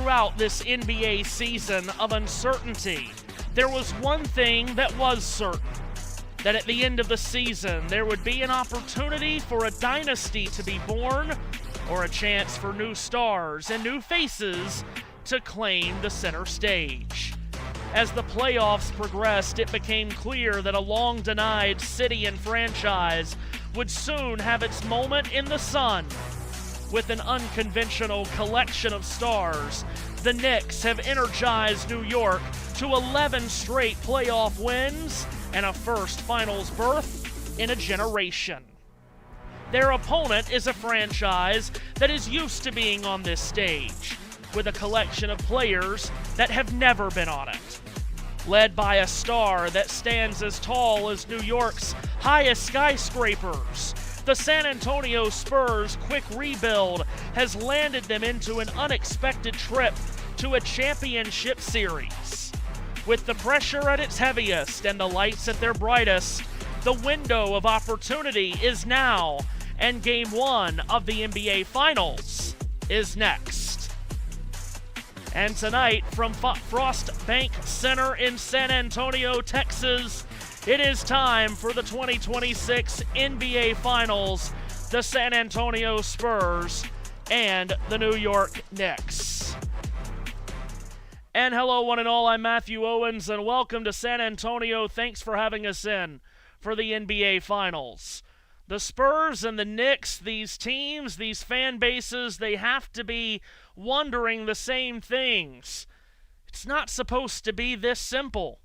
throughout this NBA season of uncertainty, there was one thing that was certain: that at the end of the season, there would be an opportunity for a dynasty to be born, or a chance for new stars and new faces to claim the center stage. As the playoffs progressed, it became clear that a long-denied city and franchise would soon have its moment in the sun. With an unconventional collection of stars, the Knicks have energized New York to 11 straight playoff wins and a first finals berth in a generation. Their opponent is a franchise that is used to being on this stage, with a collection of players that have never been on it. Led by a star that stands as tall as New York's highest skyscrapers, the San Antonio Spurs' quick rebuild has landed them into an unexpected trip to a championship series. With the pressure at its heaviest and the lights at their brightest, the window of opportunity is now, and Game 1 of the NBA Finals is next. And tonight, from Frost Bank Center in San Antonio, Texas, it is time for the 2026 NBA Finals, the San Antonio Spurs and the New York Knicks. And hello, one and all, I'm Matthew Owens, and welcome to San Antonio. Thanks for having us in for the NBA Finals. The Spurs and the Knicks, these teams, these fan bases, they have to be wondering the same things. It's not supposed to be this simple.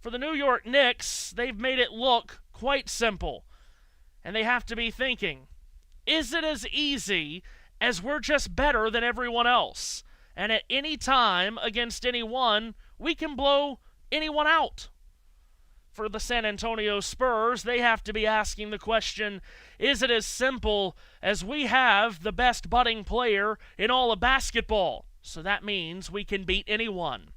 For the New York Knicks, they've made it look quite simple. And they have to be thinking, is it as easy as we're just better than everyone else? And at any time, against anyone, we can blow anyone out. For the San Antonio Spurs, they have to be asking the question, is it as simple as we have the best budding player in all of basketball? So that means we can beat anyone.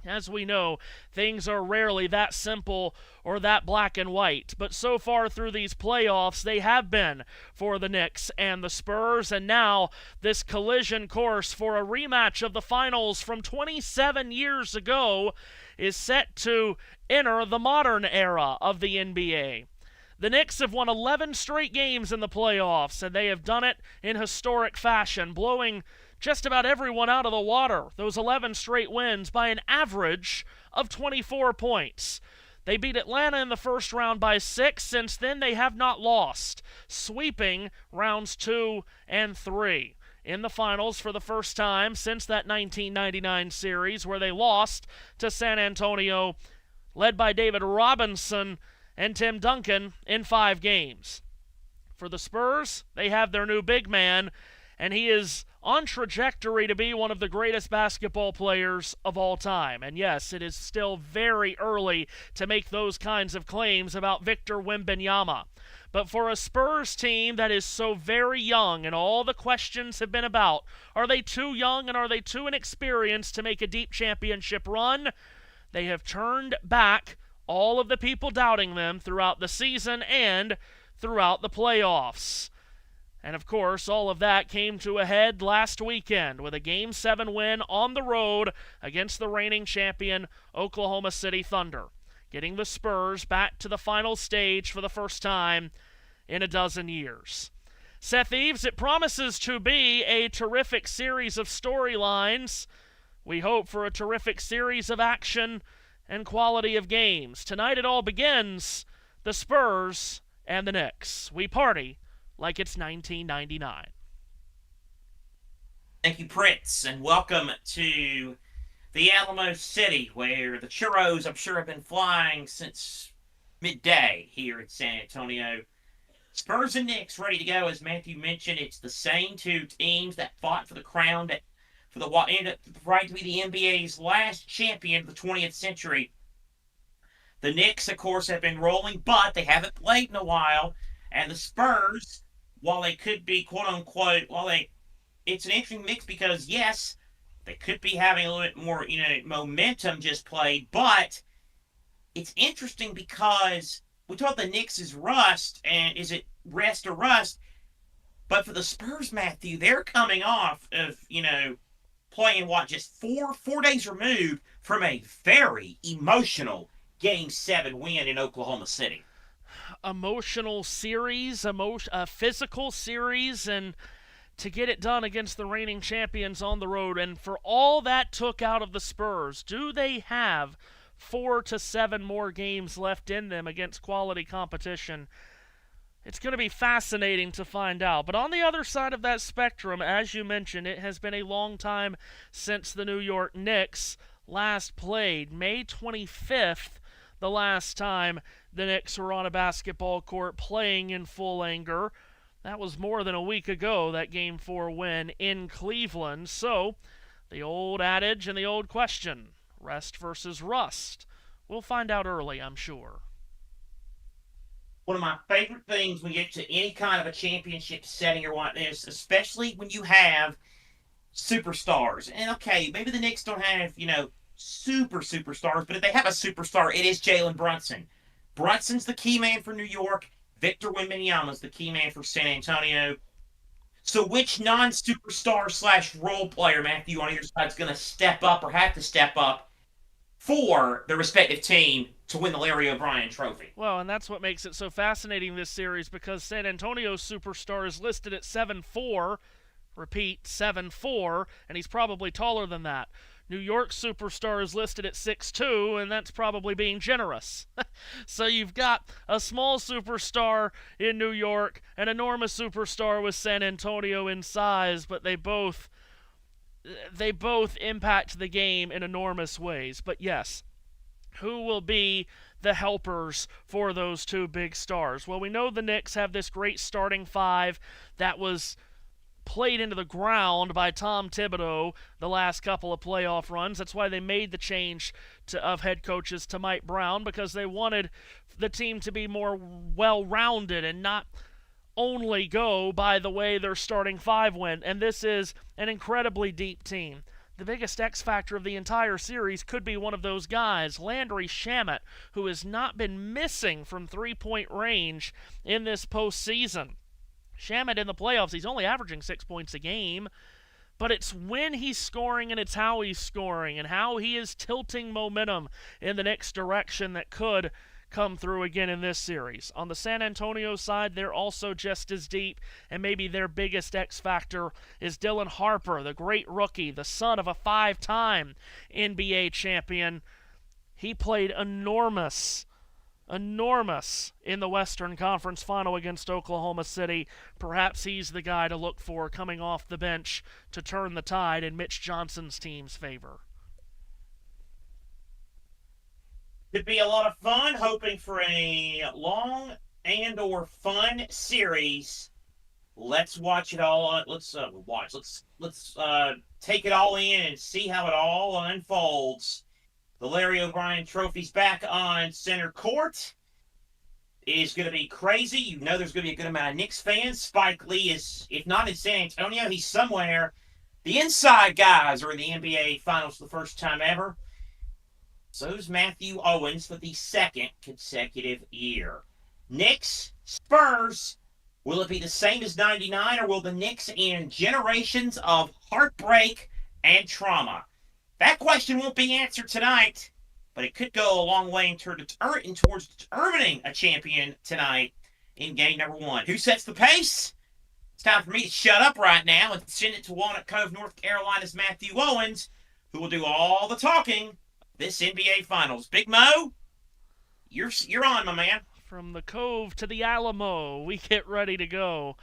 As we know, things are rarely that simple or that black and white, but so far through these playoffs, they have been for the Knicks and the Spurs, and now this collision course for a rematch of the finals from 27 years ago is set to enter the modern era of the NBA. The Knicks have won 11 straight games in the playoffs, and they have done it in historic fashion, blowing just about everyone out of the water, those 11 straight wins, by an average of 24 points. They beat Atlanta in the first round by 6. Since then, they have not lost, sweeping rounds 2 and 3. In the finals for the first time since that 1999 series where they lost to San Antonio, led by David Robinson and Tim Duncan in 5 games. For the Spurs, they have their new big man, and he is on trajectory to be one of the greatest basketball players of all time. And yes, it is still very early to make those kinds of claims about Victor Wembanyama. But for a Spurs team that is so very young, and all the questions have been about, are they too young and are they too inexperienced to make a deep championship run? They have turned back all of the people doubting them throughout the season and throughout the playoffs. And of course, all of that came to a head last weekend with a Game 7 win on the road against the reigning champion Oklahoma City Thunder, getting the Spurs back to the final stage for the first time in a dozen years. Seth Eaves, it promises to be a terrific series of storylines. We hope for a terrific series of action and quality of games. Tonight it all begins, the Spurs and the Knicks. We party like it's 1999. Thank you, Prince, and welcome to the Alamo City, where the churros, I'm sure, have been flying since midday here in San Antonio. Spurs and Knicks ready to go. As Matthew mentioned, it's the same two teams that fought for the crown, for the right to be the NBA's last champion of the 20th century. The Knicks, of course, have been rolling, but they haven't played in a while. And the Spurs, while they could be, quote-unquote, it's an interesting mix because, yes, they could be having a little bit more, momentum just played, but it's interesting because we told the Knicks is rust, and is it rest or rust? But for the Spurs, Matthew, they're coming off of, playing just four days removed from a very emotional Game 7 win in Oklahoma City. Emotional series, a physical series, and to get it done against the reigning champions on the road. And for all that took out of the Spurs, do they have 4 to 7 more games left in them against quality competition? It's going to be fascinating to find out. But on the other side of that spectrum, as you mentioned, it has been a long time since the New York Knicks last played. May 25th, the last time the Knicks were on a basketball court playing in full anger. That was more than a week ago, that Game 4 win in Cleveland. So, the old adage and the old question, rest versus rust. We'll find out early, I'm sure. One of my favorite things when you get to any kind of a championship setting or what is, especially when you have superstars. And okay, maybe the Knicks don't have, superstars, but if they have a superstar, it is Jalen Brunson. Brunson's the key man for New York. Victor Wembanyama is the key man for San Antonio. So which non-superstar / role player, Matthew, on your side is going to step up or have to step up for the respective team to win the Larry O'Brien Trophy? Well, and that's what makes it so fascinating this series, because San Antonio's superstar is listed at 7'4", repeat, 7'4", and he's probably taller than that. New York's superstar is listed at 6'2", and that's probably being generous. So you've got a small superstar in New York, an enormous superstar with San Antonio in size, but they both impact the game in enormous ways. But yes, who will be the helpers for those two big stars? Well, we know the Knicks have this great starting five that was played into the ground by Tom Thibodeau the last couple of playoff runs. That's why they made the change of head coaches to Mike Brown, because they wanted the team to be more well-rounded and not only go by the way their starting five went. And this is an incredibly deep team. The biggest X factor of the entire series could be one of those guys, Landry Shamet, who has not been missing from three-point range in this postseason. Shamet in the playoffs, he's only averaging 6 points a game, but it's when he's scoring and it's how he's scoring and how he is tilting momentum in the next direction that could come through again in this series. On the San Antonio side, they're also just as deep, and maybe their biggest X factor is Dylan Harper, the great rookie, the son of a 5-time NBA champion. He played enormous in the Western Conference Final against Oklahoma City. Perhaps he's the guy to look for coming off the bench to turn the tide in Mitch Johnson's team's favor. Could be a lot of fun, hoping for a long and or fun series. Let's watch it all. Let's take it all in and see how it all unfolds. The Larry O'Brien Trophy's back on center court. It is going to be crazy. You know there's going to be a good amount of Knicks fans. Spike Lee is, if not in San Antonio, he's somewhere. The inside guys are in the NBA Finals for the first time ever. So's Matthew Owens for the second consecutive year. Knicks, Spurs, will it be the same as 99, or will the Knicks end generations of heartbreak and trauma? That question won't be answered tonight, but it could go a long way towards determining a champion tonight in game number 1. Who sets the pace? It's time for me to shut up right now and send it to Walnut Cove, North Carolina's Matthew Owens, who will do all the talking this NBA Finals. Big Mo, you're on, my man. From the Cove to the Alamo, we get ready to go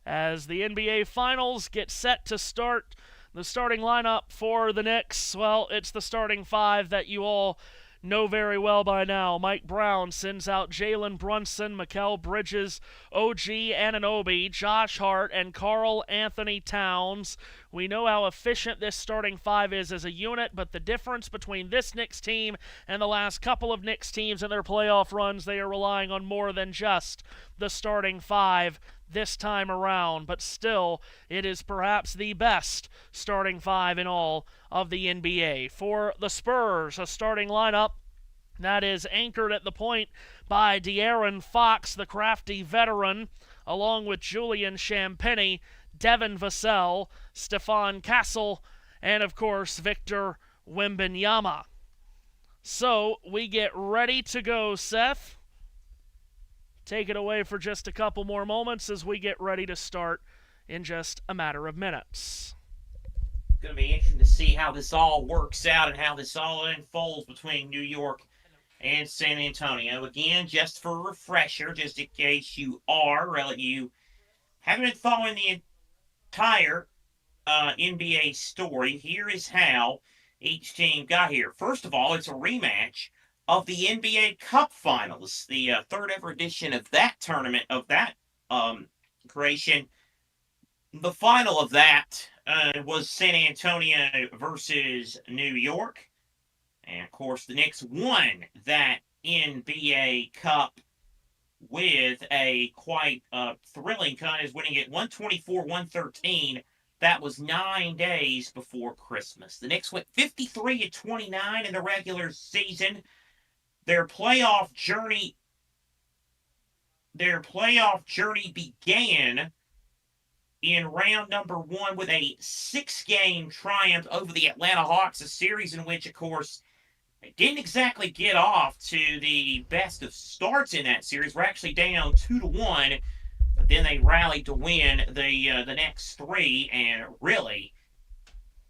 as the NBA Finals get set to start. The starting lineup for the Knicks, well, it's the starting five that you all know very well by now. Mike Brown sends out Jalen Brunson, Mikal Bridges, OG Anunoby, Josh Hart, and Karl Anthony Towns. We know how efficient this starting five is as a unit, but the difference between this Knicks team and the last couple of Knicks teams in their playoff runs, they are relying on more than just the starting five this time around, but still, it is perhaps the best starting five in all of the NBA. For the Spurs, a starting lineup that is anchored at the point by De'Aaron Fox, the crafty veteran, along with Julian Champagnie, Devin Vassell, Stephon Castle, and, of course, Victor Wembanyama. So we get ready to go, Seth. Take it away for just a couple more moments as we get ready to start in just a matter of minutes. It's going to be interesting to see how this all works out and how this all unfolds between New York and San Antonio. Again, just for a refresher, just in case you haven't been following the entire NBA story, here is how each team got here. First of all, it's a rematch of the NBA Cup Finals, the third ever edition of that tournament, of that creation. The final of that was San Antonio versus New York. And, of course, the Knicks won that NBA Cup with a quite thrilling contest, winning it 124-113. That was 9 days before Christmas. The Knicks went 53-29 in the regular season. Their playoff journey began in round number 1 with a 6-game triumph over the Atlanta Hawks, a series in which, of course, they didn't exactly get off to the best of starts in that series. We're actually down 2-1, but then they rallied to win the next 3 and really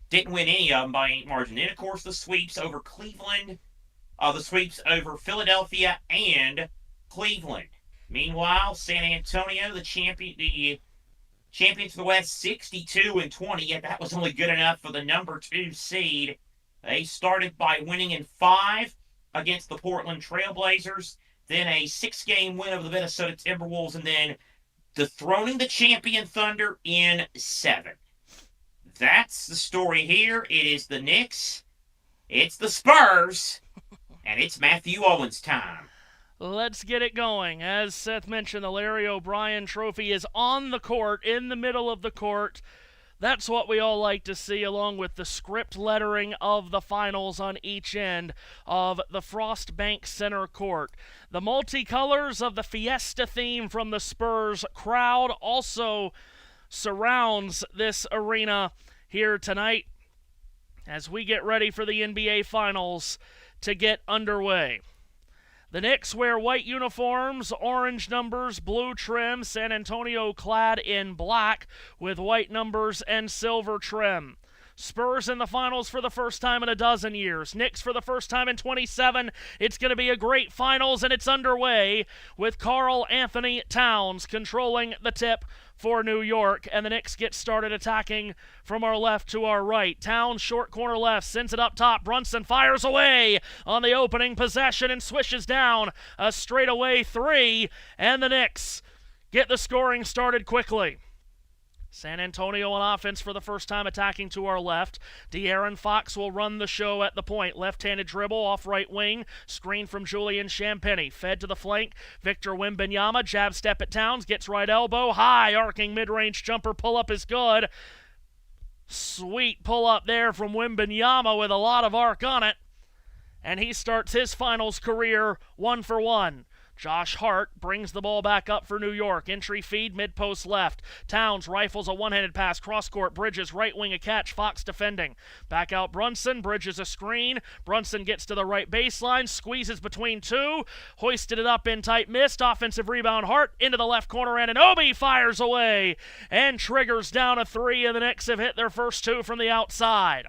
didn't win any of them by any margin. Then, of course, the sweeps over Cleveland, the sweeps over Philadelphia and Cleveland. Meanwhile, San Antonio, the champions of the West, 62-20, yet that was only good enough for the number 2 seed. They started by winning in 5 against the Portland Trailblazers, then a 6-game win over the Minnesota Timberwolves, and then dethroning the champion Thunder in 7. That's the story here. It is the Knicks, it's the Spurs, and it's Matthew Owens time. Let's get it going. As Seth mentioned, the Larry O'Brien Trophy is on the court, in the middle of the court. That's what we all like to see, along with the script lettering of the finals on each end of the Frost Bank Center court. The multicolors of the Fiesta theme from the Spurs crowd also surrounds this arena here tonight as we get ready for the NBA Finals to get underway. The Knicks wear white uniforms, orange numbers, blue trim, San Antonio clad in black with white numbers and silver trim. Spurs in the finals for the first time in a dozen years. Knicks for the first time in 27. It's going to be a great finals, and it's underway with Karl Anthony Towns controlling the tip for New York, and the Knicks get started attacking from our left to our right. Towns, short corner left, sends it up top. Brunson fires away on the opening possession and swishes down a straightaway 3, and the Knicks get the scoring started quickly. San Antonio on offense for the first time attacking to our left. De'Aaron Fox will run the show at the point. Left-handed dribble off right wing. Screen from Julian Champagnie. Fed to the flank. Victor Wembanyama. Jab step at Towns. Gets right elbow. High arcing mid-range jumper. Pull-up is good. Sweet pull-up there from Wembanyama with a lot of arc on it. And he starts his finals career 1 for 1. Josh Hart brings the ball back up for New York. Entry feed, mid-post left. Towns rifles a one-handed pass, cross-court. Bridges, right wing a catch. Fox defending. Back out Brunson. Bridges a screen. Brunson gets to the right baseline. Squeezes between 2. Hoisted it up in tight mist. Offensive rebound. Hart into the left corner. Anunoby fires away and triggers down a 3. And the Knicks have hit their first 2 from the outside.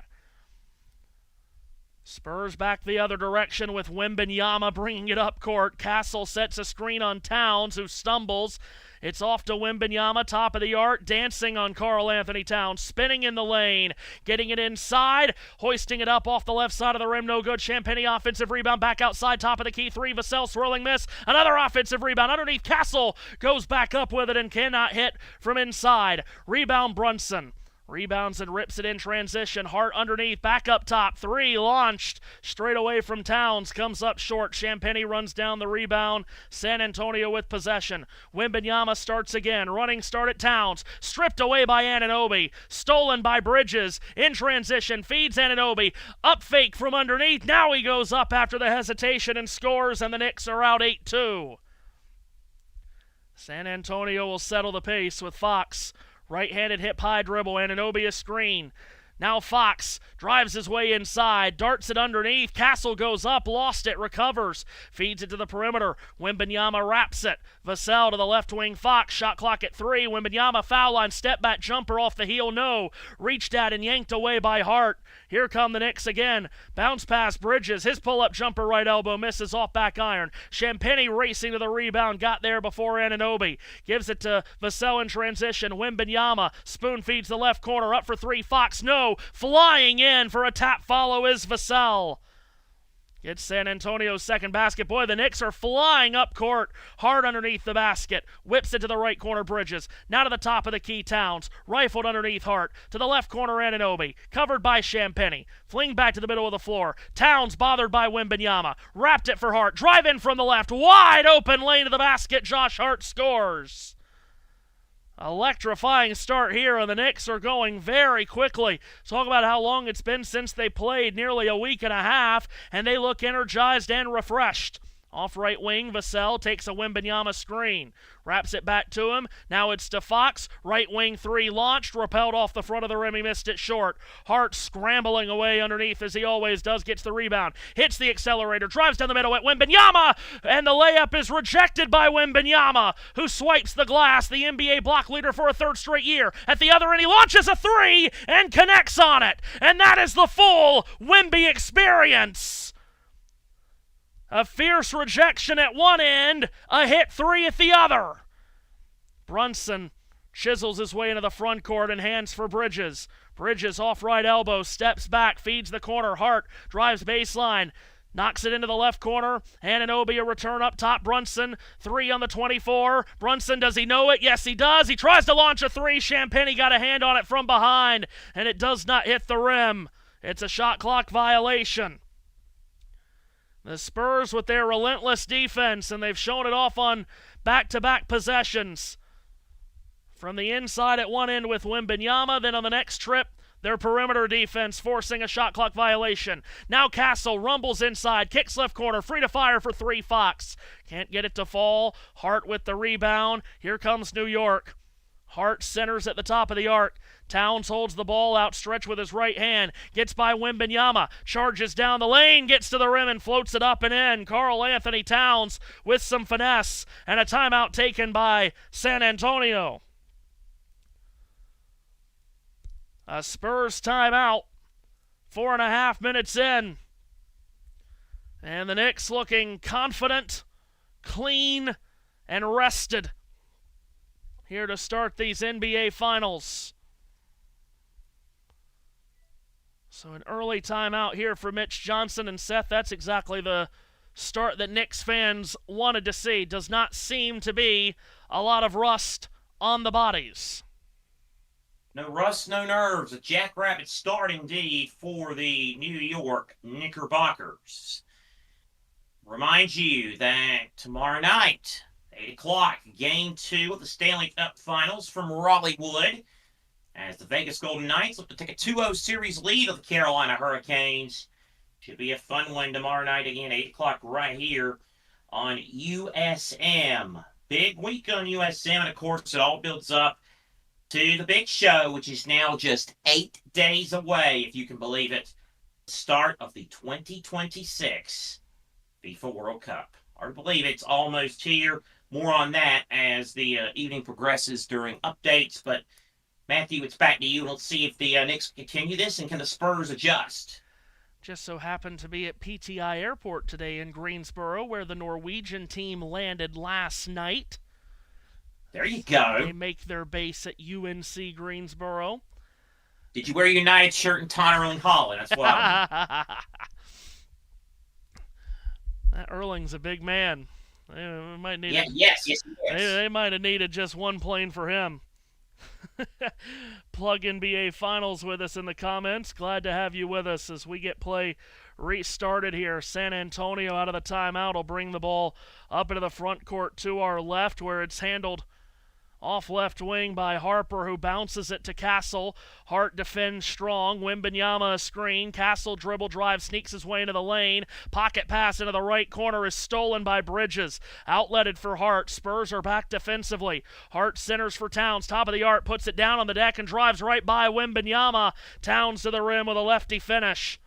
Spurs back the other direction with Wembanyama bringing it up court. Castle sets a screen on Towns, who stumbles. It's off to Wembanyama, top of the arc, dancing on Karl Anthony Towns, spinning in the lane, getting it inside, hoisting it up off the left side of the rim, no good. Champagnie offensive rebound, back outside, top of the key, 3, Vassell swirling miss, another offensive rebound underneath. Castle goes back up with it and cannot hit from inside. Rebound Brunson. Rebounds and rips it in transition. Hart underneath, back up top. 3 launched straight away from Towns. Comes up short. Champagnie runs down the rebound. San Antonio with possession. Wembanyama starts again. Running start at Towns. Stripped away by Anunoby. Stolen by Bridges. In transition. Feeds Anunoby. Up fake from underneath. Now he goes up after the hesitation and scores, and the Knicks are out 8-2. San Antonio will settle the pace with Fox. Right-handed hip-high dribble. Anunoby a screen. Now Fox drives his way inside, darts it underneath. Castle goes up, lost it, recovers, feeds it to the perimeter. Wembanyama wraps it. Vassell to the left wing. Fox, shot clock at 3. Wembanyama foul line, step back jumper off the heel, no. Reached at and yanked away by Hart. Here come the Knicks again. Bounce pass Bridges. His pull-up jumper right elbow misses off back iron. Champagny racing to the rebound. Got there before Anunoby. Gives it to Vassell in transition. Wembanyama. Spoon feeds the left corner. Up for 3. Fox, no. Flying in for a tap follow is Vassell. Gets San Antonio's second basket. Boy, the Knicks are flying up court. Hard underneath the basket. Whips it to the right corner, Bridges. Now to the top of the key, Towns. Rifled underneath Hart. To the left corner, Anunoby. Covered by Champagny. Fling back to the middle of the floor. Towns bothered by Wembanyama. Wrapped it for Hart. Drive in from the left. Wide open lane to the basket. Josh Hart scores. Electrifying start here, and the Knicks are going very quickly. Talk about how long it's been since they played, nearly a week and a half, and they look energized and refreshed. Off right wing, Vassell takes a Wembanyama screen. Wraps it back to him. Now it's to Fox. Right wing 3 launched. Repelled off the front of the rim. He missed it short. Hart scrambling away underneath as he always does. Gets the rebound. Hits the accelerator. Drives down the middle at Wembanyama. And the layup is rejected by Wembanyama, who swipes the glass. The NBA block leader for a third straight year. At the other end, he launches a 3 and connects on it. And that is the full Wemby experience. A fierce rejection at one end, a hit 3 at the other. Brunson chisels his way into the front court and hands for Bridges. Bridges off right elbow, steps back, feeds the corner. Hart drives baseline, knocks it into the left corner. Anunoby a return up top. Brunson, 3 on the 24. Brunson, does he know it? Yes, he does. He tries to launch a 3. Champagny got a hand on it from behind, and it does not hit the rim. It's a shot clock violation. The Spurs with their relentless defense, and they've shown it off on back-to-back possessions. From the inside at one end with Wembanyama, then on the next trip, their perimeter defense forcing a shot clock violation. Now Castle rumbles inside, kicks left corner, free to fire for 3. Fox can't get it to fall. Hart with the rebound. Here comes New York. Hart centers at the top of the arc. Towns holds the ball outstretched with his right hand. Gets by Wembanyama. Charges down the lane. Gets to the rim and floats it up and in. Karl Anthony Towns with some finesse. And a timeout taken by San Antonio. A Spurs timeout. 4.5 minutes in. And the Knicks looking confident, clean, and rested here to start these NBA Finals. So an early timeout here for Mitch Johnson, and Seth, that's exactly the start that Knicks fans wanted to see. Does not seem to be a lot of rust on the bodies. No rust, no nerves. A jackrabbit start indeed for the New York Knickerbockers. Remind you that tomorrow night, 8 o'clock, Game 2 of the Stanley Cup Finals from Raleighwood, as the Vegas Golden Knights look to take a 2-0 series lead of the Carolina Hurricanes. Should be a fun one tomorrow night again, 8 o'clock right here on USM. Big week on USM, and of course it all builds up to the big show, which is now just 8 days away, if you can believe it. Start of the 2026 FIFA World Cup. Hard to believe it's almost here. More on that as the evening progresses during updates. But, Matthew, it's back to you. Let's see if the Knicks continue this, and can the Spurs adjust? Just so happened to be at PTI Airport today in Greensboro, where the Norwegian team landed last night. There you go. They make their base at UNC Greensboro. Did you wear your United shirt in Tonnerling Holland? That's why. That Erling's a big man. They might need yes, he is. They might have needed just one plane for him. Plug NBA Finals with us in the comments. Glad to have you with us as we get play restarted here. San Antonio out of the timeout will bring the ball up into the front court to our left, where it's handled Off left wing by Harper, who bounces it to Castle. Hart defends strong. Wembanyama a screen. Castle dribble drive, sneaks his way into the lane. Pocket pass into the right corner is stolen by Bridges. Outletted for Hart. Spurs are back defensively. Hart centers for Towns. Top of the arc, puts it down on the deck and drives right by Wembanyama. Towns to the rim with a lefty finish.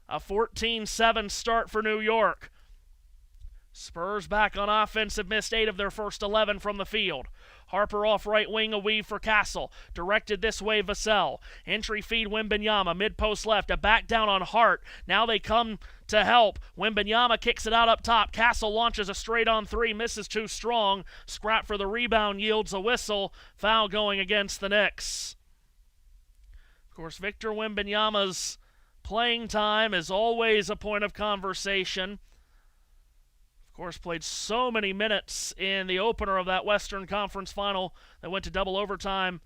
A 14-7 start for New York. Spurs back on offense have missed 8 of their first 11 from the field. Harper off right wing, a weave for Castle. Directed this way, Vassell. Entry feed Wembanyama, mid-post left, a back down on Hart. Now they come to help. Wembanyama kicks it out up top. Castle launches a straight-on 3, misses too strong. Scrap for the rebound, yields a whistle. Foul going against the Knicks. Of course, Victor Wembanyama's playing time is always a point of conversation. Of course, played so many minutes in the opener of that Western Conference final that went to double overtime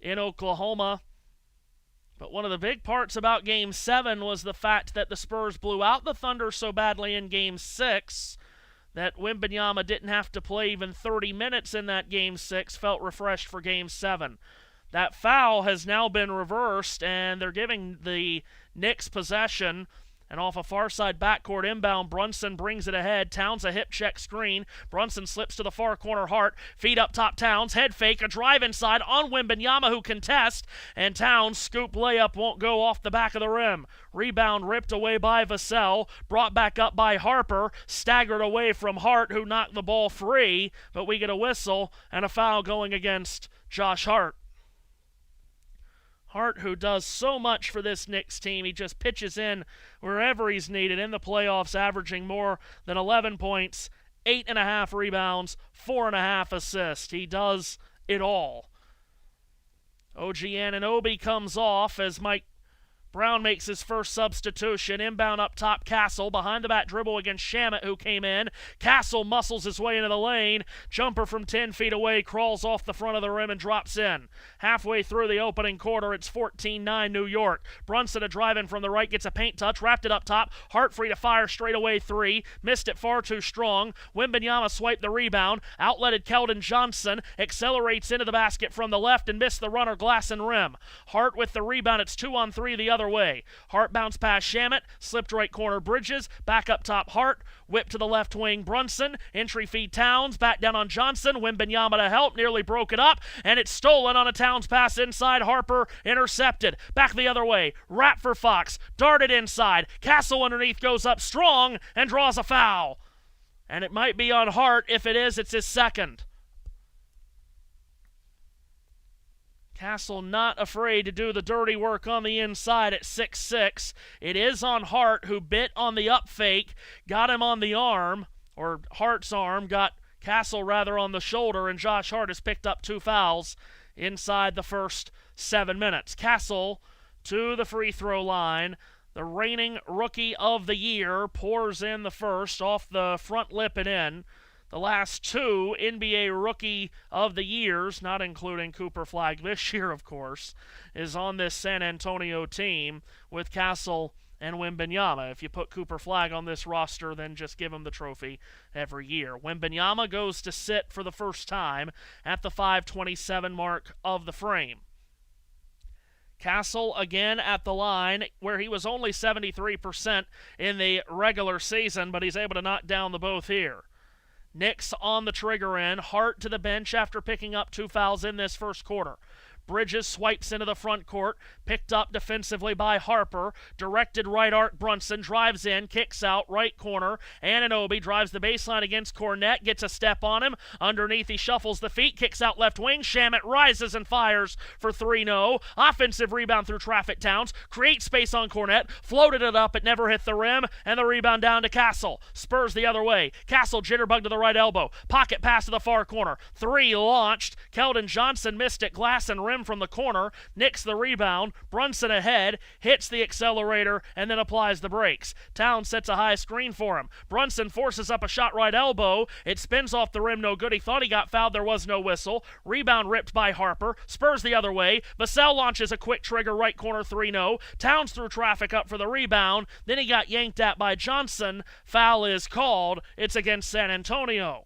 in Oklahoma. But one of the big parts about Game 7 was the fact that the Spurs blew out the Thunder so badly in Game 6 that Wembanyama didn't have to play even 30 minutes in that Game 6, felt refreshed for Game 7. That foul has now been reversed, and they're giving the Knicks possession. And off a far side backcourt inbound, Brunson brings it ahead. Towns a hip check screen. Brunson slips to the far corner. Hart, feed up top Towns. Head fake, a drive inside on Wembanyama, who contests. And Towns' scoop layup won't go off the back of the rim. Rebound ripped away by Vassell. Brought back up by Harper. Staggered away from Hart, who knocked the ball free. But we get a whistle and a foul going against Josh Hart. Hart, who does so much for this Knicks team, he just pitches in wherever he's needed in the playoffs, averaging more than 11 points, 8.5 rebounds, 4.5 assists. He does it all. OG Anunoby comes off as Mike Brown makes his first substitution. Inbound up top, Castle. Behind the back dribble against Shamet, who came in. Castle muscles his way into the lane. Jumper from 10 feet away, crawls off the front of the rim and drops in. Halfway through the opening quarter, it's 14-9 New York. Brunson a drive in from the right, gets a paint touch, wrapped it up top. Hart free to fire straight away 3. Missed it far too strong. Wembanyama swiped the rebound. Outletted Keldon Johnson. Accelerates into the basket from the left and missed the runner, glass and rim. Hart with the rebound. It's 2-on-3 the other way. Hart bounced past Shamet, slipped right corner Bridges, back up top Hart, whip to the left wing Brunson, entry feed Towns, back down on Johnson, Wembanyama to help, nearly broke it up, and it's stolen on a Towns pass inside. Harper intercepted, back the other way, wrap for Fox, darted inside, Castle underneath goes up strong and draws a foul. And it might be on Hart. If it is, it's his second. Castle not afraid to do the dirty work on the inside at 6'6". It is on Hart, who bit on the up fake, got him on the arm, or Hart's arm, got Castle rather on the shoulder, and Josh Hart has picked up 2 fouls inside the first 7 minutes. Castle to the free throw line. The reigning rookie of the year pours in the first off the front lip and in. The last 2 NBA Rookie of the Years, not including Cooper Flagg this year, of course, is on this San Antonio team with Castle and Wembanyama. If you put Cooper Flagg on this roster, then just give him the trophy every year. Wembanyama goes to sit for the first time at the 5:27 mark of the frame. Castle again at the line, where he was only 73% in the regular season, but he's able to knock down the both here. Knicks on the trigger end. Hart to the bench after picking up 2 fouls in this first quarter. Bridges swipes into the front court, picked up defensively by Harper, directed right arc Brunson, drives in, kicks out, right corner, Anunoby drives the baseline against Cornette, gets a step on him, underneath he shuffles the feet, kicks out left wing, Shamet rises and fires for 3-0, offensive rebound through traffic Towns, creates space on Cornette, floated it up, it never hit the rim, and the rebound down to Castle. Spurs the other way, Castle jitterbug to the right elbow, pocket pass to the far corner, 3 launched, Keldon Johnson missed it, glass and rim from the corner, nicks the rebound, Brunson ahead, hits the accelerator, and then applies the brakes. Towns sets a high screen for him. Brunson forces up a shot right elbow. It spins off the rim, no good. He thought he got fouled. There was no whistle. Rebound ripped by Harper. Spurs the other way. Vassell launches a quick trigger right corner 3-0. Towns threw traffic up for the rebound. Then he got yanked at by Johnson. Foul is called. It's against San Antonio.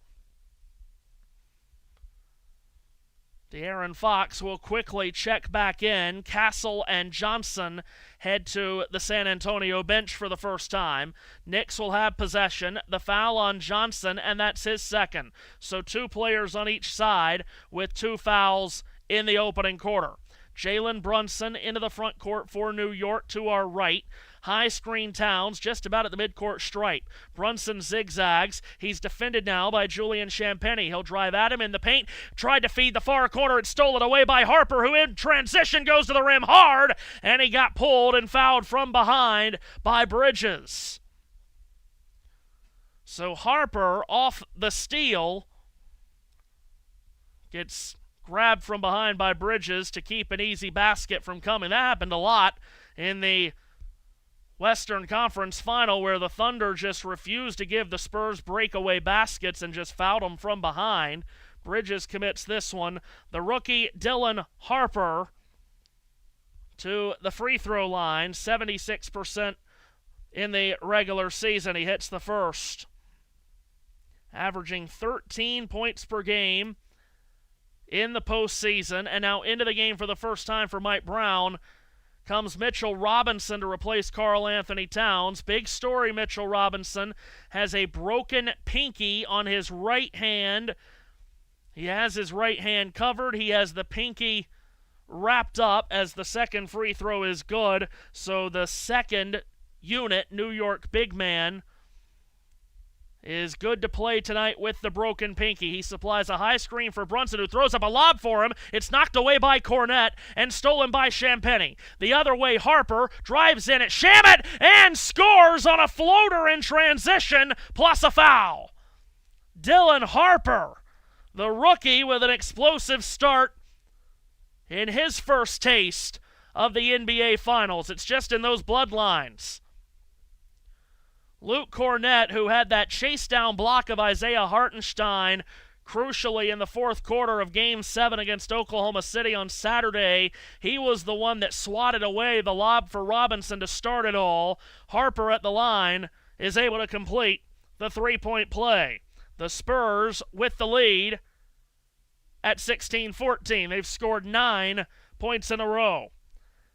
De'Aaron Fox will quickly check back in. Castle and Johnson head to the San Antonio bench for the first time. Knicks will have possession. The foul on Johnson, and that's his second. So 2 players on each side with 2 fouls in the opening quarter. Jalen Brunson into the front court for New York to our right. High screen Towns just about at the midcourt stripe. Brunson zigzags. He's defended now by Julian Champagnie. He'll drive at him in the paint. Tried to feed the far corner. It's stolen away by Harper, who in transition goes to the rim hard, and he got pulled and fouled from behind by Bridges. So Harper, off the steal, gets grabbed from behind by Bridges to keep an easy basket from coming. That happened a lot in the Western Conference Final, where the Thunder just refused to give the Spurs breakaway baskets and just fouled them from behind. Bridges commits this one. The rookie Dylan Harper to the free throw line, 76% in the regular season. He hits the first, averaging 13 points per game in the postseason, and now into the game for the first time for Mike Brown comes Mitchell Robinson to replace Karl Anthony Towns. Big story, Mitchell Robinson has a broken pinky on his right hand. He has his right hand covered. He has the pinky wrapped up as the second free throw is good. So the second unit, New York big man, is good to play tonight with the broken pinky. He supplies a high screen for Brunson, who throws up a lob for him. It's knocked away by Cornette and stolen by Champagnie. The other way, Harper drives in at Shamet and scores on a floater in transition, plus a foul. Dylan Harper, the rookie, with an explosive start in his first taste of the NBA Finals. It's just in those bloodlines. Luke Cornette, who had that chase-down block of Isaiah Hartenstein, crucially in the fourth quarter of Game 7 against Oklahoma City on Saturday, he was the one that swatted away the lob for Robinson to start it all. Harper at the line is able to complete the three-point play. The Spurs with the lead at 16-14. They've scored 9 points in a row.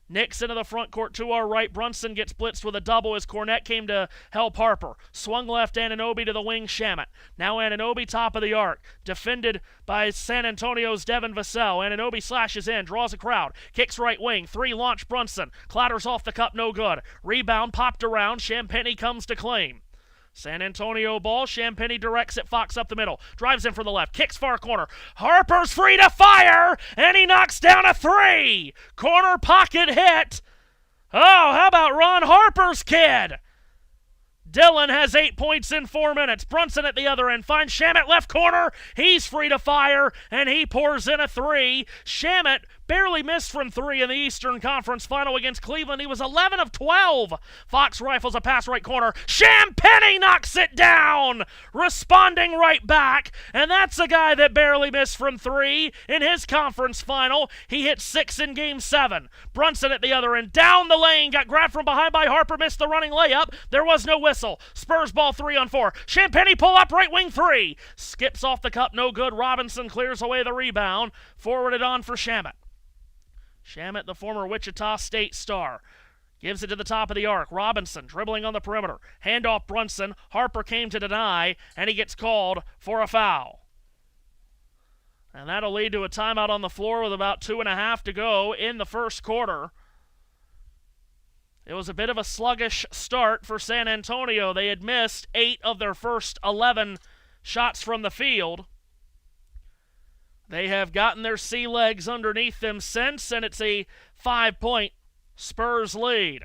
Knicks into the front court to our right. Brunson gets blitzed with a double as Cornette came to help Harper. Swung left, Anunoby to the wing, Shamet. Now Anunoby top of the arc. Defended by San Antonio's Devin Vassell. Anunoby slashes in, draws a crowd. Kicks right wing. 3 launch Brunson. Clatters off the cup, no good. Rebound popped around. Champagnie comes to claim. San Antonio ball. Champagnie directs it. Fox up the middle. Drives in for the left. Kicks far corner. Harper's free to fire, and he knocks down a 3. Corner pocket hit. Oh, how about Ron Harper's kid? Dylan has 8 points in 4 minutes. Brunson at the other end finds Shamet left corner. He's free to fire, and he pours in a 3. Shamet barely missed from 3 in the Eastern Conference Final against Cleveland. He was 11 of 12. Fox rifles a pass right corner. Champagnie knocks it down, responding right back. And that's a guy that barely missed from 3 in his conference final. He hit 6 in Game 7. Brunson at the other end, down the lane, got grabbed from behind by Harper, missed the running layup. There was no whistle. Spurs ball 3 on 4. Champagnie pull up, right wing 3. Skips off the cup, no good. Robinson clears away the rebound. Forwarded on for Shamet. Shamet, the former Wichita State star, gives it to the top of the arc. Robinson dribbling on the perimeter. Handoff Brunson. Harper came to deny, and he gets called for a foul. And that'll lead to a timeout on the floor with about 2.5 to go in the first quarter. It was a bit of a sluggish start for San Antonio. They had missed 8 of their first 11 shots from the field. They have gotten their sea legs underneath them since, and it's a 5-point Spurs lead.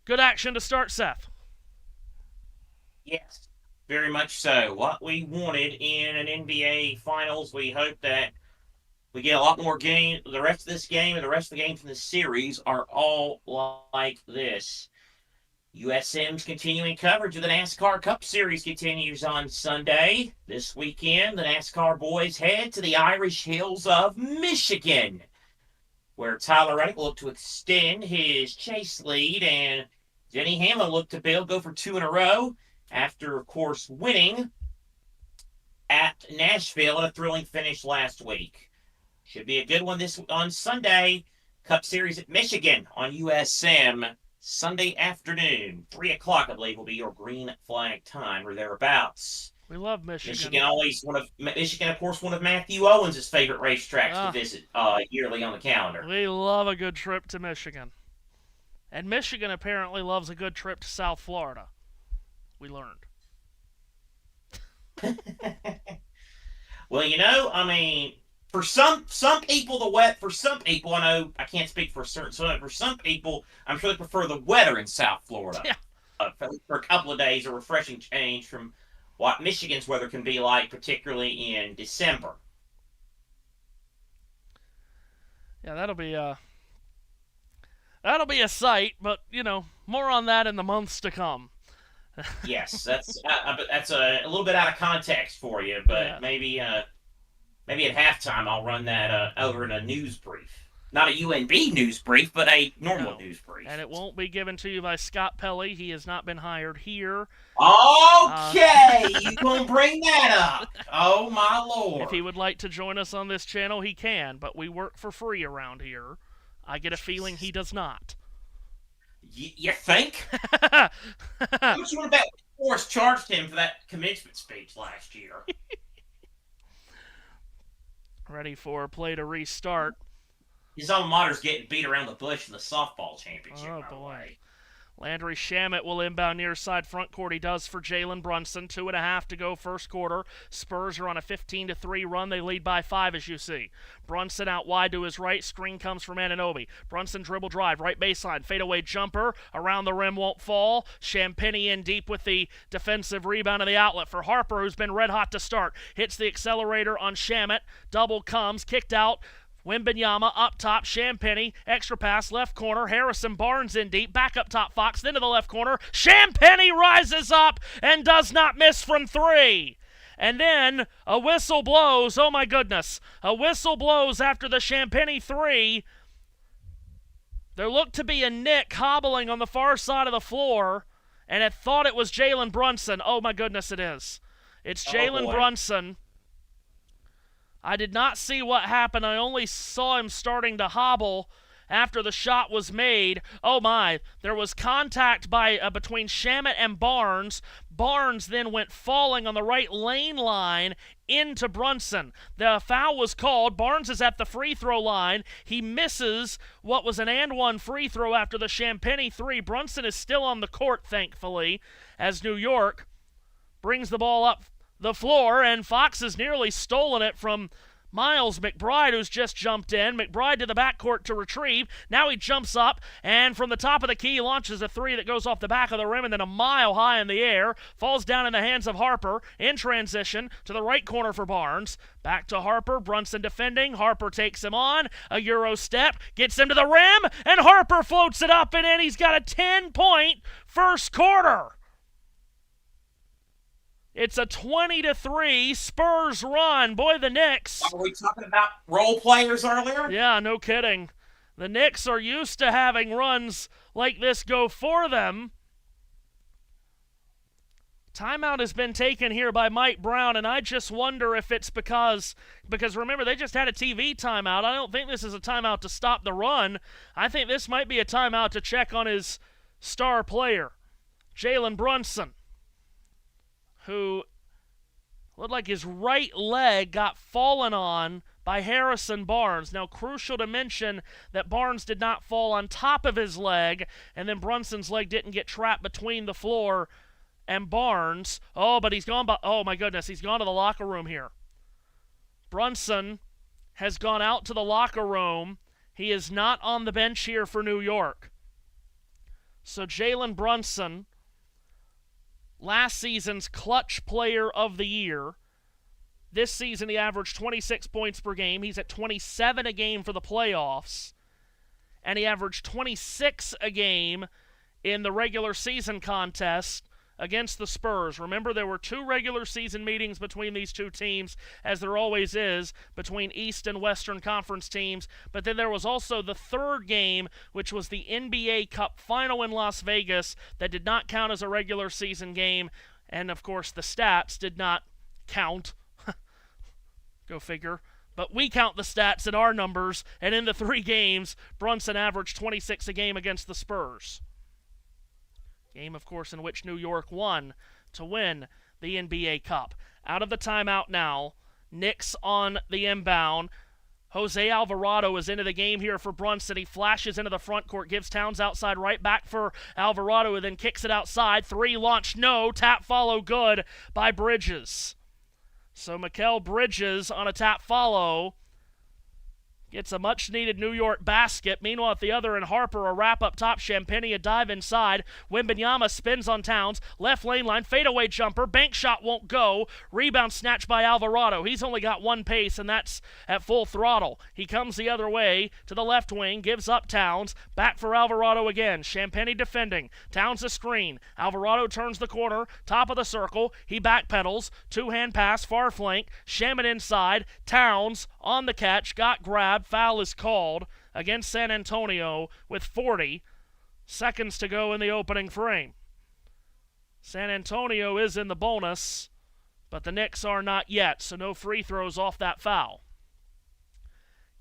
Good action to start, Seth. Yes, very much so. What we wanted in an NBA Finals. We hope that we get a lot more game. The rest of this game and the rest of the games in the series are all like this. USM's continuing coverage of the NASCAR Cup Series continues on Sunday. This weekend, the NASCAR boys head to the Irish Hills of Michigan, where Tyler Reddick will look to extend his chase lead, and Denny Hamlin looked to go for 2 in a row after, of course, winning at Nashville in a thrilling finish last week. Should be a good one this on Sunday. Cup Series at Michigan on USM Sunday afternoon, 3 o'clock. I believe will be your green flag time or thereabouts. We love Michigan. Michigan, of course, one of Matthew Owens' favorite racetracks to visit yearly on the calendar. We love a good trip to Michigan. And Michigan apparently loves a good trip to South Florida. We learned. Well, I mean, for some people, for some people, I know I can't speak for certain, so for some people, I'm sure they prefer the weather in South Florida. Yeah. For a couple of days, a refreshing change from what Michigan's weather can be like, particularly in December. Yeah, that'll be a sight, but more on that in the months to come. Yes, that's a little bit out of context for you, but Yeah. maybe at halftime I'll run that over in a news brief. Not a UNB news brief, but a normal news brief. And it won't be given to you by Scott Pelley. He has not been hired here. Okay, you gonna bring that up? Oh my lord! If he would like to join us on this channel, he can. But we work for free around here. I get a feeling he does not. You think? How much you want to bet Forrest charged him for that commencement speech last year? Ready for play to restart. His alma mater's getting beat around the bush in the softball championship. Oh, boy. Landry Shamet will inbound near side front court. He does for Jalen Brunson. 2.5 to go first quarter. Spurs are on a 15-3 run. They lead by 5, as you see. Brunson out wide to his right. Screen comes from Anunoby. Brunson dribble drive. Right baseline. Fadeaway jumper. Around the rim won't fall. Champagny in deep with the defensive rebound of the outlet for Harper, who's been red hot to start. Hits the accelerator on Shamet. Double comes. Kicked out. Wembanyama up top, Champagny, extra pass, left corner, Harrison Barnes in deep, back up top, Fox, then to the left corner, Champagny rises up and does not miss from 3. And then a whistle blows, oh my goodness, a whistle blows after the Champagny 3. There looked to be a Knick hobbling on the far side of the floor, and it thought it was Jalen Brunson. Oh my goodness, it is. It's Jalen Brunson. I did not see what happened. I only saw him starting to hobble after the shot was made. Oh my, there was contact between Shamet and Barnes. Barnes then went falling on the right lane line into Brunson. The foul was called. Barnes is at the free throw line. He misses what was an and one free throw after the Champagny 3. Brunson is still on the court, thankfully, as New York brings the ball up the floor, and Fox has nearly stolen it from Miles McBride, who's just jumped in. McBride to the backcourt to retrieve. Now he jumps up, and from the top of the key, launches a 3 that goes off the back of the rim and then a mile high in the air. Falls down in the hands of Harper. In transition to the right corner for Barnes. Back to Harper. Brunson defending. Harper takes him on. A Euro step. Gets him to the rim, and Harper floats it up and in. He's got a 10-point first quarter. It's a 20-3 Spurs run. Boy, the Knicks. Were we talking about role players earlier? Yeah, no kidding. The Knicks are used to having runs like this go for them. Timeout has been taken here by Mike Brown, and I just wonder if it's because remember, they just had a TV timeout. I don't think this is a timeout to stop the run. I think this might be a timeout to check on his star player, Jalen Brunson, who looked like his right leg got fallen on by Harrison Barnes. Now, crucial to mention that Barnes did not fall on top of his leg, and then Brunson's leg didn't get trapped between the floor and Barnes. Oh, but he's gone, oh my goodness, he's gone to the locker room here. Brunson has gone out to the locker room. He is not on the bench here for New York. So Jalen Brunson, last season's clutch player of the year. This season he averaged 26 points per game. He's at 27 a game for the playoffs. And he averaged 26 a game in the regular season contest against the Spurs. Remember, there were 2 regular season meetings between these two teams, as there always is, between East and Western Conference teams. But then there was also the 3rd game, which was the NBA Cup final in Las Vegas, that did not count as a regular season game. And, of course, the stats did not count Go figure. But we count the stats in our numbers, and in the 3 games, Brunson averaged 26 a game against the Spurs. Game, of course, in which New York won to win the NBA Cup. Out of the timeout now, Knicks on the inbound. Jose Alvarado is into the game here for Brunson. He flashes into the front court, gives Towns outside right back for Alvarado, who then kicks it outside. 3 launch, no. Tap follow good by Bridges. So Mikal Bridges on a tap follow gets a much-needed New York basket. Meanwhile, at the other end, Harper, a wrap up top. Champagnie, a dive inside. Wembanyama spins on Towns. Left lane line, fadeaway jumper. Bank shot won't go. Rebound snatched by Alvarado. He's only got 1 pace, and that's at full throttle. He comes the other way to the left wing, gives up Towns. Back for Alvarado again. Champagnie defending. Towns a screen. Alvarado turns the corner. Top of the circle. He backpedals. 2-hand pass, far flank. Shaman inside. Towns on the catch. Got grabbed. Foul is called against San Antonio with 40 seconds to go in the opening frame. San Antonio is in the bonus, but the Knicks are not yet, so no free throws off that foul.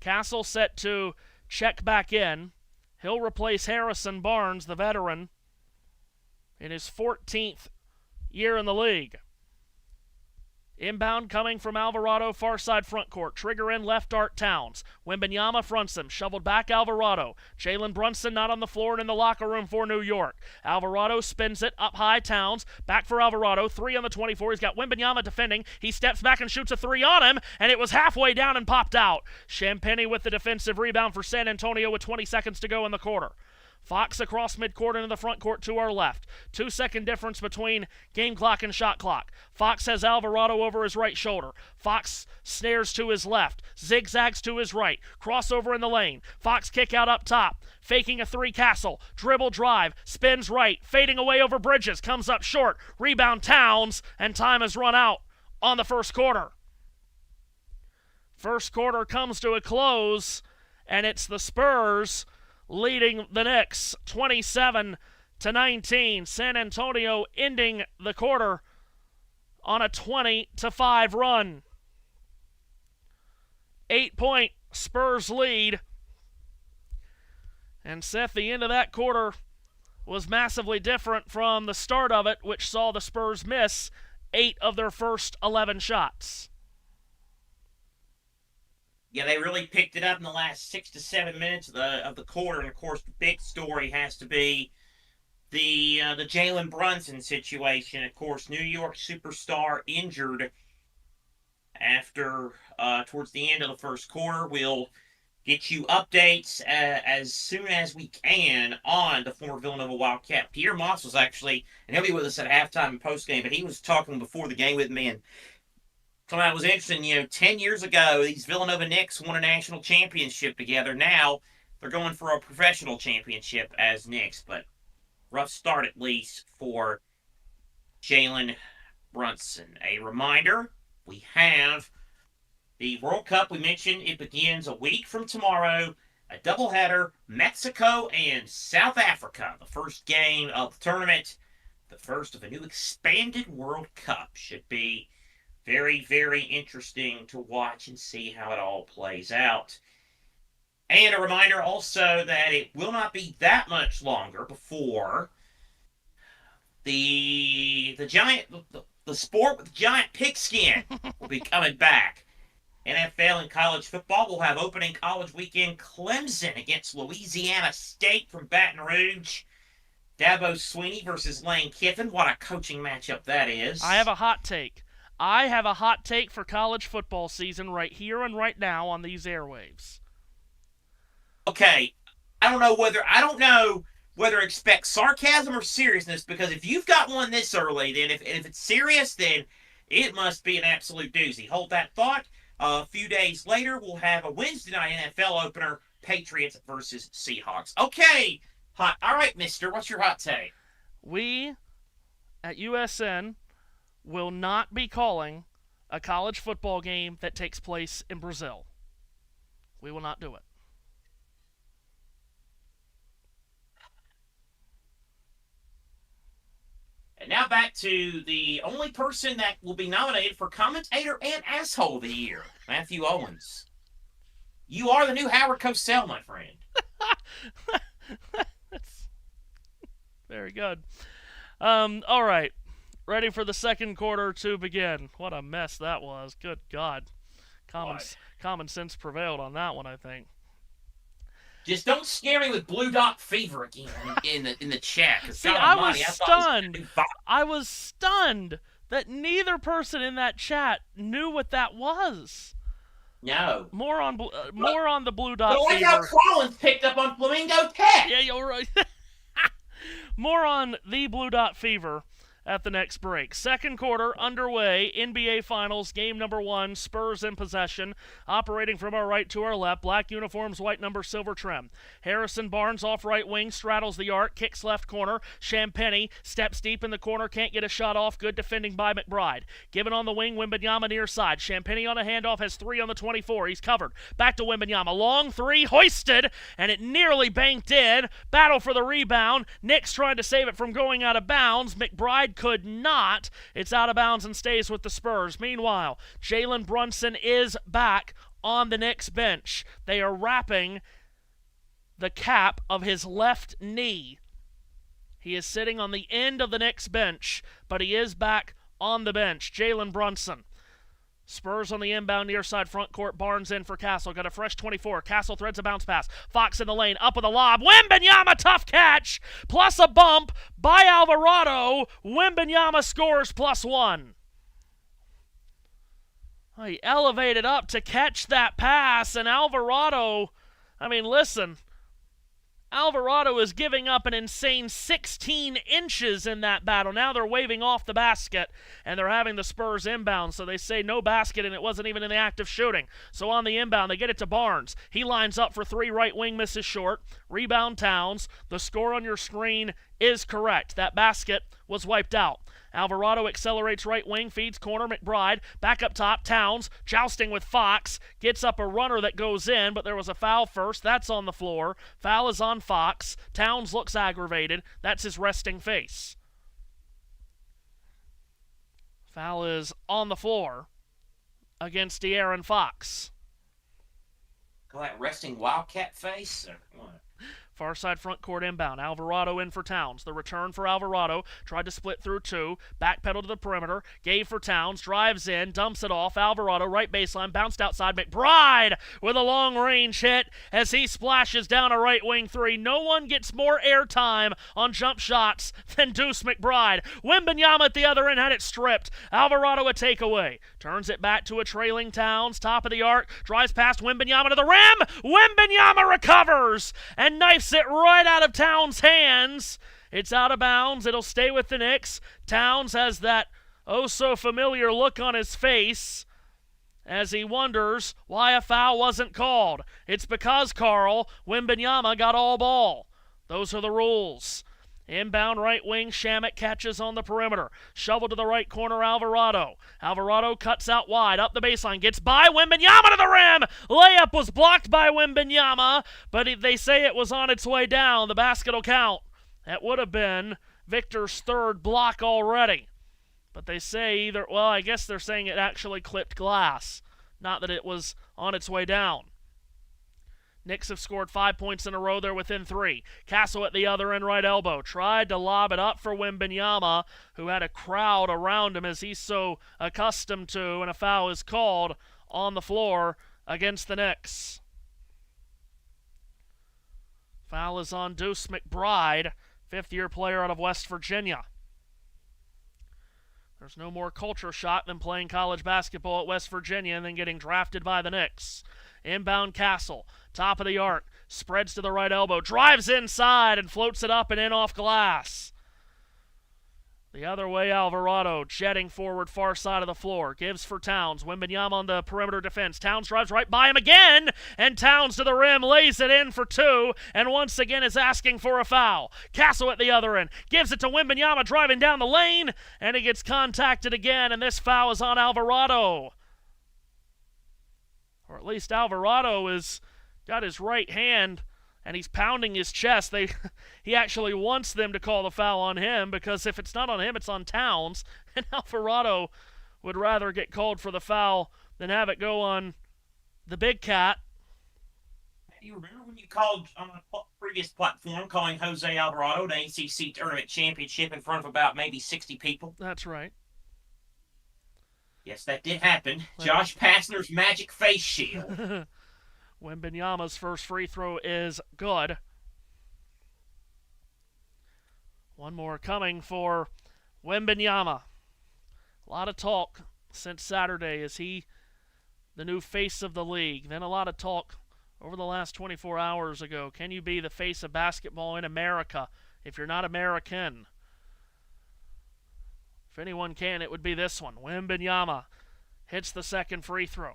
Castle set to check back in. He'll replace Harrison Barnes, the veteran, in his 14th year in the league. Inbound coming from Alvarado, far side front court. Trigger in, left dart Towns. Wembanyama fronts him. Shoveled back Alvarado. Jalen Brunson not on the floor and in the locker room for New York. Alvarado spins it up high. Towns back for Alvarado. 3 on the 24. He's got Wembanyama defending. He steps back and shoots a 3 on him, and it was halfway down and popped out. Champagnie with the defensive rebound for San Antonio with 20 seconds to go in the quarter. Fox across midcourt into the front court to our left. 2-second difference between game clock and shot clock. Fox has Alvarado over his right shoulder. Fox snares to his left. Zigzags to his right. Crossover in the lane. Fox kick out up top. Faking a 3 Castle. Dribble drive. Spins right. Fading away over Bridges. Comes up short. Rebound Towns. And time has run out on the first quarter. First quarter comes to a close. And it's the Spurs leading the Knicks 27-19. San Antonio ending the quarter on a 20-5 run. 8-point Spurs lead. And Seth, the end of that quarter was massively different from the start of it, which saw the Spurs miss 8 of their first 11 shots. Yeah, they really picked it up in the last 6 to 7 minutes of the quarter. And, of course, the big story has to be the Jalen Brunson situation. Of course, New York superstar injured after towards the end of the first quarter. We'll get you updates as soon as we can on the former Villanova Wildcat. Pierre Moss was actually, and he'll be with us at halftime and postgame, but he was talking before the game with me, and something that was interesting, 10 years ago, these Villanova Knicks won a national championship together. Now they're going for a professional championship as Knicks, but rough start at least for Jalen Brunson. A reminder, we have the World Cup. We mentioned it begins a week from tomorrow. A doubleheader, Mexico and South Africa. The first game of the tournament, the first of a new expanded World Cup. Should be very, very interesting to watch and see how it all plays out. And a reminder also that it will not be that much longer before the sport with the giant pigskin will be coming back. NFL and college football will have opening college weekend. Clemson against Louisiana State from Baton Rouge. Dabo Swinney versus Lane Kiffin. What a coaching matchup that is. I have a hot take. I have a hot take for college football season right here and right now on these airwaves. Okay, I don't know whether to expect sarcasm or seriousness, because if you've got one this early, then if it's serious, then it must be an absolute doozy. Hold that thought. A few days later, we'll have a Wednesday night NFL opener, Patriots versus Seahawks. Okay, all right, mister, what's your hot take? We at USN will not be calling a college football game that takes place in Brazil. We will not do it. And Now back to the only person that will be nominated for commentator and asshole of the year, Matthew Owens. You are the new Howard Cosell, my friend. Very good. All right. Ready for the second quarter to begin. What a mess that was. Good God. Common sense prevailed on that one, I think. Just don't scare me with Blue Dot Fever again in the chat. See, I was stunned. I was stunned that neither person in that chat knew what that was. No. More on the Blue Dot Fever. Fever. Like how Collins picked up on Flamingo Tech. Yeah, you're right. More on the Blue Dot Fever at the next break. Second quarter underway. NBA Finals, game number 1. Spurs in possession. Operating from our right to our left. Black uniforms, white number, silver trim. Harrison Barnes off right wing, straddles the arc, kicks left corner. Champagnie steps deep in the corner, can't get a shot off. Good defending by McBride. Given on the wing, Wembanyama near side. Champagnie on a handoff, has 3 on the 24. He's covered. Back to Wembanyama. Long 3, hoisted, and it nearly banked in. Battle for the rebound. Knicks trying to save it from going out of bounds. McBride could not. It's out of bounds and stays with the Spurs. Meanwhile, Jalen Brunson is back on the Knicks bench. They are wrapping the cap of his left knee. He is sitting on the end of the Knicks bench, but he is back on the bench. Jalen Brunson. Spurs on the inbound near side front court. Barnes in for Castle. Got a fresh 24. Castle threads a bounce pass. Fox in the lane. Up with a lob. Wembanyama, tough catch. Plus a bump by Alvarado. Wembanyama scores +1. He elevated up to catch that pass, and Alvarado, listen. Alvarado is giving up an insane 16 inches in that battle. Now they're waving off the basket, and they're having the Spurs inbound. So they say no basket, and it wasn't even in the act of shooting. So on the inbound, they get it to Barnes. He lines up for 3, right wing, misses short. Rebound Towns. The score on your screen is correct. That basket was wiped out. Alvarado accelerates right wing, feeds corner, McBride. Back up top, Towns, jousting with Fox. Gets up a runner that goes in, but there was a foul first. That's on the floor. Foul is on Fox. Towns looks aggravated. That's his resting face. Foul is on the floor against De'Aaron Fox. Call that resting Wildcat face? Or what? Far side front court inbound. Alvarado in for Towns. The return for Alvarado. Tried to split through 2. Backpedal to the perimeter. Gave for Towns. Drives in. Dumps it off. Alvarado right baseline. Bounced outside. McBride with a long range hit as he splashes down a right wing 3. No one gets more airtime on jump shots than Deuce McBride. Wembanyama at the other end had it stripped. Alvarado a takeaway. Turns it back to a trailing Towns. Top of the arc. Drives past Wembanyama to the rim. Wembanyama recovers and knifes it right out of Towns' hands. It's out of bounds. It'll stay with the Knicks. Towns has that oh-so-familiar look on his face as he wonders why a foul wasn't called. It's because, Carl, Wembanyama got all ball. Those are the rules. Inbound right wing, Shamet catches on the perimeter. Shovel to the right corner, Alvarado. Alvarado cuts out wide, up the baseline, gets by Wembanyama to the rim. Layup was blocked by Wembanyama, but they say it was on its way down. The basket will count. That would have been Victor's 3rd block already. But they say I guess they're saying it actually clipped glass, not that it was on its way down. Knicks have scored 5 points in a row. They're within 3. Castle at the other end, right elbow. Tried to lob it up for Wembanyama, who had a crowd around him as he's so accustomed to, and a foul is called on the floor against the Knicks. Foul is on Deuce McBride, 5th-year player out of West Virginia. There's no more culture shock than playing college basketball at West Virginia and then getting drafted by the Knicks. Inbound Castle, top of the arc, spreads to the right elbow, drives inside and floats it up and in off glass. The other way, Alvarado jetting forward far side of the floor. Gives for Towns. Wembanyama on the perimeter defense. Towns drives right by him again. And Towns to the rim. Lays it in for 2. And once again is asking for a foul. Castle at the other end. Gives it to Wembanyama driving down the lane. And he gets contacted again. And this foul is on Alvarado. Or at least Alvarado has got his right hand and he's pounding his chest. He actually wants them to call the foul on him, because if it's not on him, it's on Towns, and Alvarado would rather get called for the foul than have it go on the big cat. Do you remember when you called on a previous platform calling Jose Alvarado the ACC Tournament Championship in front of about maybe 60 people? That's right. Yes, that did happen. Josh Pastner's magic face shield. Wembanyama's first free throw is good. One more coming for Wembanyama. A lot of talk since Saturday. Is he the new face of the league? Then a lot of talk over the last 24 hours ago. Can you be the face of basketball in America if you're not American? If anyone can, it would be this one. Wembanyama hits the second free throw.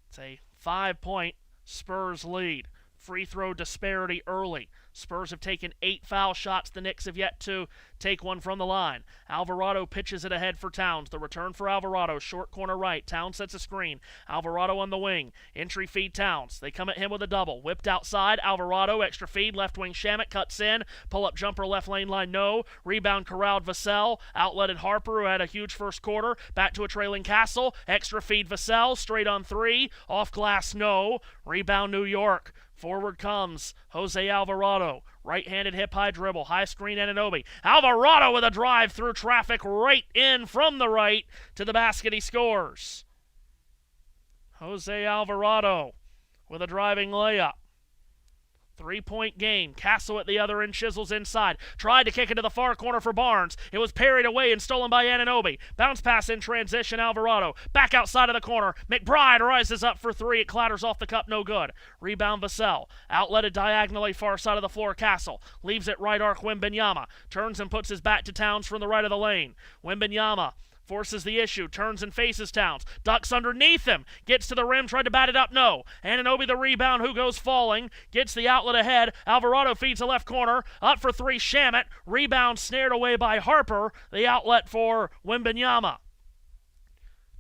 It's a 5-point Spurs lead. Free throw disparity early. Spurs have taken 8 foul shots. The Knicks have yet to take one from the line. Alvarado pitches it ahead for Towns. The return for Alvarado. Short corner right. Towns sets a screen. Alvarado on the wing. Entry feed Towns. They come at him with a double. Whipped outside. Alvarado. Extra feed. Left wing Shamet cuts in. Pull up jumper left lane line. No. Rebound corralled Vassell. Outletted Harper, who had a huge first quarter. Back to a trailing Castle. Extra feed Vassell. Straight on 3. Off glass. No. Rebound New York. Forward comes Jose Alvarado. Right-handed hip-high dribble. High screen Anunoby. Alvarado with a drive through traffic right in from the right to the basket. He scores. Jose Alvarado with a driving layup. 3-point game. Castle at the other end, chisels inside. Tried to kick it to the far corner for Barnes. It was parried away and stolen by Anunoby. Bounce pass in transition, Alvarado. Back outside of the corner. McBride rises up for 3. It clatters off the cup, no good. Rebound Vassell. Outletted diagonally, far side of the floor, Castle. Leaves it right arc, Wembanyama. Turns and puts his back to Towns from the right of the lane. Wembanyama forces the issue, turns and faces Towns, ducks underneath him, gets to the rim, tried to bat it up, no. Anunoby the rebound, who goes falling, gets the outlet ahead, Alvarado feeds the left corner, up for 3, Shamet, rebound snared away by Harper, the outlet for Wembanyama.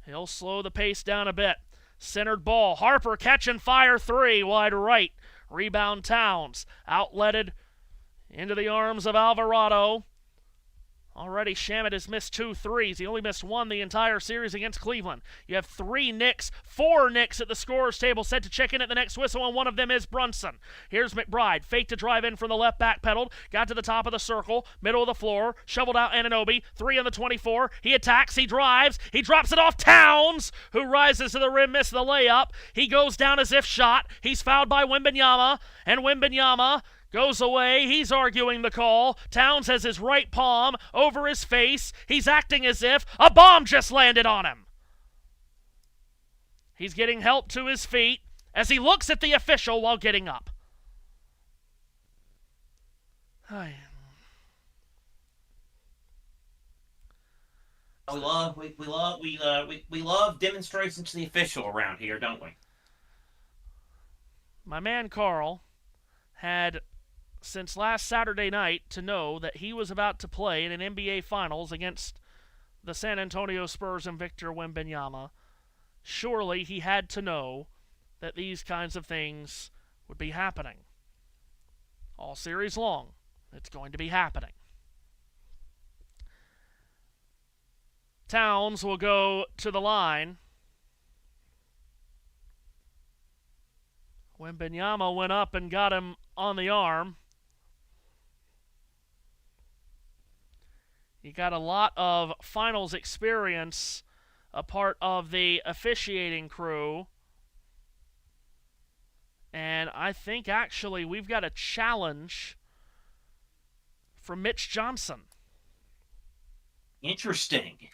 He'll slow the pace down a bit. Centered ball, Harper catch and fire 3, wide right. Rebound Towns, outletted into the arms of Alvarado. Already, Shamet has missed 2 threes. He only missed 1 the entire series against Cleveland. You have 4 Knicks at the scorer's table set to check in at the next whistle, and one of them is Brunson. Here's McBride. Fake to drive in from the left, backpedaled. Got to the top of the circle, middle of the floor. Shoveled out Anunoby. 3 on the 24. He attacks. He drives. He drops it off Towns, who rises to the rim, missed the layup. He goes down as if shot. He's fouled by Wembanyama, and Wembanyama goes away. He's arguing the call. Towns has his right palm over his face. He's acting as if a bomb just landed on him. He's getting help to his feet as he looks at the official while getting up. We love demonstrations to the official around here, don't we? My man Carl had since last Saturday night to know that he was about to play in an NBA Finals against the San Antonio Spurs and Victor Wembanyama. Surely he had to know that these kinds of things would be happening. All series long, it's going to be happening. Towns will go to the line. Wembanyama went up and got him on the arm. He got a lot of finals experience, a part of the officiating crew. And I think actually we've got a challenge from Mitch Johnson. Interesting.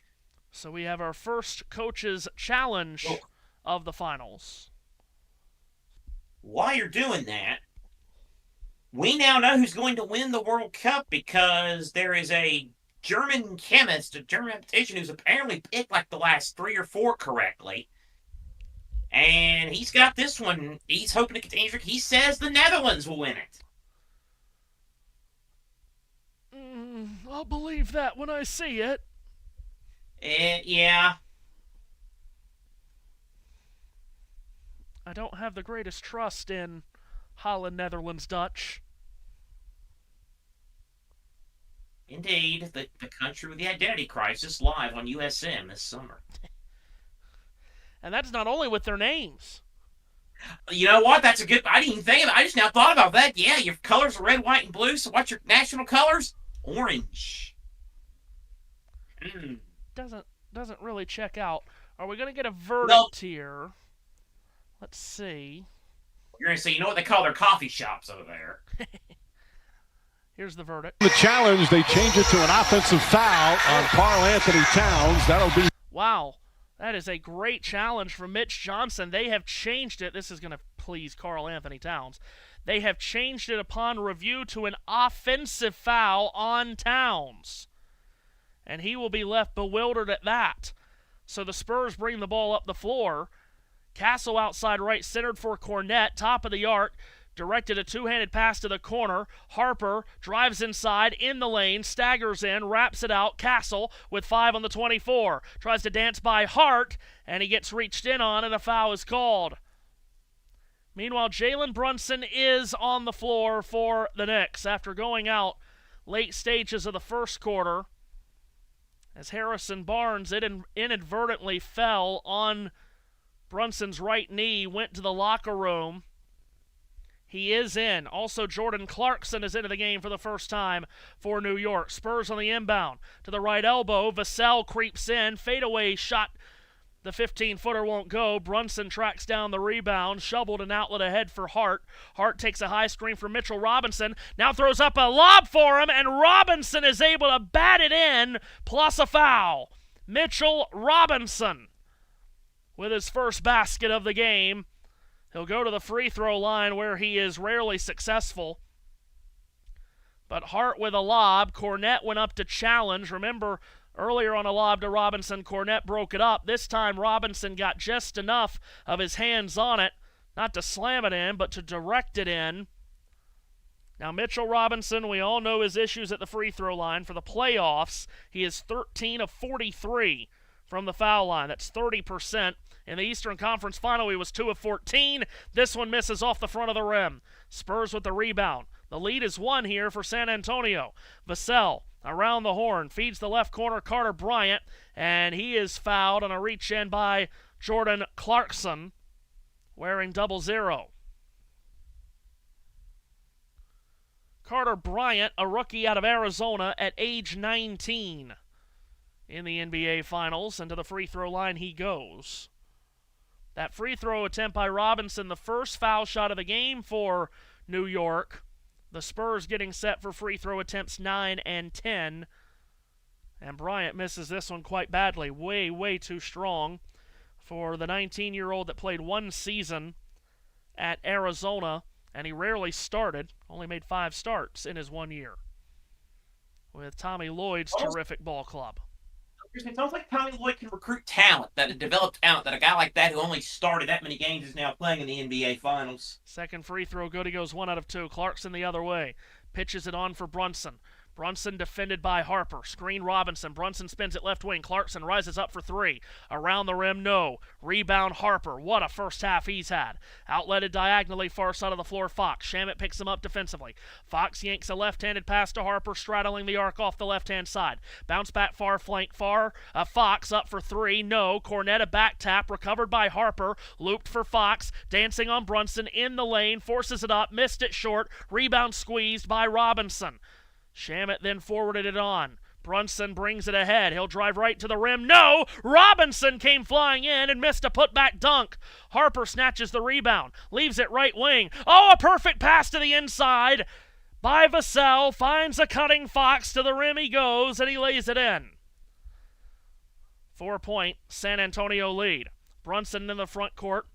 So we have our first coach's challenge of the finals. While you're doing that, we now know who's going to win the World Cup, because there is a German chemist, a German mathematician, who's apparently picked like the last 3 or 4 correctly. And he's got this one. He's hoping to continue. He says the Netherlands will win it. I'll believe that when I see it. Yeah. I don't have the greatest trust in Holland, Netherlands, Dutch. Indeed, the country with the identity crisis live on USM this summer. And that's not only with their names. You know what? That's a good. I didn't even think of it. I just now thought about that. Yeah, your colors are red, white, and blue. So what's your national colors? Orange. Doesn't really check out. Are we gonna get a verdict here? Let's see. You're gonna say, you know what they call their coffee shops over there? Here's the verdict. The challenge, they change it to an offensive foul on Karl Anthony Towns. That'll be. Wow. That is a great challenge from Mitch Johnson. They have changed it. This is going to please Karl Anthony Towns. They have changed it upon review to an offensive foul on Towns. And he will be left bewildered at that. So the Spurs bring the ball up the floor. Castle outside right, centered for Cornette, top of the arc. Directed a two-handed pass to the corner. Harper drives inside, in the lane, staggers in, wraps it out. Castle with 5 on the 24. Tries to dance by Hart, and he gets reached in on, and a foul is called. Meanwhile, Jalen Brunson is on the floor for the Knicks after going out late stages of the first quarter, as Harrison Barnes inadvertently fell on Brunson's right knee, went to the locker room. He is in. Also, Jordan Clarkson is into the game for the first time for New York. Spurs on the inbound. To the right elbow, Vassell creeps in. Fadeaway shot. The 15-footer won't go. Brunson tracks down the rebound. Shoveled an outlet ahead for Hart. Hart takes a high screen from Mitchell Robinson. Now throws up a lob for him, and Robinson is able to bat it in, plus a foul. Mitchell Robinson with his first basket of the game. He'll go to the free throw line where he is rarely successful. But Hart with a lob. Cornette went up to challenge. Remember, earlier on a lob to Robinson, Cornette broke it up. This time Robinson got just enough of his hands on it, not to slam it in, but to direct it in. Now Mitchell Robinson, we all know his issues at the free throw line. For the playoffs, he is 13 of 43 from the foul line. That's 30%. In the Eastern Conference Final, he was 2 of 14. This one misses off the front of the rim. Spurs with the rebound. The lead is 1 here for San Antonio. Vassell around the horn, feeds the left corner, Carter Bryant, and he is fouled on a reach-in by Jordan Clarkson, wearing 00. Carter Bryant, a rookie out of Arizona at age 19 in the NBA Finals, and to the free throw line he goes. That free throw attempt by Robinson, the first foul shot of the game for New York. The Spurs getting set for free throw attempts 9 and 10. And Bryant misses this one quite badly. Way, way too strong for the 19-year-old that played 1 season at Arizona, and he rarely started. Only made 5 starts in his 1 year with Tommy Lloyd's terrific ball club. It sounds like Tommy Lloyd can recruit talent, that a developed talent, that a guy like that who only started that many games is now playing in the NBA Finals. Second free throw good. He goes 1 out of 2. Clarkson the other way. Pitches it on for Brunson. Brunson defended by Harper. Screen Robinson. Brunson spins it left wing. Clarkson rises up for 3. Around the rim, no. Rebound Harper. What a first half he's had. Outletted diagonally far side of the floor, Fox. Shamet picks him up defensively. Fox yanks a left-handed pass to Harper, straddling the arc off the left-hand side. Bounce back far flank far. Fox up for 3. No. Cornette a back tap. Recovered by Harper. Looped for Fox. Dancing on Brunson in the lane. Forces it up. Missed it short. Rebound squeezed by Robinson. Shamet then forwarded it on. Brunson brings it ahead. He'll drive right to the rim. No! Robinson came flying in and missed a putback dunk. Harper snatches the rebound. Leaves it right wing. Oh, a perfect pass to the inside by Vassell. Finds a cutting Fox. To the rim he goes, and he lays it in. 4-point San Antonio lead. Brunson in the front court.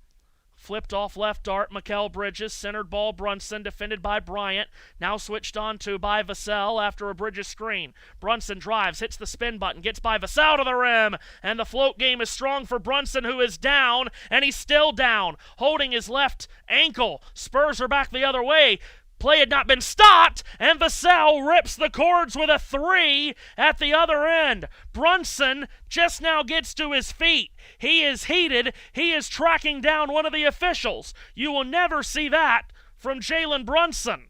Flipped off left dart, Mikal Bridges, centered ball Brunson, defended by Bryant, now switched on to by Vassell after a Bridges screen. Brunson drives, hits the spin button, gets by Vassell to the rim, and the float game is strong for Brunson, who is down, and he's still down, holding his left ankle. Spurs are back the other way. Play had not been stopped, and Vassell rips the cords with a 3 at the other end. Brunson just now gets to his feet. He is heated. He is tracking down one of the officials. You will never see that from Jalen Brunson.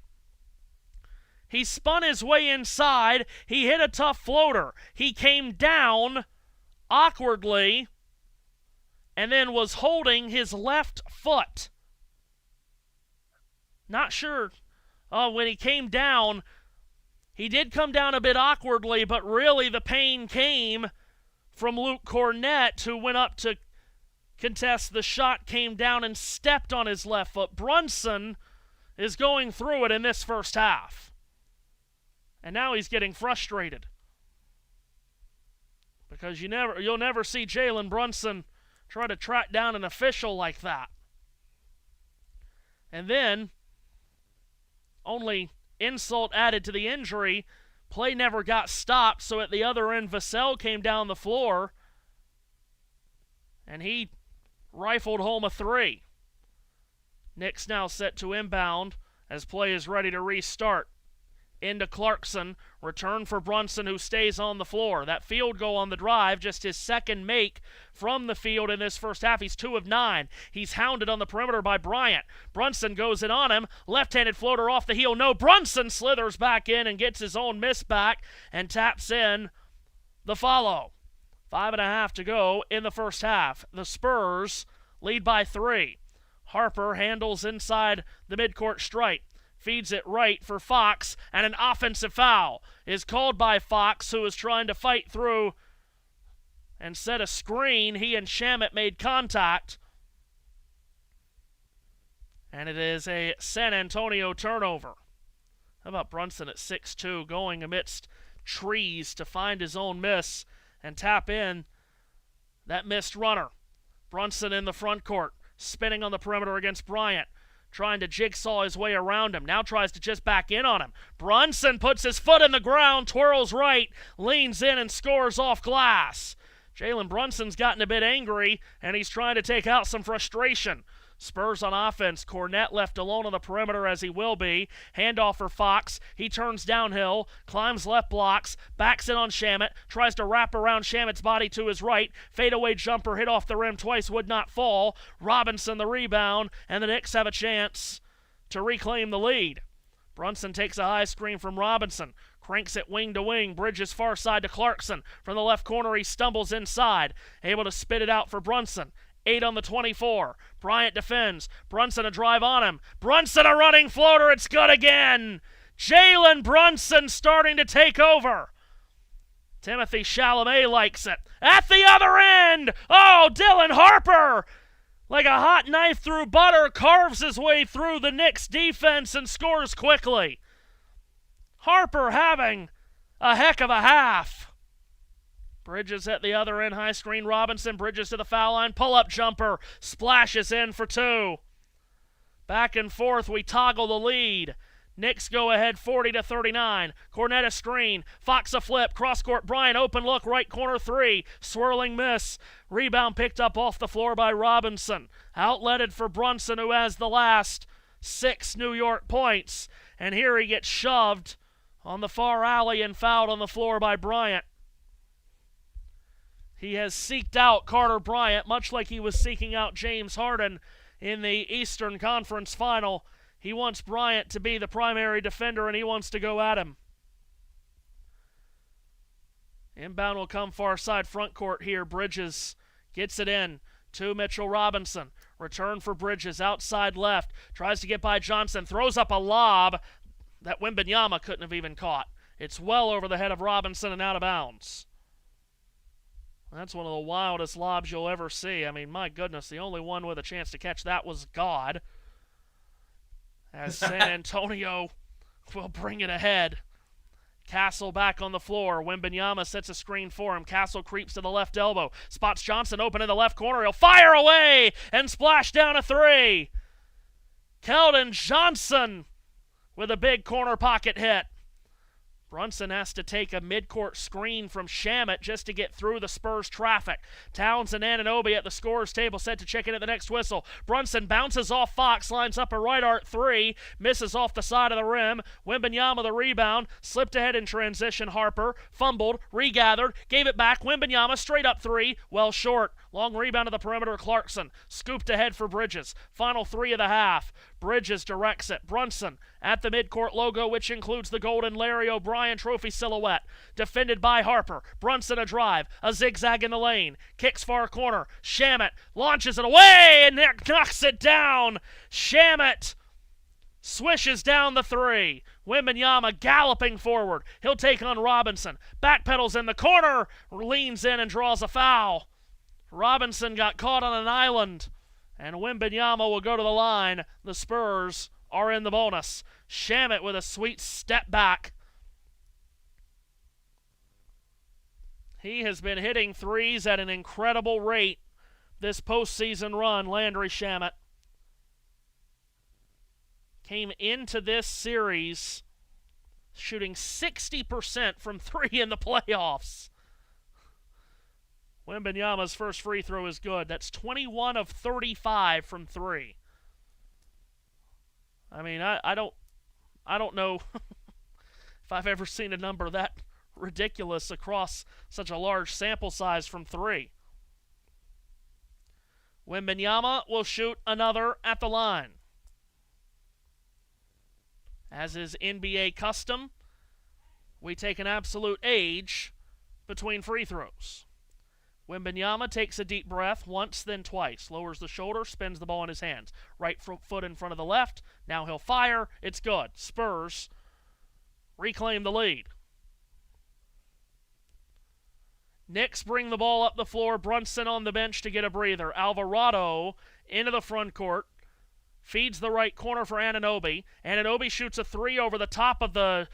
He spun his way inside. He hit a tough floater. He came down awkwardly and then was holding his left foot. Not sure. When he came down, he did come down a bit awkwardly, but really the pain came from Luke Cornett, who went up to contest the shot, came down and stepped on his left foot. Brunson is going through it in this first half. And now he's getting frustrated. Because you'll never see Jalen Brunson try to track down an official like that. And then, only insult added to the injury, play never got stopped, so at the other end, Vassell came down the floor, and he rifled home a three. Knicks now set to inbound as play is ready to restart. Into Clarkson, return for Brunson, who stays on the floor. That field goal on the drive, just his second make from the field in this first half. He's 2 of 9. He's hounded on the perimeter by Bryant. Brunson goes in on him. Left-handed floater off the heel. No, Brunson slithers back in and gets his own miss back and taps in the follow. 5.5 to go in the first half. The Spurs lead by 3. Harper handles inside the midcourt stripe. Feeds it right for Fox, and an offensive foul is called by Fox, who is trying to fight through and set a screen. He and Shamet made contact, and it is a San Antonio turnover. How about Brunson at 6'2", going amidst trees to find his own miss and tap in that missed runner. Brunson in the front court, spinning on the perimeter against Bryant. Trying to jigsaw his way around him. Now tries to just back in on him. Brunson puts his foot in the ground, twirls right, leans in and scores off glass. Jalen Brunson's gotten a bit angry, and he's trying to take out some frustration. Spurs on offense. Cornett left alone on the perimeter, as he will be. Handoff for Fox. He turns downhill, climbs left blocks, backs in on Shamet, tries to wrap around Shamet's body to his right. Fadeaway jumper hit off the rim twice, would not fall. Robinson the rebound, and the Knicks have a chance to reclaim the lead. Brunson takes a high screen from Robinson. Cranks it wing to wing. Bridges far side to Clarkson. From the left corner, he stumbles inside. Able to spit it out for Brunson. 8 on the 24. Bryant defends. Brunson a drive on him. Brunson a running floater. It's good again. Jalen Brunson starting to take over. Timothy Chalamet likes it. At the other end, Dylan Harper, like a hot knife through butter, carves his way through the Knicks defense and scores quickly. Harper having a heck of a half. Bridges at the other end, high screen. Robinson, Bridges to the foul line, pull-up jumper, splashes in for 2. Back and forth, we toggle the lead. Knicks go ahead 40-39. Cornett a screen, Fox a flip, cross-court, Bryant open look, right corner 3, swirling miss. Rebound picked up off the floor by Robinson. Outletted for Brunson, who has the last 6 New York points. And here he gets shoved on the far alley and fouled on the floor by Bryant. He has seeked out Carter Bryant, much like he was seeking out James Harden in the Eastern Conference Final. He wants Bryant to be the primary defender, and he wants to go at him. Inbound will come far side front court here. Bridges gets it in to Mitchell Robinson. Return for Bridges, outside left. Tries to get by Johnson, throws up a lob that Wembanyama couldn't have even caught. It's well over the head of Robinson and out of bounds. That's one of the wildest lobs you'll ever see. I mean, my goodness, the only one with a chance to catch that was God. As San Antonio will bring it ahead. Castle back on the floor. Wembanyama sets a screen for him. Castle creeps to the left elbow. Spots Johnson open in the left corner. He'll fire away and splash down a 3. Keldon Johnson with a big corner pocket hit. Brunson has to take a midcourt screen from Shamet just to get through the Spurs traffic. Towns and Anunoby at the scorer's table set to check in at the next whistle. Brunson bounces off Fox, lines up a right arc three, misses off the side of the rim. Wembanyama the rebound, slipped ahead in transition. Harper fumbled, regathered, gave it back. Wembanyama straight up three, well short. Long rebound to the perimeter. Clarkson scooped ahead for Bridges. Final three of the half. Bridges directs it. Brunson at the midcourt logo, which includes the golden Larry O'Brien trophy silhouette. Defended by Harper. Brunson a drive. A zigzag in the lane. Kicks far corner. Shamet launches it away and knocks it down. Shamet swishes down the three. Wembanyama galloping forward. He'll take on Robinson. Backpedals in the corner. Leans in and draws a foul. Robinson got caught on an island, and Wembanyama will go to the line. The Spurs are in the bonus. Shamet with a sweet step back. He has been hitting threes at an incredible rate this postseason run, Landry Shamet. Came into this series shooting 60% from three in the playoffs. Wembanyama's first free throw is good. That's 21 of 35 from three. I mean, I don't know if I've ever seen a number that ridiculous across such a large sample size from three. Wembanyama will shoot another at the line. As is NBA custom, we take an absolute age between free throws. Wembanyama takes a deep breath once, then twice. Lowers the shoulder, spins the ball in his hands. Right foot in front of the left. Now he'll fire. It's good. Spurs reclaim the lead. Knicks bring the ball up the floor. Brunson on the bench to get a breather. Alvarado into the front court. Feeds the right corner for Anunoby. Anunoby shoots a three over the top of the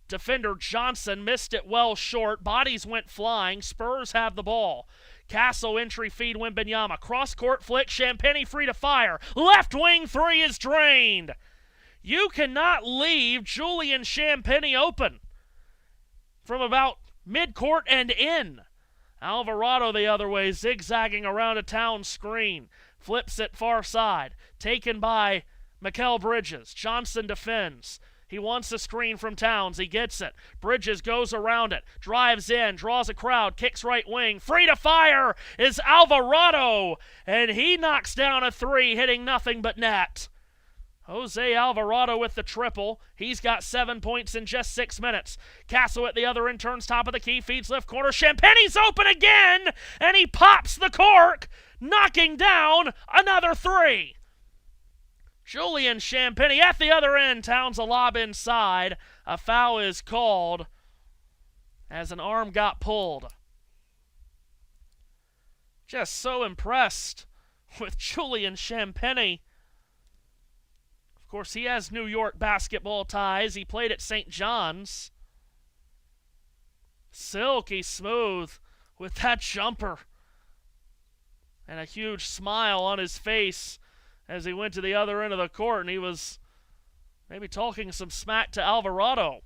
defender Johnson. Missed it well short. Bodies went flying. Spurs have the ball. Castle entry feed Wembanyama. Cross-court flick. Champagnie free to fire. Left wing three is drained. You cannot leave Julian Champagnie open from about mid-court and in. Alvarado the other way, zigzagging around a town screen. Flips it far side. Taken by Mikal Bridges. Johnson defends. He wants a screen from Towns. He gets it. Bridges goes around it. Drives in. Draws a crowd. Kicks right wing. Free to fire is Alvarado. And he knocks down a three, hitting nothing but net. Jose Alvarado with the triple. He's got 7 points in just 6 minutes. Castle at the other end turns top of the key. Feeds left corner. Champagnie's open again. And he pops the cork, knocking down another three. Julian Champagnie at the other end. Towns a lob inside. A foul is called as an arm got pulled. Just so impressed with Julian Champagnie. Of course, he has New York basketball ties. He played at St. John's. Silky smooth with that jumper. And a huge smile on his face as he went to the other end of the court, and he was maybe talking some smack to Alvarado.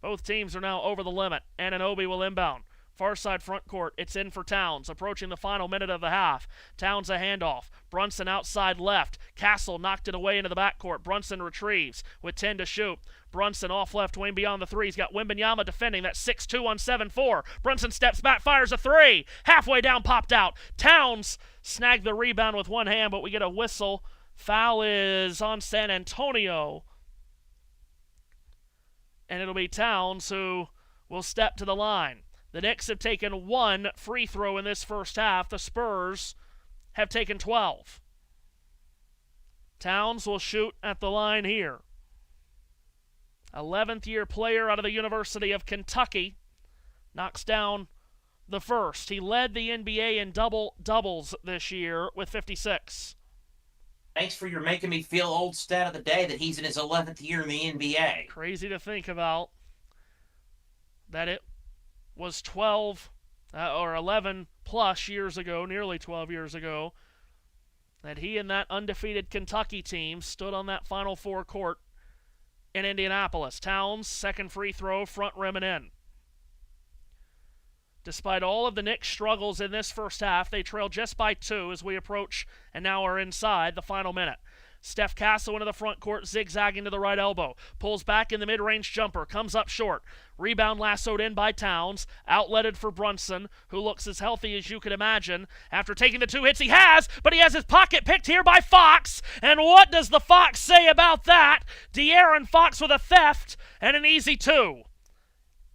Both teams are now over the limit. Anunoby will inbound. Far side front court. It's in for Towns. Approaching the final minute of the half. Towns a handoff. Brunson outside left. Castle knocked it away into the backcourt. Brunson retrieves with 10 to shoot. Brunson off left wing beyond the three. He's got Wembanyama defending. That's 6-2 on 7-4. Brunson steps back, fires a three. Halfway down, popped out. Towns snagged the rebound with one hand, but we get a whistle. Foul is on San Antonio. And it'll be Towns who will step to the line. The Knicks have taken one free throw in this first half. The Spurs have taken 12. Towns will shoot at the line here. 11th year player out of the University of Kentucky. Knocks down the first. He led the NBA in double-doubles this year with 56. Thanks for your making me feel old stat of the day that he's in his 11th year in the NBA. Crazy to think about that it was 12 or 11 plus years ago, nearly 12 years ago, that he and that undefeated Kentucky team stood on that Final Four court in Indianapolis. Towns, second free throw, front rim and in. Despite all of the Knicks' struggles in this first half, they trail just by 2 as we approach and now are inside the final minute. Steph Castle into the front court, zigzagging to the right elbow. Pulls back in the mid-range jumper, comes up short. Rebound lassoed in by Towns, outletted for Brunson, who looks as healthy as you could imagine. After taking the 2 hits he has, but he has his pocket picked here by Fox. And what does the Fox say about that? De'Aaron Fox with a theft and an easy 2.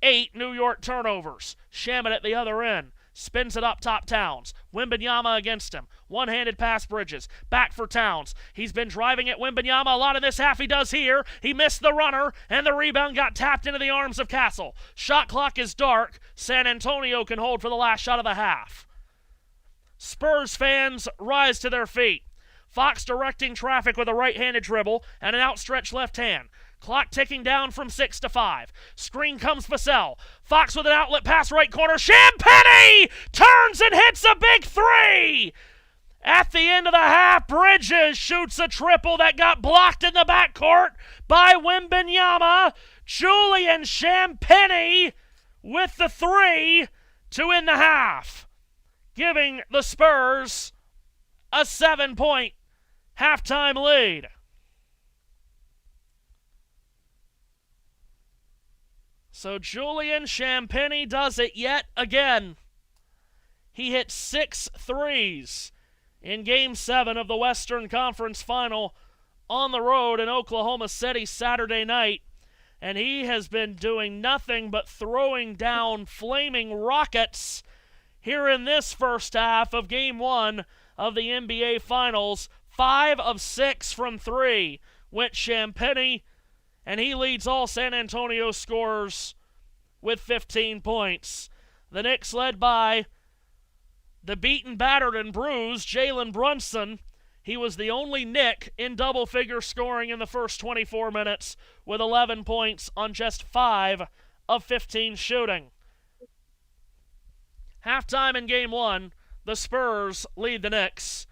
8 New York turnovers. Shaman at the other end. Spins it up top Towns. Wembanyama against him. One-handed pass Bridges. Back for Towns. He's been driving at Wembanyama a lot in this half. He does here. He missed the runner, and the rebound got tapped into the arms of Castle. Shot clock is dark. San Antonio can hold for the last shot of the half. Spurs fans rise to their feet. Fox directing traffic with a right-handed dribble and an outstretched left hand. Clock ticking down from 6 to 5. Screen comes Vassell. Fox with an outlet pass right corner. Champagnie turns and hits a big 3. At the end of the half, Bridges shoots a triple that got blocked in the backcourt by Wembanyama. Julian Champagnie with the 3 to end the half, giving the Spurs a 7-point halftime lead. So Julian Champagnie does it yet again. He hit 6 threes in Game 7 of the Western Conference Final on the road in Oklahoma City Saturday night. And he has been doing nothing but throwing down flaming rockets here in this first half of Game 1 of the NBA Finals. 5 of 6 from 3 went Champagnie, and he leads all San Antonio scorers with 15 points. The Knicks led by the beaten, battered, and bruised Jalen Brunson. He was the only Knick in double-figure scoring in the first 24 minutes with 11 points on just 5 of 15 shooting. Halftime in Game 1, the Spurs lead the Knicks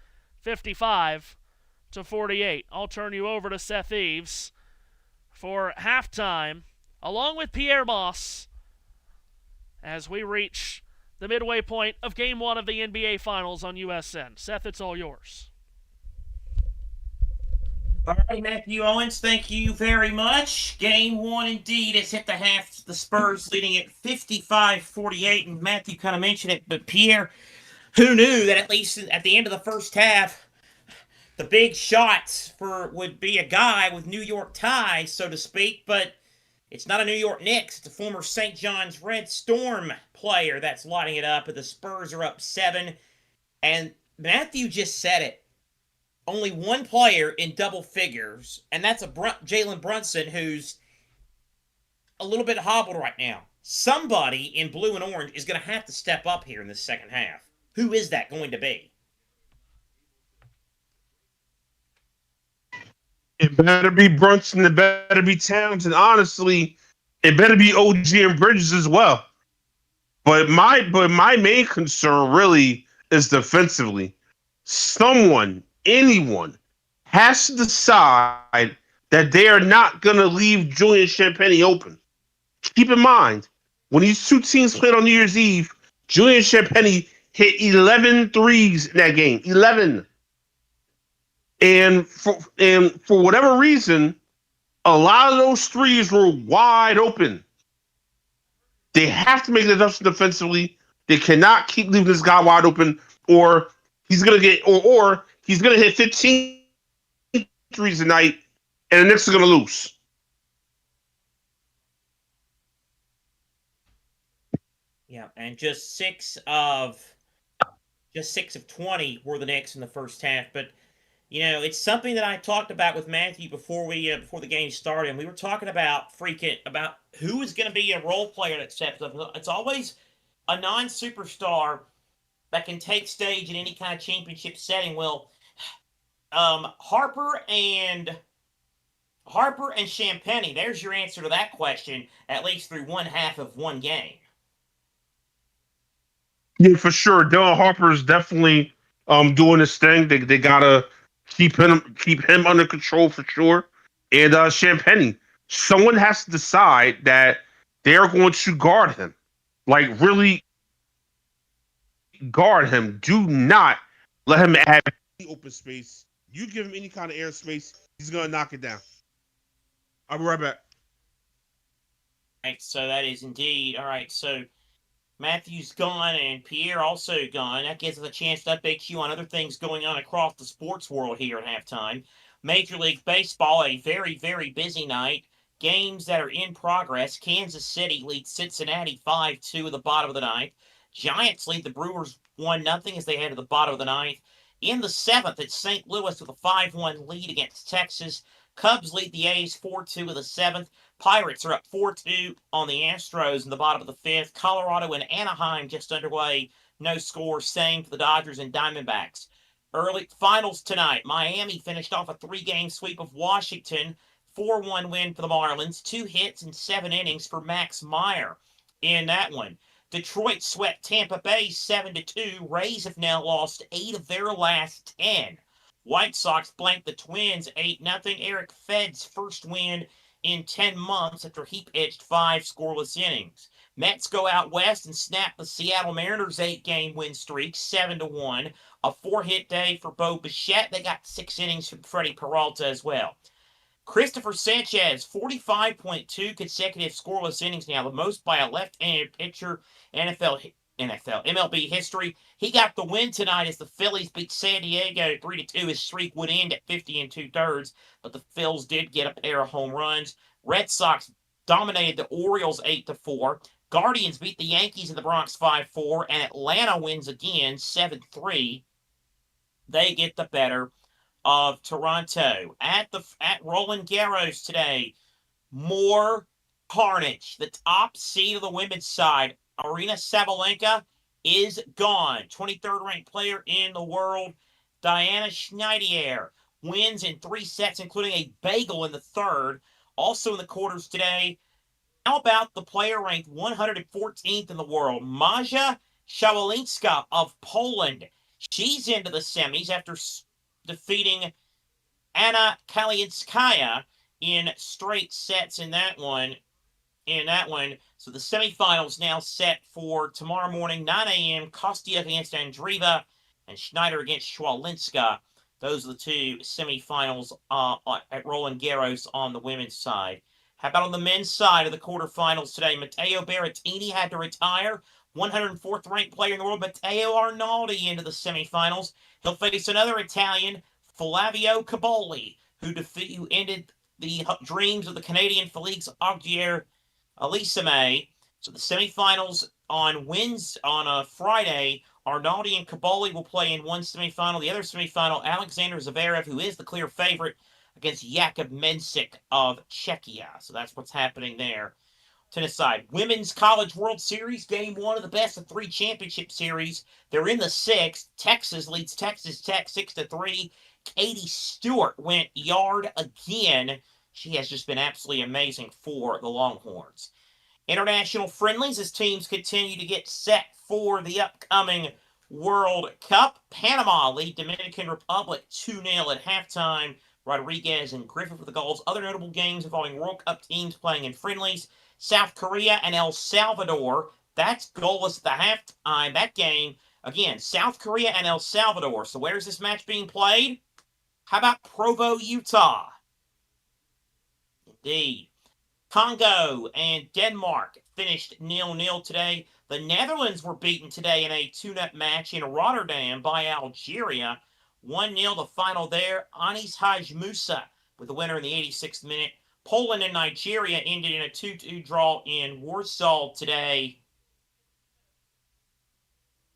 55-48. I'll turn you over to Seth Eaves for halftime, along with Pierre Moss, as we reach the midway point of Game 1 of the NBA Finals on USN. Seth, it's all yours. All right, Matthew Owens, thank you very much. Game 1 indeed has hit the half. The Spurs leading it 55-48, and Matthew kind of mentioned it, but Pierre, who knew that at least at the end of the first half, the big shots would be a guy with New York ties, so to speak, but it's not a New York Knicks. It's a former St. John's Red Storm player that's lighting it up, and the Spurs are up 7. And Matthew just said it. Only one player in double figures, and that's Jalen Brunson, who's a little bit hobbled right now. Somebody in blue and orange is going to have to step up here in the second half. Who is that going to be? It better be Brunson. It better be Towns. And honestly, it better be OG and Bridges as well. But my main concern really is defensively. Anyone has to decide that they are not going to leave Julian Champagnie open. Keep in mind, when these two teams played on New Year's Eve, Julian Champagnie hit 11 threes in that game. 11. And for whatever reason, a lot of those threes were wide open. They have to make the adjustment defensively. They cannot keep leaving this guy wide open, or he's gonna get or he's gonna hit 15 threes tonight, and the Knicks are gonna lose. Yeah, and just six of 20 were the Knicks in the first half, but. You know, it's something that I talked about with Matthew before the game started, and we were talking about who is going to be a role player that steps up. It's always a non-superstar that can take stage in any kind of championship setting. Well, Harper and Champagnie, there's your answer to that question, at least through one half of one game. Yeah, for sure. Dylan Harper is definitely doing his thing. They gotta keep him under control for sure. And Champagnie, Someone has to decide that they're going to guard him. Like, really guard him. Do not let him have any open space. You give him any kind of airspace, he's going to knock it down. I'll be right back. All right, so that is indeed. All right, so Matthew's gone and Pierre also gone. That gives us a chance to update you on other things going on across the sports world here at halftime. Major League Baseball, a very, very busy night. Games that are in progress. Kansas City leads Cincinnati 5-2 at the bottom of the ninth. Giants lead the Brewers 1-0 as they head to the bottom of the ninth. In the seventh, it's St. Louis with a 5-1 lead against Texas. Cubs lead the A's 4-2 in the seventh. Pirates are up 4-2 on the Astros in the bottom of the fifth. Colorado and Anaheim just underway. No score. Same for the Dodgers and Diamondbacks. Early finals tonight. Miami finished off a 3-game sweep of Washington. 4-1 win for the Marlins. 2 hits in 7 innings for Max Meyer in that one. Detroit swept Tampa Bay 7-2. Rays have now lost 8 of their last 10. White Sox blanked the Twins 8-0. Eric Fedd's first win in 10 months after he pitched 5 scoreless innings. Mets go out west and snap the Seattle Mariners' 8-game win streak 7-1. A 4-hit day for Bo Bichette. They got 6 innings from Freddie Peralta as well. Christopher Sanchez, 45.2 consecutive scoreless innings now, the most by a left-handed pitcher MLB history. He got the win tonight as the Phillies beat San Diego 3-2. His streak would end at 50 2/3, but the Phils did get a pair of home runs. Red Sox dominated the Orioles 8-4. Guardians beat the Yankees in the Bronx 5-4, and Atlanta wins again 7-3. They get the better of Toronto. At Roland Garros today, more carnage. The top seed of the women's side, Arina Sabalenka, is gone. 23rd ranked player in the world, Diana Schneider, wins in 3 sets, including a bagel in the third. Also in the quarters today, how about the player ranked 114th in the world, Maja Shawalinska of Poland? She's into the semis after defeating Anna Kaliinskaya in straight sets in that one. So the semifinals now set for tomorrow morning, 9 a.m. Kostya against Andreeva and Schneider against Shawalinska. Those are the 2 semifinals at Roland Garros on the women's side. How about on the men's side of the quarterfinals today? Matteo Berrettini had to retire. 104th ranked player in the world, Matteo Arnaldi, into the semifinals. He'll face another Italian, Flavio Caboli, who ended the dreams of the Canadian Felix Auger Aliassime. So the semifinals on Friday, Arnaldi and Caboli will play in one semifinal. The other semifinal, Alexander Zverev, who is the clear favorite, against Jakub Mensik of Czechia. So that's what's happening there. Tennis side, Women's College World Series, Game 1 of the best-of-3 championship series. They're in the 6th. Texas leads Texas Tech 6-3. Katie Stewart went yard again. She has just been absolutely amazing for the Longhorns. International friendlies as teams continue to get set for the upcoming World Cup. Panama lead Dominican Republic 2-0 at halftime. Rodriguez and Griffith with the goals. Other notable games involving World Cup teams playing in friendlies. South Korea and El Salvador. That's goalless at the halftime. That game, again, South Korea and El Salvador. So where's this match being played? How about Provo, Utah? Indeed. Congo and Denmark finished 0-0 today. The Netherlands were beaten today in a 2-0 match in Rotterdam by Algeria. 1-0 the final there. Anis Haj Musa with the winner in the 86th minute. Poland and Nigeria ended in a 2-2 draw in Warsaw today.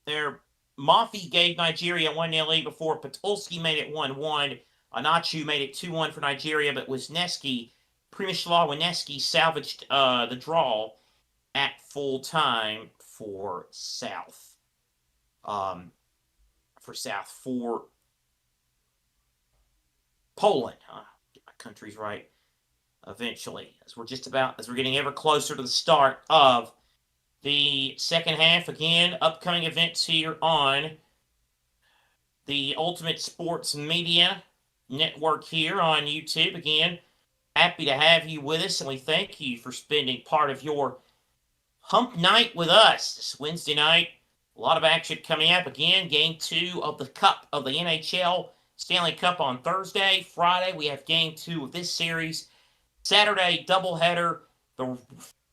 Mafi gave Nigeria a 1-0 lead before Podolski made it 1-1. Anachu made it 2-1 for Nigeria, but Przemysław Wisniewski salvaged the draw at full time for South. For Poland. Get my countries right eventually. As we're getting ever closer to the start of the second half. Again, upcoming events here on the Ultimate Sports Media Network here on YouTube. Again, Happy to have you with us, and we thank you for spending part of your hump night with us this Wednesday night. A lot of action coming up. Again, game 2 of the Cup of the NHL Stanley Cup on Thursday. Friday, we have game 2 of this series. Saturday, doubleheader. The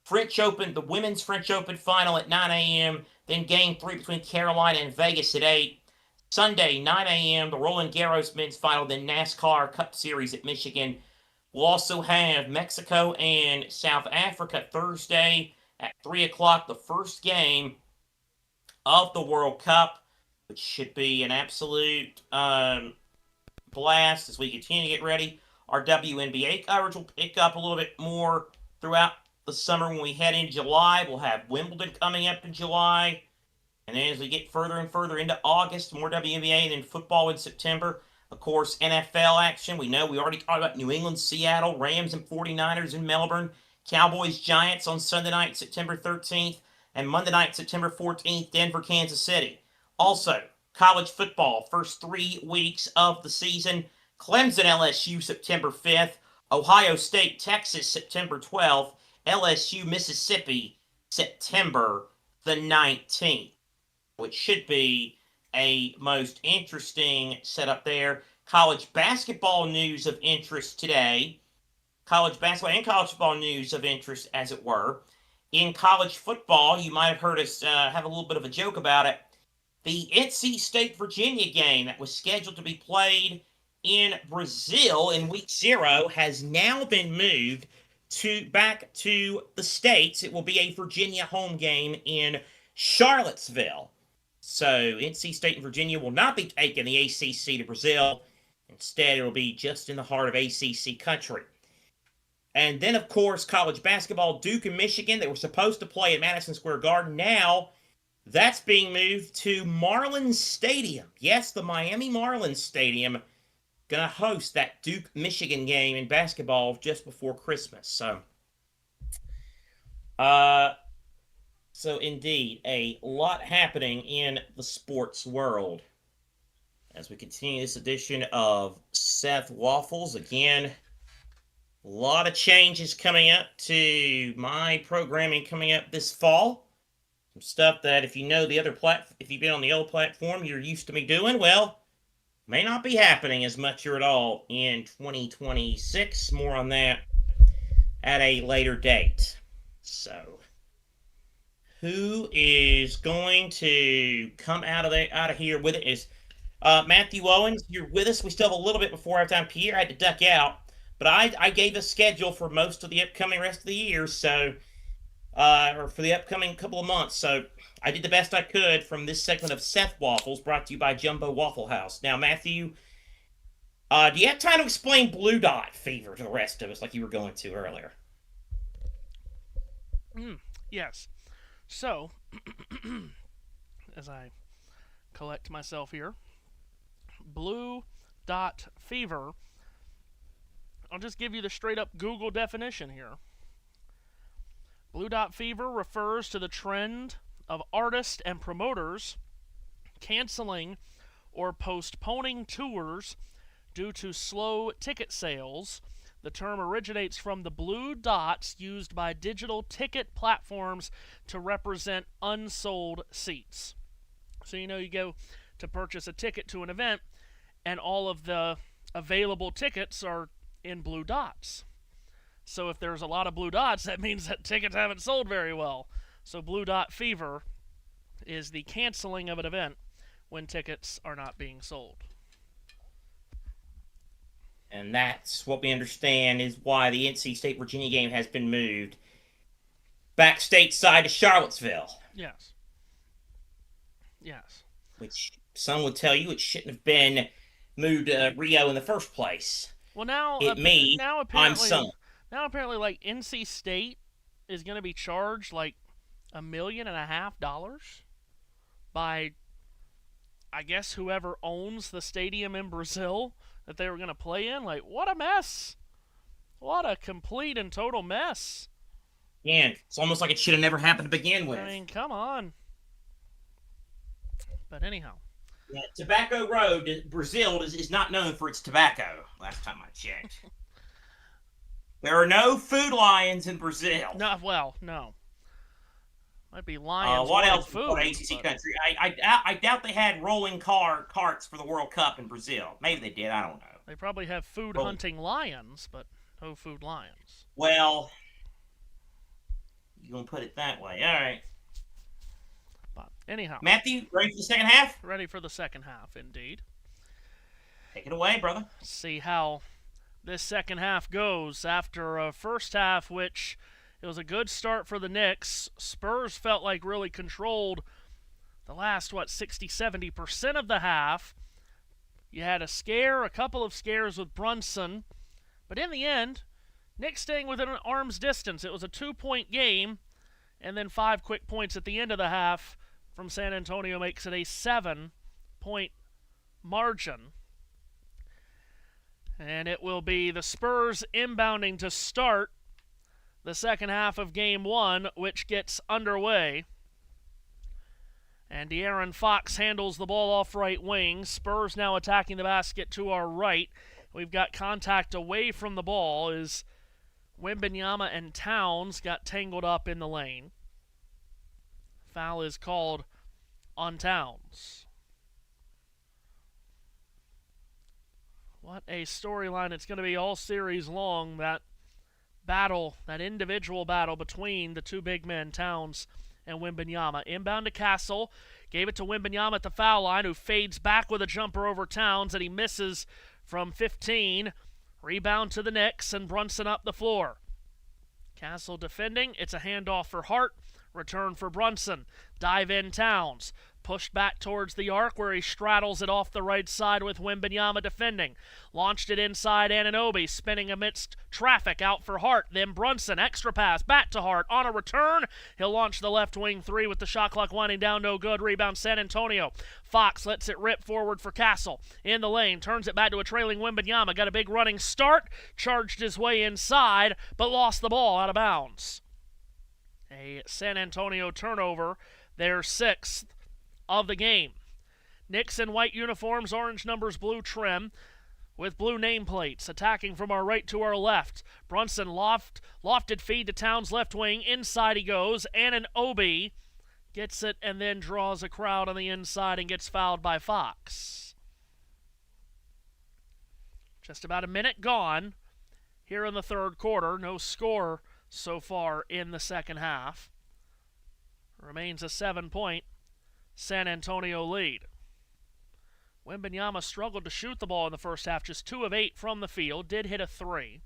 French Open, the Women's French Open final at 9 a.m. Then game 3 between Carolina and Vegas at 8. Sunday, 9 a.m., the Roland Garros men's final, then NASCAR Cup Series at Michigan. We'll also have Mexico and South Africa Thursday at 3 o'clock, the first game of the World Cup, which should be an absolute blast as we continue to get ready. Our WNBA coverage will pick up a little bit more throughout the summer when we head into July. We'll have Wimbledon coming up in July. And then as we get further and further into August, more WNBA and then football in September. Of course, NFL action. We know we already talked about New England, Seattle, Rams and 49ers in Melbourne, Cowboys, Giants on Sunday night, September 13th, and Monday night, September 14th, Denver, Kansas City. Also, college football, first 3 weeks of the season. Clemson, LSU, September 5th. Ohio State, Texas, September 12th. LSU, Mississippi, September the 19th, which should be a most interesting setup there. College basketball news of interest today. College basketball and college football news of interest, as it were. In college football, you might have heard us have a little bit of a joke about it. The NC State-Virginia game that was scheduled to be played in Brazil in week 0 has now been moved back to the States. It will be a Virginia home game in Charlottesville. So NC State and Virginia will not be taking the ACC to Brazil. Instead, it will be just in the heart of ACC country. And then, of course, college basketball, Duke and Michigan, they were supposed to play at Madison Square Garden. Now, that's being moved to Marlins Stadium. Yes, the Miami Marlins Stadium going to host that Duke-Michigan game in basketball just before Christmas. So indeed, a lot happening in the sports world. As we continue this edition of Seth Waffles, again, a lot of changes coming up to my programming coming up this fall. Some stuff that if you know the other if you've been on the old platform, you're used to me doing, well, may not be happening as much or at all in 2026. More on that at a later date. So, who is going to come out of here with it is Matthew Owens. You're with us. We still have a little bit before our time. Pierre had to duck out, but I gave a schedule for most of the upcoming rest of the year, so or for the upcoming couple of months. So I did the best I could from this segment of Seth Waffles, brought to you by Jumbo Waffle House. Now, Matthew, do you have time to explain blue dot fever to the rest of us like you were going to earlier? Yes. So, as I collect myself here, blue dot fever, I'll just give you the straight up Google definition here. Blue dot fever refers to the trend of artists and promoters canceling or postponing tours due to slow ticket sales. The term originates from the blue dots used by digital ticket platforms to represent unsold seats. So, you go to purchase a ticket to an event, and all of the available tickets are in blue dots. So if there's a lot of blue dots, that means that tickets haven't sold very well. So blue dot fever is the canceling of an event when tickets are not being sold. And that's what we understand is why the NC State-Virginia game has been moved back stateside to Charlottesville. Yes. Yes. Which some would tell you it shouldn't have been moved to Rio in the first place. Well, now I'm son. Now apparently, like, NC State is going to be charged like $1.5 million by, I guess, whoever owns the stadium in Brazil that they were going to play in. Like, what a mess! What a complete and total mess! Yeah, it's almost like it should have never happened to begin with. I mean, come on. But anyhow. Yeah, Tobacco Road, Brazil, is not known for its tobacco, last time I checked. There are no food lions in Brazil. No. Might be lions. What else food, for ACC country? I doubt they had rolling carts for the World Cup in Brazil. Maybe they did. I don't know. They probably have food hunting lions, but no food lions. Well, you gonna put it that way? All right. But anyhow, Matthew, ready for the second half? Ready for the second half, indeed. Take it away, brother. Let's see how this second half goes after a first half, which it was a good start for the Knicks. Spurs felt like really controlled the last, 60-70% of the half. You had a couple of scares with Brunson. But in the end, Knicks staying within an arm's distance. It was a 2-point game, and then 5 quick points at the end of the half from San Antonio makes it a 7-point margin. And it will be the Spurs inbounding to start the second half of Game 1, which gets underway. And De'Aaron Fox handles the ball off right wing. Spurs now attacking the basket to our right. We've got contact away from the ball as Wembanyama and Towns got tangled up in the lane. Foul is called on Towns. What a storyline it's going to be all series long, that individual battle between the two big men, Towns and Wembanyama. Inbound to Castle, gave it to Wembanyama at the foul line, who fades back with a jumper over Towns, and he misses from 15. Rebound to the Knicks, and Brunson up the floor. Castle defending, it's a handoff for Hart, return for Brunson. Dive in Towns. Pushed back towards the arc where he straddles it off the right side with Wembanyama defending. Launched it inside Anunoby, spinning amidst traffic out for Hart. Then Brunson, extra pass, back to Hart. On a return, he'll launch the left wing three with the shot clock winding down, no good. Rebound San Antonio. Fox lets it rip forward for Castle. In the lane, turns it back to a trailing Wembanyama. Got a big running start, charged his way inside, but lost the ball out of bounds. A San Antonio turnover, their 6th of the game. Knicks in white uniforms, orange numbers, blue trim, with blue nameplates. Attacking from our right to our left. Brunson lofted feed to Towns' left wing. Inside he goes. Anunoby gets it and then draws a crowd on the inside and gets fouled by Fox. Just about a minute gone here in the third quarter. No score so far in the second half. Remains a 7-point San Antonio lead. Wembanyama struggled to shoot the ball in the first half, just 2 of 8 from the field, did hit a 3.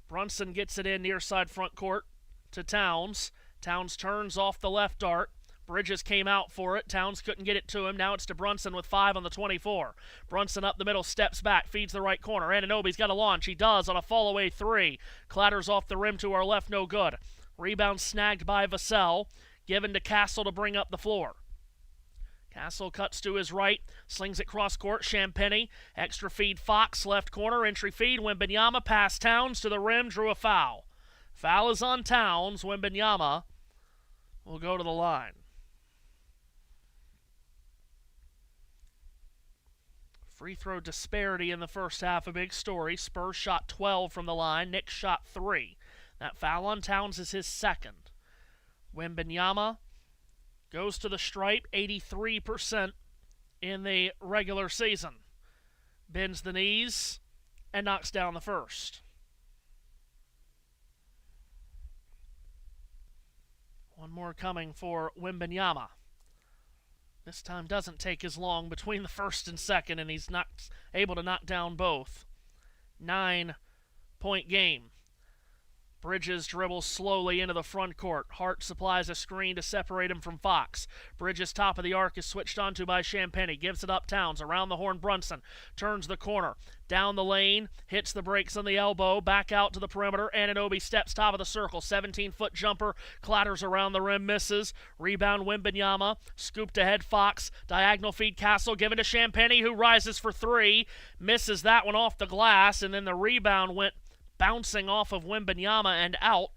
Brunson gets it in near side front court to Towns. Towns turns off the left arc. Bridges came out for it. Towns couldn't get it to him. Now it's to Brunson with 5 on the 24. Brunson up the middle, steps back, feeds the right corner. Anunoby's got a launch. He does on a fall-away 3. Clatters off the rim to our left, no good. Rebound snagged by Vassell. Given to Castle to bring up the floor. Castle cuts to his right, slings it cross court. Champagny, extra feed Fox, left corner, entry feed. Wembanyama past Towns to the rim, drew a foul. Foul is on Towns. Wembanyama will go to the line. Free throw disparity in the first half, a big story. Spurs shot 12 from the line, Knicks shot 3. That foul on Towns is his 2nd. Wembanyama goes to the stripe, 83% in the regular season. Bends the knees and knocks down the first. One more coming for Wembanyama. This time doesn't take as long between the first and second, and he's not able to knock down both. 9-point game. Bridges dribbles slowly into the front court. Hart supplies a screen to separate him from Fox. Bridges top of the arc is switched onto by Champagny. Gives it up Towns. Around the horn Brunson. Turns the corner. Down the lane. Hits the brakes on the elbow. Back out to the perimeter. Anunoby steps top of the circle. 17-foot jumper. Clatters around the rim. Misses. Rebound Wembanyama. Scooped ahead Fox. Diagonal feed Castle. Given to Champagny, who rises for 3. Misses that one off the glass. And then the rebound went bouncing off of Wembanyama and out.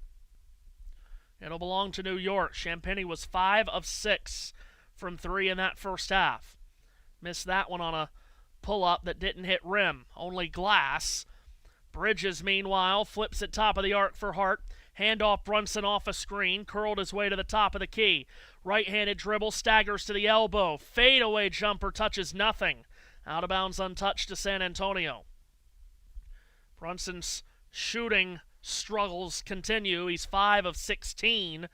It'll belong to New York. Champagny was 5 of 6 from 3 in that first half. Missed that one on a pull-up that didn't hit rim, only glass. Bridges, meanwhile, flips it top of the arc for Hart. Handoff Brunson off a screen, curled his way to the top of the key. Right-handed dribble, staggers to the elbow. Fadeaway jumper touches nothing. Out of bounds, untouched to San Antonio. Brunson's shooting struggles continue. He's 5 of 16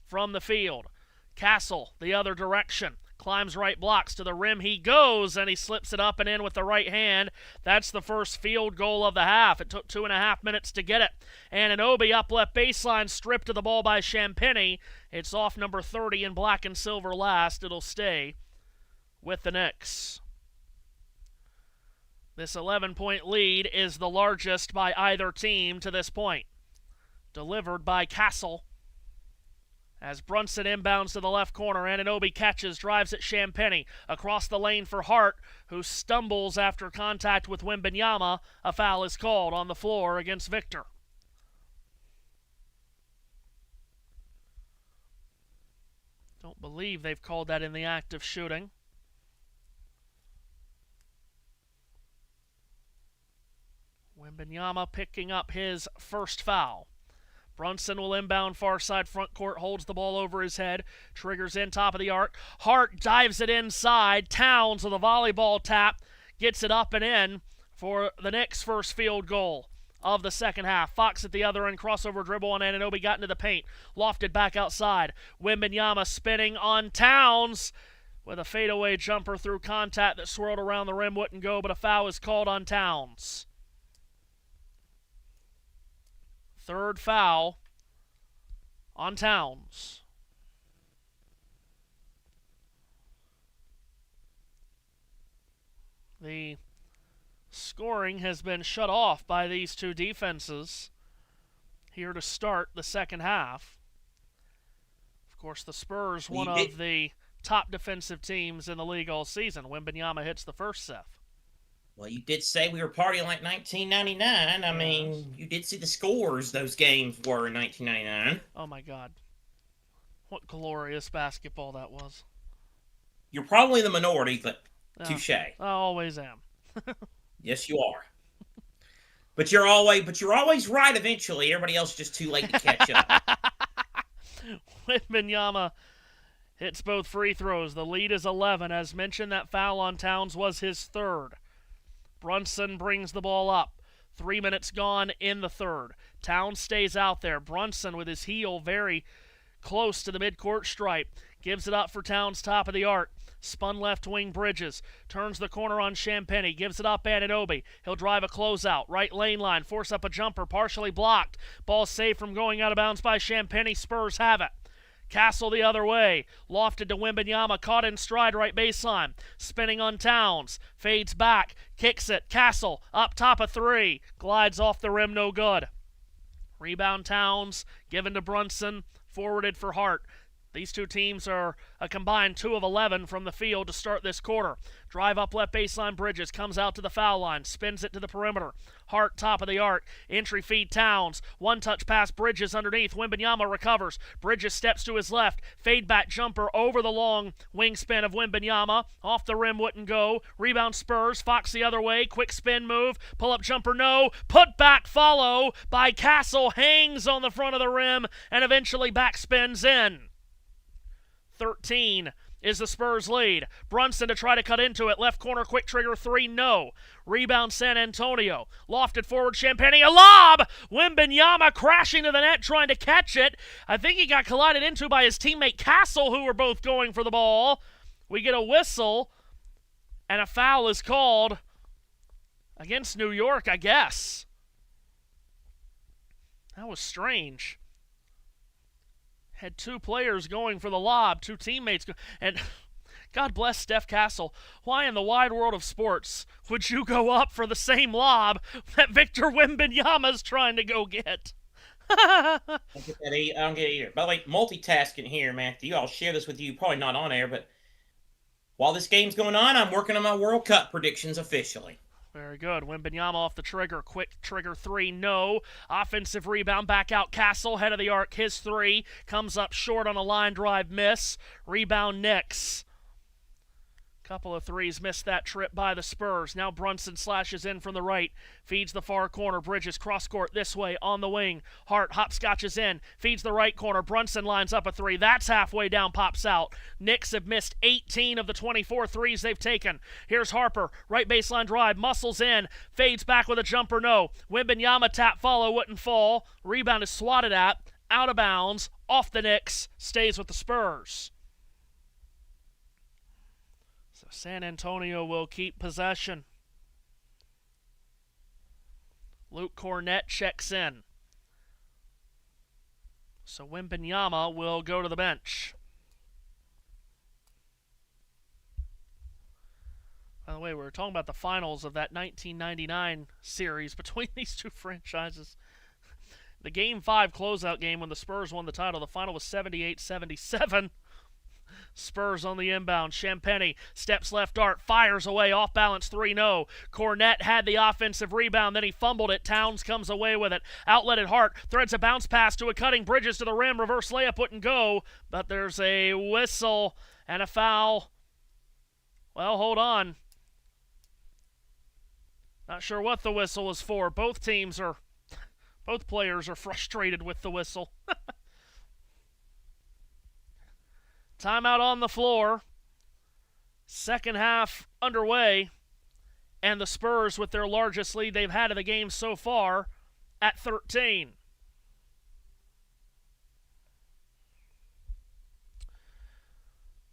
from the field. Castle, the other direction. Climbs right, blocks to the rim. He goes, and he slips it up and in with the right hand. That's the first field goal of the half. It took 2.5 minutes to get it. Anunoby up left baseline, stripped of the ball by Champagnie. It's off number 30 in black and silver last. It'll stay with the Knicks. This 11-point lead is the largest by either team to this point. Delivered by Castle. As Brunson inbounds to the left corner, Anunoby catches, drives at Champagnie. Across the lane for Hart, who stumbles after contact with Wembanyama. A foul is called on the floor against Victor. Don't believe they've called that in the act of shooting. Wembanyama picking up his first foul. Brunson will inbound far side front court, holds the ball over his head, triggers in top of the arc. Hart dives it inside. Towns with a volleyball tap gets it up and in for the Knicks' first field goal of the second half. Fox at the other end, crossover dribble on Anunoby, got into the paint, lofted back outside. Wembanyama spinning on Towns with a fadeaway jumper through contact that swirled around the rim, wouldn't go, but a foul is called on Towns. Third foul on Towns. The scoring has been shut off by these two defenses here to start the second half. Of course, the Spurs, one of the top defensive teams in the league all season. Wembanyama hits the first, Seth. Well, you did say we were partying like 1999. I mean, you did see the scores those games were in 1999. Oh, my God. What glorious basketball that was. You're probably the minority, but touche. I always am. Yes, you are. But you're always right eventually. Everybody else is just too late to catch up. Wembanyama hits both free throws. The lead is 11. As mentioned, that foul on Towns was his third. Brunson brings the ball up. 3 minutes gone in the third. Towns stays out there. Brunson with his heel very close to the midcourt stripe. Gives it up for Towns, top of the arc. Spun left wing Bridges. Turns the corner on Champagnie. Gives it up Anunoby. He'll drive a closeout. Right lane line. Force up a jumper. Partially blocked. Ball saved from going out of bounds by Champagnie. Spurs have it. Castle the other way. Lofted to Wembanyama. Caught in stride right baseline. Spinning on Towns. Fades back. Kicks it. Castle up top of three. Glides off the rim. No good. Rebound Towns. Given to Brunson. Forwarded for Hart. These two teams are a combined 2 of 11 from the field to start this quarter. Drive up left baseline Bridges. Comes out to the foul line. Spins it to the perimeter. Hart top of the arc. Entry feed Towns. One touch pass Bridges underneath. Wembanyama recovers. Bridges steps to his left. Fade back jumper over the long wingspan of Wembanyama. Off the rim wouldn't go. Rebound Spurs. Fox the other way. Quick spin move. Pull up jumper no. Put back follow by Castle. Hangs on the front of the rim and eventually backspins in. 13 is the Spurs lead. Brunson to try to cut into it. Left corner, quick trigger three, no. Rebound San Antonio. Lofted forward, Champagnie, a lob! Wembanyama crashing to the net, trying to catch it. I think he got collided into by his teammate Castle, who were both going for the ball. We get a whistle, and a foul is called against New York, I guess. That was strange. Had two players going for the lob, two teammates. And God bless Steph Castle. Why in the wide world of sports would you go up for the same lob that Victor Wembanyama's trying to go get? I don't get that either. By the way, multitasking here, Matthew. I'll share this with you. Probably not on air, but while this game's going on, I'm working on my World Cup predictions officially. Very good. Wembanyama off the trigger. Quick trigger three, no. Offensive rebound, back out Castle. Head of the arc, his three. Comes up short on a line drive miss. Rebound Knicks. Couple of threes missed that trip by the Spurs. Now Brunson slashes in from the right, feeds the far corner. Bridges cross court this way on the wing. Hart hopscotches in, feeds the right corner. Brunson lines up a three. That's halfway down, pops out. Knicks have missed 18 of the 24 threes they've taken. Here's Harper, right baseline drive, muscles in, fades back with a jumper, no. Wembanyama tap follow, wouldn't fall. Rebound is swatted at, out of bounds, off the Knicks, stays with the Spurs. San Antonio will keep possession. Luke Cornett checks in. So Wembanyama will go to the bench. By the way, we were talking about the finals of that 1999 series between these two franchises. The Game 5 closeout game when the Spurs won the title, the final was 78-77. Spurs on the inbound. Champagny steps left arc, fires away, off balance three, no. Cornett had the offensive rebound, then he fumbled it. Towns comes away with it. Outlet at Hart, threads a bounce pass to a cutting Bridges to the rim. Reverse layup wouldn't go, but there's a whistle and a foul. Well, hold on. Not sure what the whistle was for. Both players are frustrated with the whistle. Timeout on the floor. Second half underway. And the Spurs with their largest lead they've had of the game so far at 13.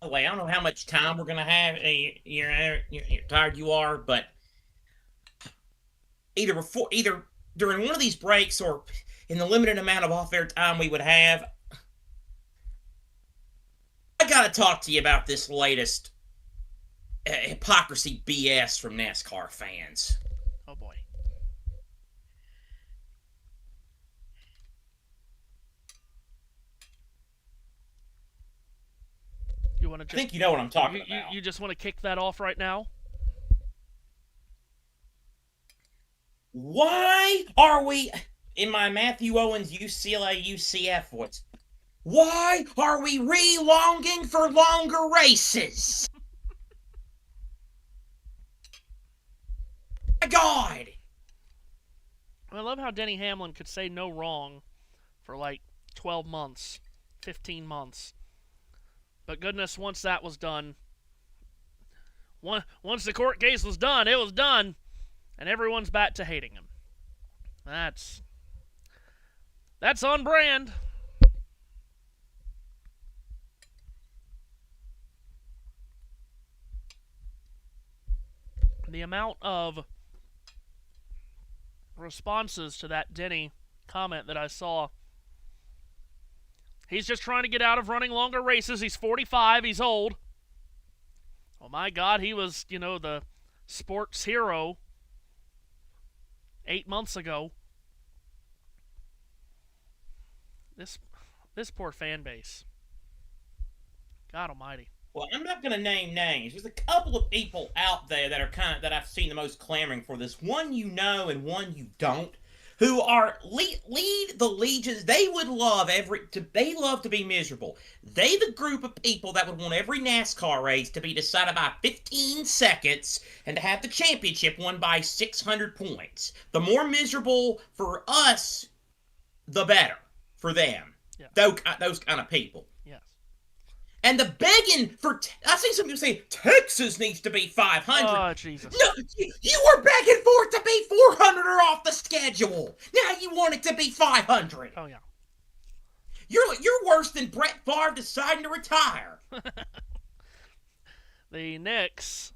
By the way, I don't know how much time we're going to have. You're tired you are, but either during one of these breaks or in the limited amount of off-air time we would have, I got to talk to you about this latest hypocrisy BS from NASCAR fans. Oh, boy. You want to I think you know what I'm talking about. You just want to kick that off right now? Why are we, in my Matthew Owens UCLA UCF voice, why are we re-longing for longer races? My God. I love how Denny Hamlin could say no wrong for like 12 months, 15 months. But goodness, once that was done, once the court case was done, it was done. And everyone's back to hating him. That's on brand. The amount of responses to that Denny comment that I saw. He's just trying to get out of running longer races. He's 45. He's old. Oh, my God. He was, the sports hero 8 months ago. This poor fan base. God almighty. Well, I'm not going to name names. There's a couple of people out there that I've seen the most clamoring for this. One you know and one you don't, who are lead the legions. They would love they love to be miserable. They the group of people that would want every NASCAR race to be decided by 15 seconds and to have the championship won by 600 points. The more miserable for us, the better for them. Yeah. Those kind of people. Yes. And the begging for, I see some people saying Texas needs to be 500. Oh, Jesus. No, you were begging for it to be 400 or off the schedule. Now you want it to be 500. Oh, yeah. You're worse than Brett Favre deciding to retire. The Knicks,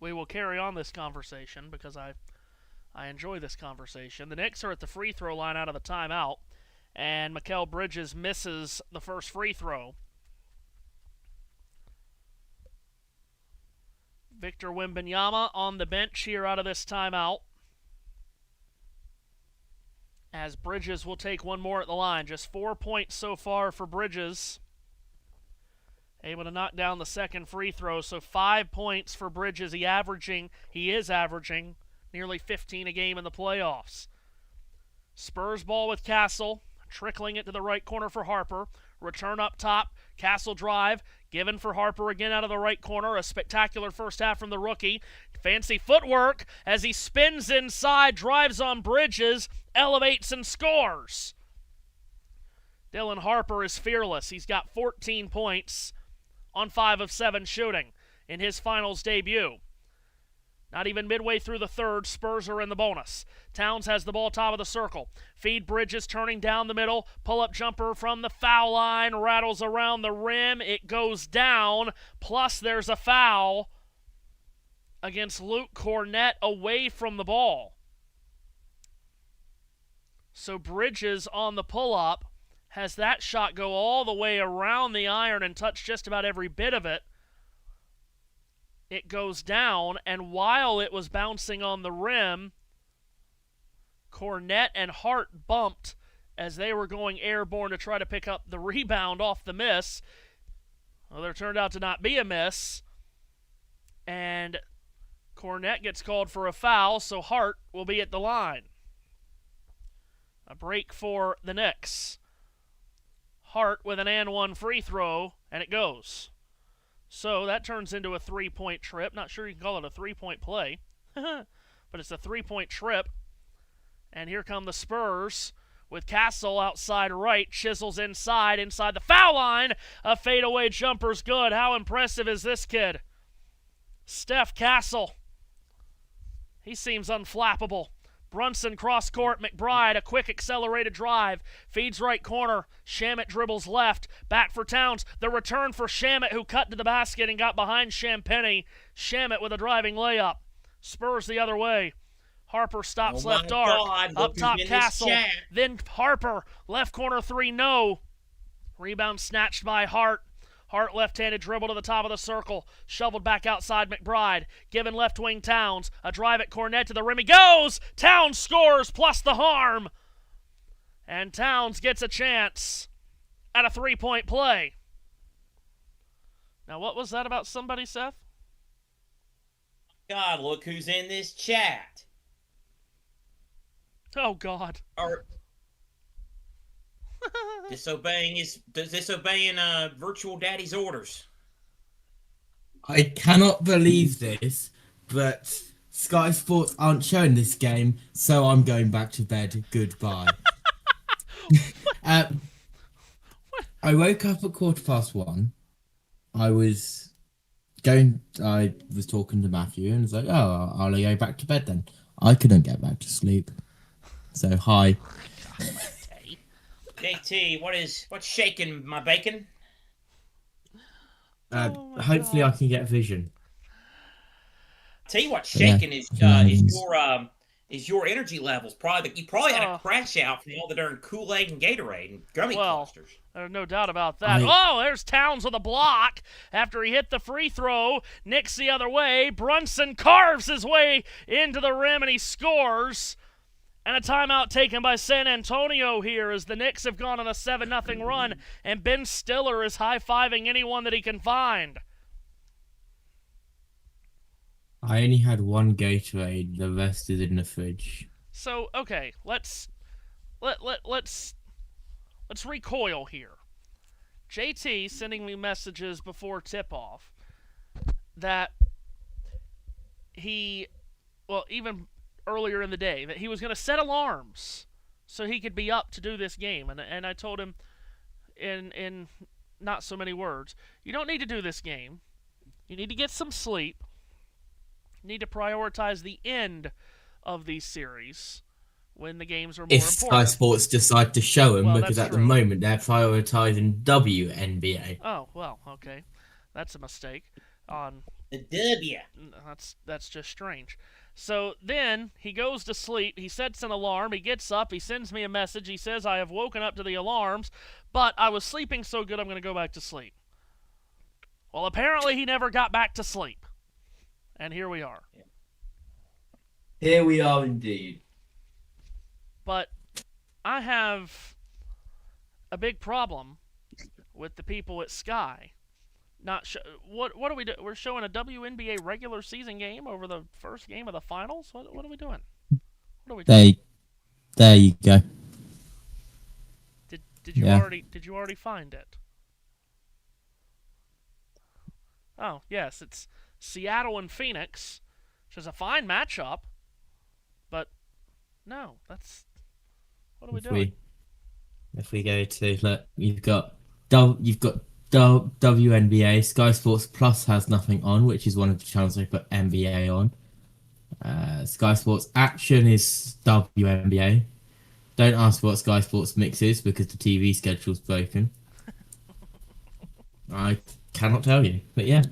we will carry on this conversation because I enjoy this conversation. The Knicks are at the free throw line out of the timeout, and Mikal Bridges misses the first free throw. Victor Wembanyama on the bench here out of this timeout. As Bridges will take one more at the line. Just 4 points so far for Bridges. Able to knock down the second free throw. So 5 points for Bridges. He is averaging nearly 15 a game in the playoffs. Spurs ball with Castle. Trickling it to the right corner for Harper. Return up top. Castle drive. Given for Harper again out of the right corner. A spectacular first half from the rookie. Fancy footwork as he spins inside, drives on Bridges, elevates and scores. Dylan Harper is fearless. He's got 14 points on 5 of 7 shooting in his finals debut. Not even midway through the third, Spurs are in the bonus. Towns has the ball top of the circle. Feed Bridges turning down the middle. Pull-up jumper from the foul line. Rattles around the rim. It goes down. Plus there's a foul against Luke Cornett away from the ball. So Bridges on the pull-up has that shot go all the way around the iron and touch just about every bit of it. It goes down, and while it was bouncing on the rim, Cornett and Hart bumped as they were going airborne to try to pick up the rebound off the miss. Well, there turned out to not be a miss, and Cornett gets called for a foul, so Hart will be at the line. A break for the Knicks. Hart with an and one free throw, and it goes. So that turns into a three-point trip. Not sure you can call it a three-point play, but it's a three-point trip. And here come the Spurs with Castle outside right, chisels inside the foul line. A fadeaway jumper's good. How impressive is this kid? Steph Castle. He seems unflappable. Brunson cross court, McBride, a quick accelerated drive, feeds right corner, Shamet dribbles left, back for Towns, the return for Shamet who cut to the basket and got behind Champagnie. Shamet with a driving layup. Spurs the other way. Harper stops left arc, up top Castle, then Harper, left corner three, no. Rebound snatched by Hart. Hart left-handed dribble to the top of the circle. Shoveled back outside McBride. Given left wing Towns. A drive at Cornett to the rim. He goes! Towns scores plus the harm. And Towns gets a chance at a three-point play. Now, what was that about somebody, Seth? God, look who's in this chat. Oh, God. Disobeying virtual daddy's orders. I cannot believe this, but Sky Sports aren't showing this game, so I'm going back to bed. Goodbye. I woke up at 1:15. I was talking to Matthew and was like, oh, I'll go back to bed then. I couldn't get back to sleep. So, hi. JT, what's shaking my bacon? Hopefully I can get vision. Tell you what's shaking is your energy levels. You probably had a crash out from all the darn Kool-Aid and Gatorade and gummy clusters. There's no doubt about that. There's Towns with a block after he hit the free throw. Knicks the other way. Brunson carves his way into the rim and he scores. And a timeout taken by San Antonio here as the Knicks have gone on a 7-0 run, and Ben Stiller is high-fiving anyone that he can find. I only had one Gatorade. The rest is in the fridge. So, okay, let's recoil here. JT sending me messages before tip-off that even earlier in the day, that he was going to set alarms so he could be up to do this game. And I told him in not so many words, you don't need to do this game. You need to get some sleep. You need to prioritize the end of these series when the games are more if important. Sky Sports decide to show him, because at true. the moment they're prioritizing WNBA. Oh, well, okay. That's a mistake. The W. That's just strange. So then he goes to sleep. He sets an alarm. He gets up. He sends me a message. He says, I have woken up to the alarms, but I was sleeping so good I'm going to go back to sleep. Well, apparently he never got back to sleep. And here we are. Here we are indeed. But I have a big problem with the people at Sky. What do we do? We're showing a WNBA regular season game over the first game of the finals? What are we doing? What are we doing? There you go. Did you already find it? Oh, yes, it's Seattle and Phoenix, which is a fine matchup. But no, what are we doing? If we go to look, you've got WNBA. Sky Sports Plus has nothing on, which is one of the channels they put NBA on. Sky Sports Action is WNBA. Don't ask what Sky Sports Mix is because the TV schedule's broken. I cannot tell you, but yeah,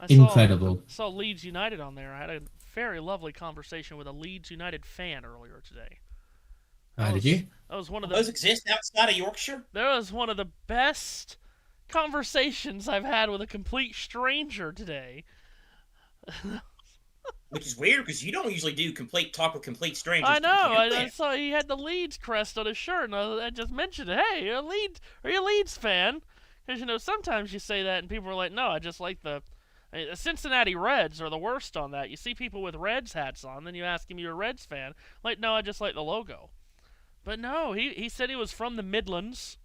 incredible. I saw Leeds United on there. I had a very lovely conversation with a Leeds United fan earlier today. Did you? That was one of those exist outside of Yorkshire? That was one of the best conversations I've had with a complete stranger today. Which is weird because you don't usually do talk with complete strangers. I know. I saw he had the Leeds crest on his shirt, and I just mentioned it. Hey, are you a Leeds fan? Because sometimes you say that, and people are like, "No, I just like the Cincinnati Reds are the worst on that." You see people with Reds hats on, then you ask him, "You're a Reds fan?" Like, no, I just like the logo. But no, he said he was from the Midlands.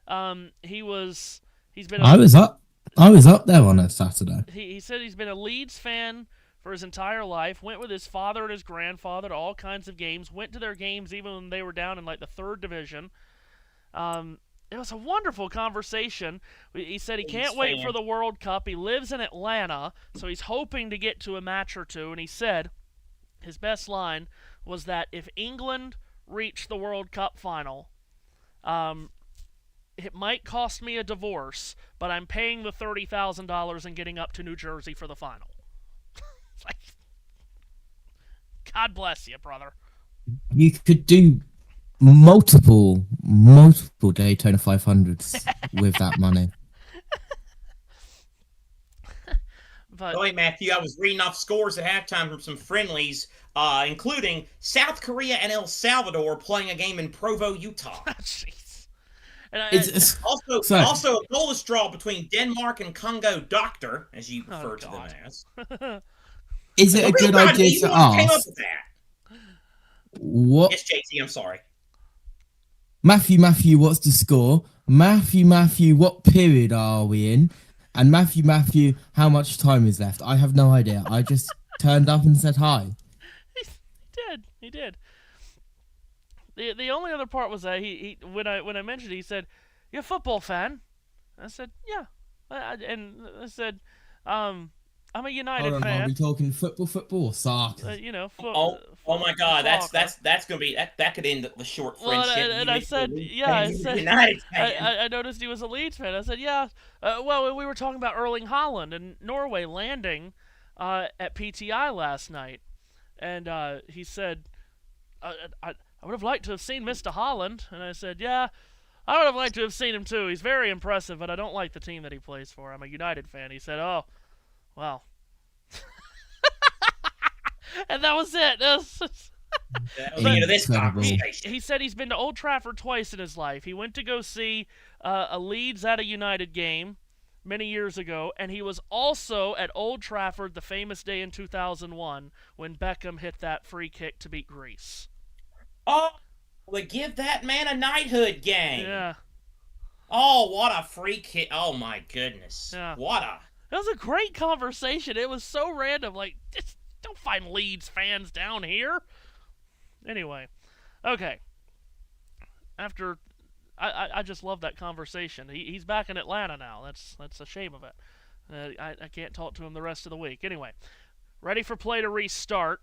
He's been. I was up there on a Saturday. He said he's been a Leeds fan for his entire life. Went with his father and his grandfather to all kinds of games. Went to their games even when they were down in like the 3rd division. It was a wonderful conversation. He said he can't wait for the World Cup. He lives in Atlanta, so he's hoping to get to a match or two. And he said his best line was that if England reached the World Cup final, it might cost me a divorce, but I'm paying the $30,000 and getting up to New Jersey for the final. It's like, God bless you, brother. You could do multiple Daytona 500s with that money. But Matthew, I was reading off scores at halftime from some friendlies, including South Korea and El Salvador playing a game in Provo, Utah. Jeez. Also a goalless draw between Denmark and Congo Doctor, as you refer to them as. Is it a good idea to ask? Came up with that? What? Yes, JT, I'm sorry. Matthew, what's the score? Matthew, what period are we in? And Matthew, how much time is left? I have no idea. I just turned up and said hi. He did. The only other part was that he when I mentioned it, he said, "You're a football fan?" I said, "Yeah." And I said, "I'm a United fan." Are we talking football, or soccer? Oh my God, that's gonna be that could end the short friendship. And I said, I noticed he was a Leeds fan. I said, yeah. Well, we were talking about Erling Haaland and Norway landing at PTI last night, and he said, I would have liked to have seen Mr. Haaland, and I said, yeah. I would have liked to have seen him too. He's very impressive, but I don't like the team that he plays for. I'm a United fan. He said, oh, well. And that was it. He said he's been to Old Trafford twice in his life. He went to go see a Leeds at a United game many years ago, and he was also at Old Trafford the famous day in 2001 when Beckham hit that free kick to beat Greece. Oh, we give that man a knighthood game. Yeah. Oh, what a free kick. Oh, my goodness. Yeah. It was a great conversation. It was so random. Like, just don't find Leeds fans down here. Anyway. Okay. After... I just love that conversation. He's back in Atlanta now. That's a shame of it. I can't talk to him the rest of the week. Anyway. Ready for play to restart.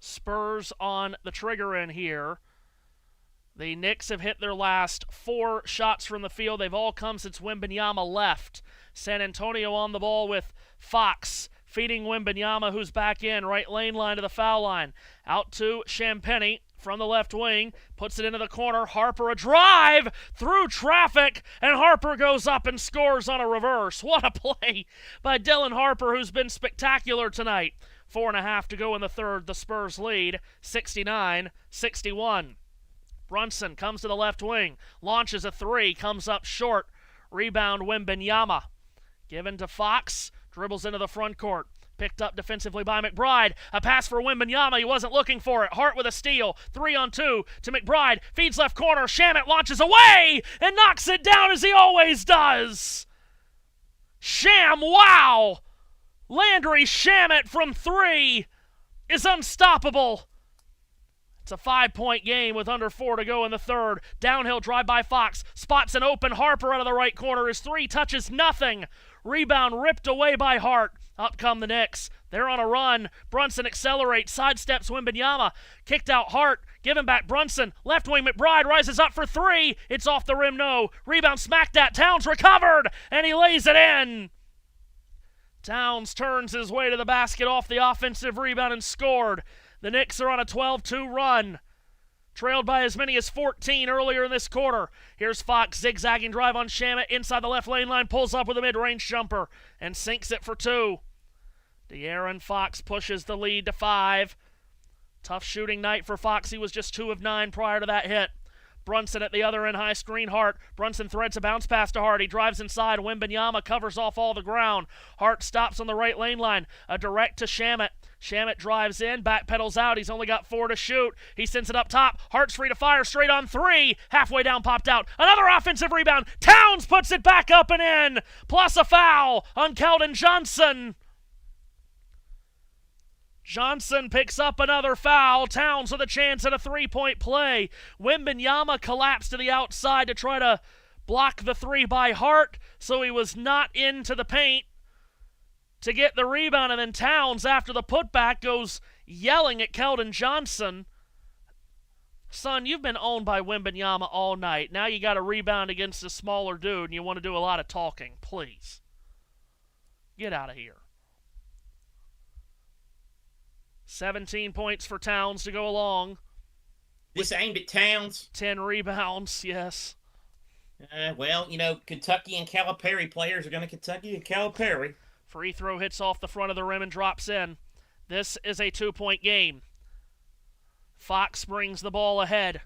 Spurs on the trigger in here. The Knicks have hit their last 4 shots from the field. They've all come since Wembanyama left. San Antonio on the ball with Fox, feeding Wembanyama, who's back in, right lane line to the foul line. Out to Champagnie from the left wing, puts it into the corner. Harper, a drive through traffic, and Harper goes up and scores on a reverse. What a play by Dylan Harper, who's been spectacular tonight. 4.5 to go in the third. The Spurs lead 69-61. Brunson comes to the left wing, launches a 3, comes up short. Rebound Wembanyama. Given to Fox, dribbles into the front court. Picked up defensively by McBride. A pass for Wembanyama. He wasn't looking for it. Hart with a steal. 3-on-2 to McBride. Feeds left corner. Shamet launches away and knocks it down as he always does. Sham, wow! Landry Shamet from 3 is unstoppable. It's a 5-point game with under 4 to go in the third. Downhill drive by Fox. Spots an open Harper out of the right corner. His 3 touches nothing. Rebound ripped away by Hart. Up come the Knicks. They're on a run. Brunson accelerates, sidesteps Wembanyama. Kicked out Hart. Given back Brunson. Left wing McBride rises up for 3. It's off the rim, no. Rebound smacked at. Towns recovered, and he lays it in. Towns turns his way to the basket off the offensive rebound and scored. The Knicks are on a 12-2 run. Trailed by as many as 14 earlier in this quarter. Here's Fox zigzagging drive on Shamet inside the left lane line. Pulls up with a mid-range jumper and sinks it for 2. De'Aaron Fox pushes the lead to 5. Tough shooting night for Fox. He was just 2 of 9 prior to that hit. Brunson at the other end, high screen Hart. Brunson threads a bounce pass to Hart. He drives inside. Wembanyama covers off all the ground. Hart stops on the right lane line. A direct to Shamet. Shamet drives in, backpedals out. He's only got 4 to shoot. He sends it up top. Hart's free to fire straight on 3. Halfway down, popped out. Another offensive rebound. Towns puts it back up and in. Plus a foul on Keldon Johnson. Johnson picks up another foul. Towns with a chance at a 3-point play. Wembanyama collapsed to the outside to try to block the 3 by Hart, so he was not into the paint to get the rebound. And then Towns, after the putback, goes yelling at Keldon Johnson. Son, you've been owned by Wembanyama all night. Now you got a rebound against a smaller dude, and you want to do a lot of talking. Please. Get out of here. 17 points for Towns to go along. This aimed at Towns. 10 rebounds, yes. Well, you know, Kentucky and Calipari players are going to Kentucky and Calipari. Free throw hits off the front of the rim and drops in. This is a 2-point game. Fox brings the ball ahead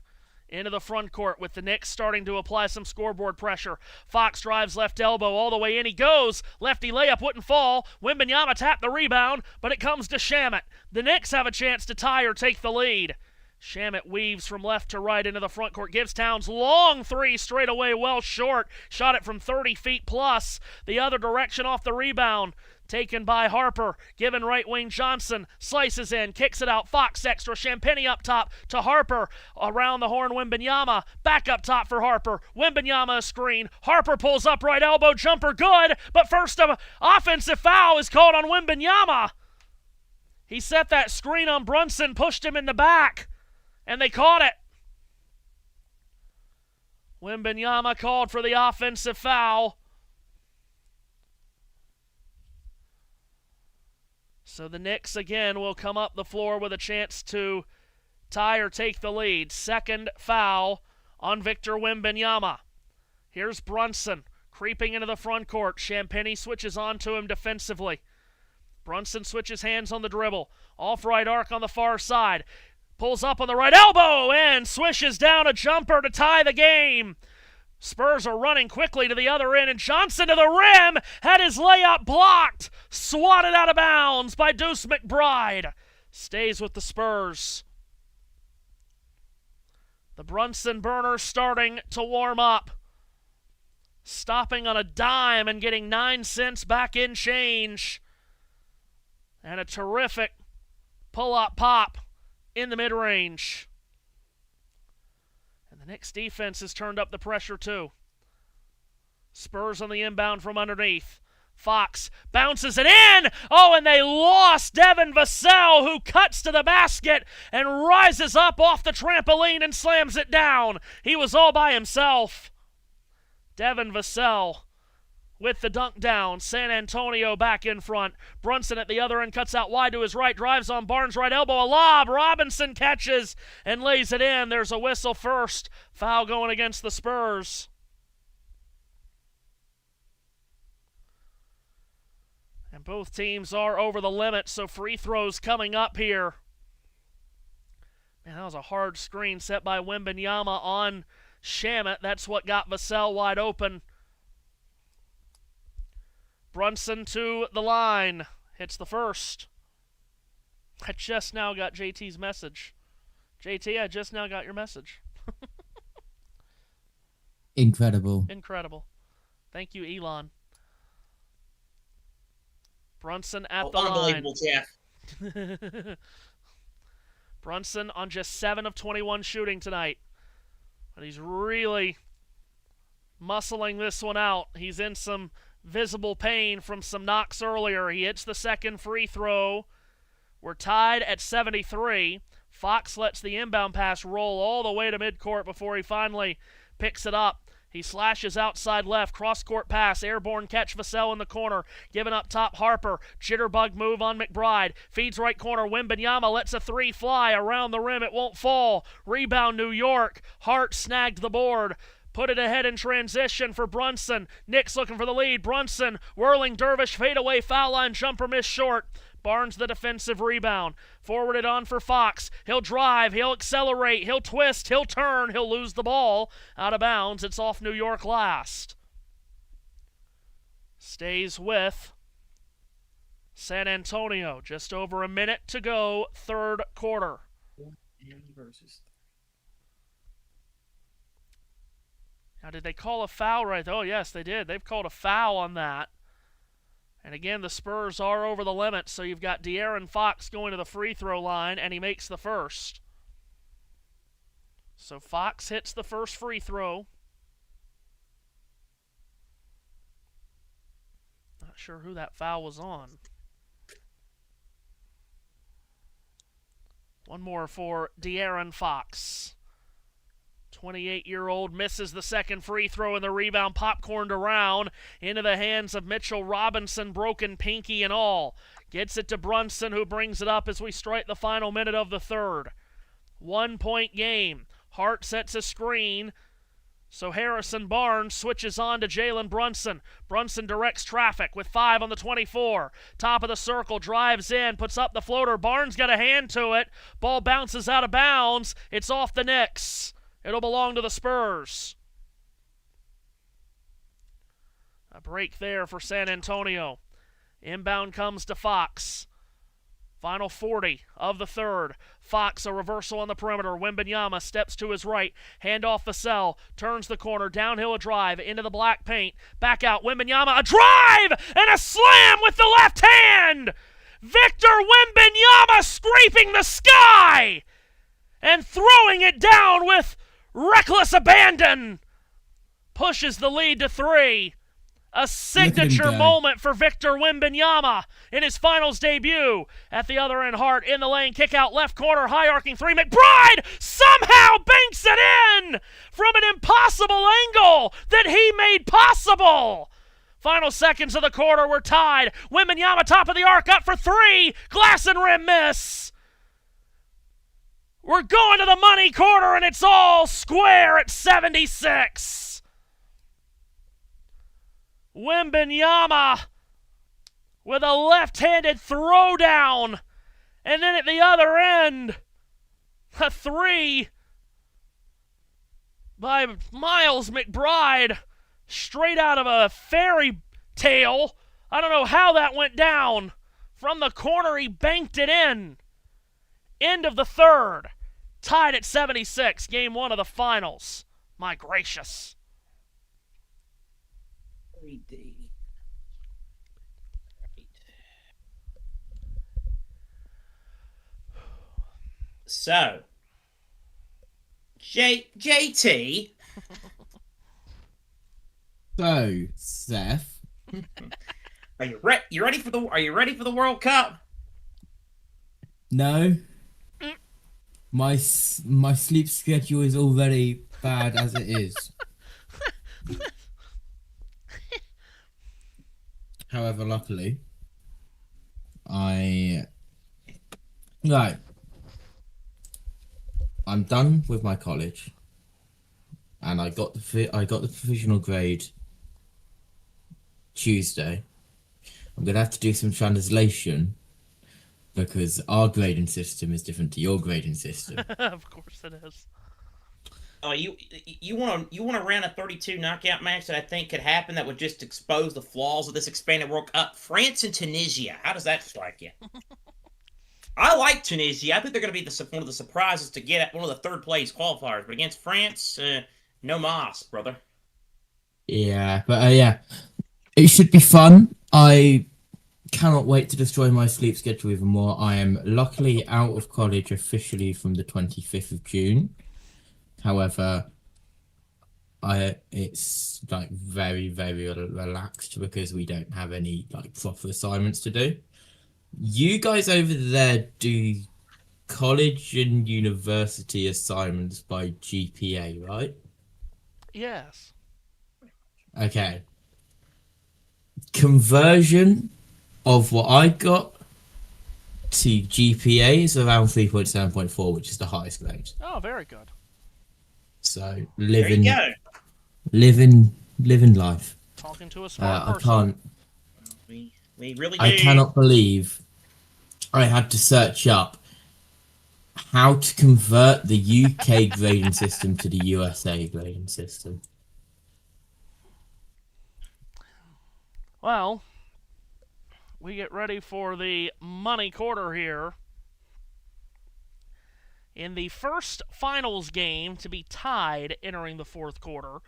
into the front court with the Knicks starting to apply some scoreboard pressure. Fox drives left elbow all the way in. He goes. Lefty layup wouldn't fall. Wembanyama tapped the rebound, but it comes to Shamet. The Knicks have a chance to tie or take the lead. Shamet weaves from left to right into the front court. Gives Towns long 3 straight away, well short. Shot it from 30 feet plus. The other direction off the rebound. Taken by Harper, given right wing Johnson, slices in, kicks it out, Fox extra, Champagnie up top to Harper, around the horn Wembanyama, back up top for Harper, Wembanyama a screen, Harper pulls up right elbow, jumper good, but first offensive foul is called on Wembanyama. He set that screen on Brunson, pushed him in the back, and they caught it. Wembanyama called for the offensive foul. So the Knicks again will come up the floor with a chance to tie or take the lead. Second foul on Victor Wembanyama. Here's Brunson creeping into the front court. Champagnie switches on to him defensively. Brunson switches hands on the dribble. Off right arc on the far side. Pulls up on the right elbow and swishes down a jumper to tie the game. Spurs are running quickly to the other end, and Johnson to the rim had his layup blocked, swatted out of bounds by Deuce McBride. Stays with the Spurs. The Brunson burner starting to warm up. Stopping on a dime and getting 9 cents back in change. And a terrific pull-up pop in the mid-range. The Knicks defense has turned up the pressure too. Spurs on the inbound from underneath. Fox bounces it in. Oh, and they lost Devin Vassell, who cuts to the basket and rises up off the trampoline and slams it down. He was all by himself. Devin Vassell with the dunk down. San Antonio back in front. Brunson at the other end cuts out wide to his right. Drives on Barnes' right elbow. A lob. Robinson catches and lays it in. There's a whistle first. Foul going against the Spurs. And both teams are over the limit, so free throws coming up here. Man, that was a hard screen set by Wembanyama on Shamet. That's what got Vassell wide open. Brunson to the line. Hits the first. I just now got JT's message. JT, I just now got your message. Incredible. Incredible. Thank you, Elon. Brunson at the Unbelievable, line. Jeff. Brunson on just 7 of 21 shooting tonight. And he's really muscling this one out. He's in some visible pain from some knocks earlier. He hits the second free throw. We're tied at 73. Fox lets the inbound pass roll all the way to midcourt before he finally picks it up. He slashes outside left, cross-court pass, airborne catch Vassell in the corner, giving up top Harper, jitterbug move on McBride, feeds right corner, Wembanyama lets a three fly, around the rim, it won't fall, rebound New York, Hart snagged the board, put it ahead in transition for Brunson, Knicks looking for the lead, Brunson, whirling dervish, fadeaway, foul line, jumper miss short, Barnes the defensive rebound. Forwarded on for Fox. He'll drive. He'll accelerate. He'll twist. He'll turn. He'll lose the ball. Out of bounds. It's off New York last. Stays with San Antonio. Just over a minute to go. Third quarter. Now, did they call a foul right? Oh, yes, they did. They've called a foul on that. And again, the Spurs are over the limit, so you've got De'Aaron Fox going to the free throw line, and he makes the first. So Fox hits the first free throw. Not sure who that foul was on. One more for De'Aaron Fox. 28-year-old misses the second free throw, and the rebound popcorned around into the hands of Mitchell Robinson, broken pinky and all. Gets it to Brunson, who brings it up as we strike the final minute of the third. 1 point game. Hart sets a screen, so Harrison Barnes switches on to Jalen Brunson. Brunson directs traffic with 5 on the 24. Top of the circle, drives in, puts up the floater. Barnes got a hand to it. Ball bounces out of bounds. It's off the Knicks. It'll belong to the Spurs. A break there for San Antonio. Inbound comes to Fox. Final 40 of the third. Fox, a reversal on the perimeter. Wembanyama steps to his right. Handoff Vassell. Turns the corner. Downhill a drive. Into the black paint. Back out. Wembanyama. A drive! And a slam with the left hand! Victor Wembanyama scraping the sky! And throwing it down with reckless abandon. Pushes the lead to 3. A signature moment for Victor Wembanyama in his finals debut. At the other end, Hart in the lane, kick out left corner, high arcing three. McBride somehow banks it in from an impossible angle that he made possible. Final seconds of the quarter, we're tied. Wembanyama top of the arc, up for 3. Glass and rim miss. We're going to the money quarter, and it's all square at 76. Wembanyama with a left-handed throwdown. And then at the other end, a 3 by Miles McBride, straight out of a fairy tale. I don't know how that went down. From the corner, he banked it in. End of the third. Tied at 76, game 1 of the finals. My gracious. 3D. So, JT. So, Seth. Are you ready for the World Cup? No. My sleep schedule is already bad as it is. However, luckily, I'm done with my college, and I got the provisional grade Tuesday. I'm gonna have to do some translation because our grading system is different to your grading system. Of course it is. you want to run a 32 knockout match that I think could happen that would just expose the flaws of this expanded World Cup? France and Tunisia. How does that strike you? I like Tunisia. I think they're going to be one of the surprises to get at one of the third place qualifiers. But against France, no mas, brother. Yeah, but yeah, it should be fun. I cannot wait to destroy my sleep schedule even more. I am luckily out of college officially from the 25th of June. However, it's like very, very relaxed because we don't have any like proper assignments to do. You guys over there do college and university assignments by GPA, right? Yes. Okay. Conversion of what I got to GPA is around 3.7.4, which is the highest grade. Oh, very good. So There you go. living life. Talking to a smart I person. can't. We really do. I cannot believe I had to search up how to convert the UK grading system to the USA grading system. Well, we get ready for the money quarter here. In the first finals game to be tied entering the fourth quarter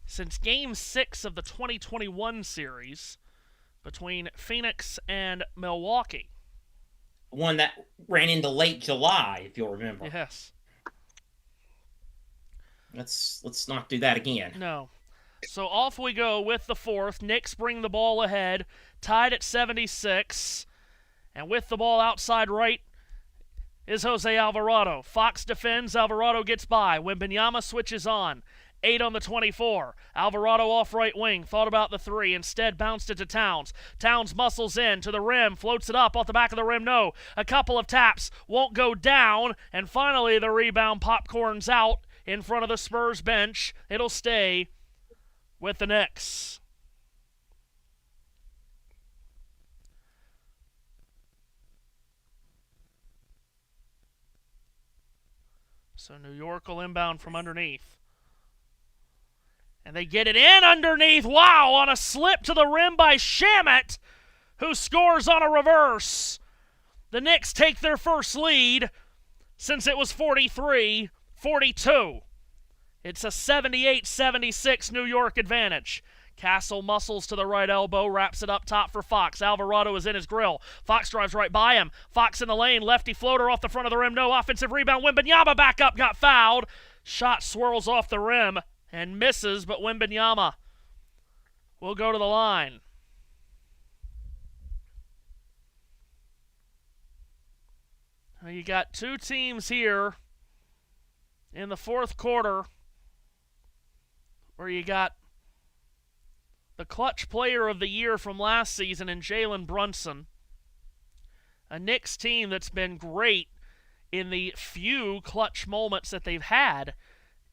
since Game 6 of the 2021 series between Phoenix and Milwaukee. One that ran into late July, if you'll remember. Yes. Let's not do that again. No. So off we go with the fourth. Knicks bring the ball ahead, tied at 76. And with the ball outside right is Jose Alvarado. Fox defends. Alvarado gets by. Wembanyama switches on. 8 on the 24. Alvarado off right wing. Thought about the 3. Instead bounced it to Towns. Towns muscles in to the rim. Floats it up off the back of the rim. No. A couple of taps. Won't go down. And finally the rebound popcorns out in front of the Spurs bench. It'll stay with the Knicks. So New York will inbound from underneath. And they get it in underneath. Wow, on a slip to the rim by Shamet, who scores on a reverse. The Knicks take their first lead since it was 43-42. It's a 78-76 New York advantage. Castle muscles to the right elbow, wraps it up top for Fox. Alvarado is in his grill. Fox drives right by him. Fox in the lane, lefty floater off the front of the rim. No offensive rebound. Wembanyama back up, got fouled. Shot swirls off the rim and misses, but Wembanyama will go to the line. Now you got two teams here in the fourth quarter where you got the clutch player of the year from last season in Jalen Brunson. A Knicks team that's been great in the few clutch moments that they've had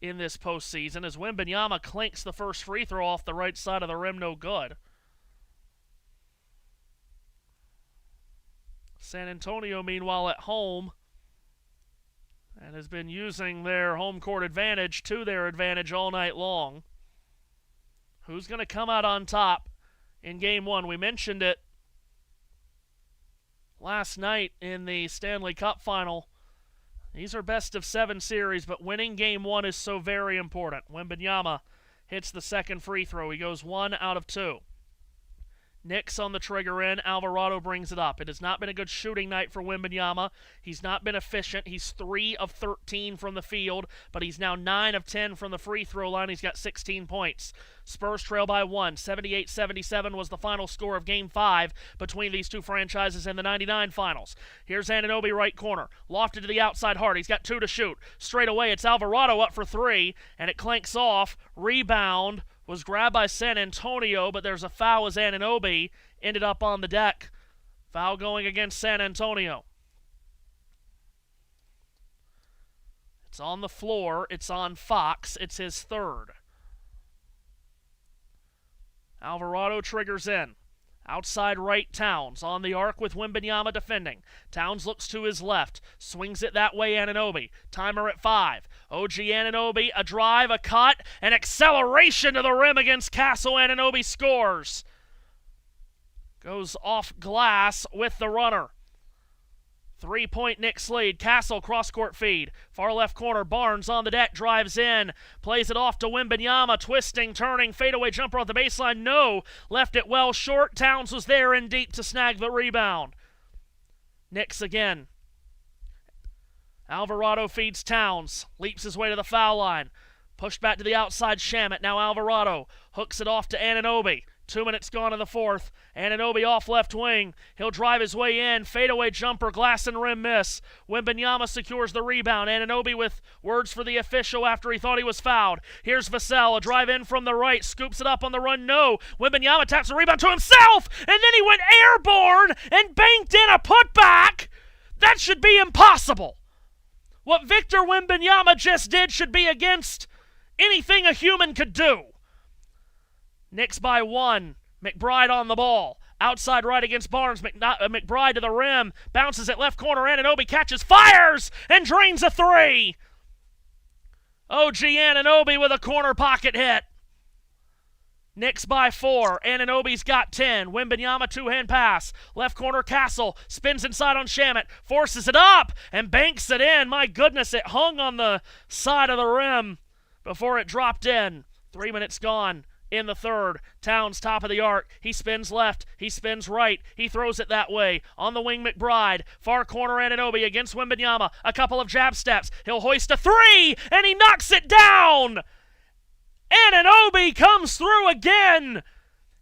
in this postseason as Wembanyama clinks the first free throw off the right side of the rim, no good. San Antonio, meanwhile, at home and has been using their home court advantage to their advantage all night long. Who's going to come out on top in Game 1? We mentioned it last night in the Stanley Cup Final. These are best-of-7 series, but winning Game 1 is so very important. Wembanyama hits the second free throw. He goes 1 out of 2. Knicks on the trigger in. Alvarado brings it up. It has not been a good shooting night for Wembanyama. He's not been efficient. He's 3 of 13 from the field, but he's now 9 of 10 from the free throw line. He's got 16 points. Spurs trail by 1. 78-77 was the final score of Game 5 between these two franchises in the 99 finals. Here's Anunoby right corner. Lofted to the outside hard. He's got 2 to shoot. Straight away, it's Alvarado up for 3, and it clanks off. Rebound was grabbed by San Antonio, but there's a foul as Anunoby ended up on the deck. Foul going against San Antonio. It's on the floor. It's on Fox. It's his third. Alvarado triggers in. Outside right, Towns on the arc with Wembanyama defending. Towns looks to his left, swings it that way, Anunoby. Timer at 5. OG Anunoby, a drive, a cut, an acceleration to the rim against Castle. Anunoby scores. Goes off glass with the runner. 3-point Knicks lead. Castle cross-court feed. Far left corner. Barnes on the deck. Drives in. Plays it off to Wembanyama. Twisting, turning. Fadeaway jumper off the baseline. No. Left it well short. Towns was there in deep to snag the rebound. Knicks again. Alvarado feeds Towns. Leaps his way to the foul line. Pushed back to the outside. Shamet. Now Alvarado. Hooks it off to Anunoby. 2 minutes gone in the fourth. Anunoby off left wing. He'll drive his way in. Fadeaway jumper, glass and rim miss. Wembanyama secures the rebound. Anunoby with words for the official after he thought he was fouled. Here's Vassell, a drive in from the right. Scoops it up on the run. No. Wembanyama taps the rebound to himself. And then he went airborne and banked in a putback. That should be impossible. What Victor Wembanyama just did should be against anything a human could do. Knicks by 1. McBride on the ball. Outside right against Barnes. McBride to the rim. Bounces at left corner. Anunoby catches, fires, and drains a 3. OG Anunoby with a corner pocket hit. Knicks by 4. Anunoby's got 10. Wembanyama two-hand pass. Left corner Castle. Spins inside on Shamet. Forces it up and banks it in. My goodness, it hung on the side of the rim before it dropped in. 3 minutes gone in the third. Towns top of the arc. He spins left. He spins right. He throws it that way. On the wing, McBride. Far corner, Anunoby against Wembanyama. A couple of jab steps. He'll hoist a 3, and he knocks it down. Anunoby comes through again.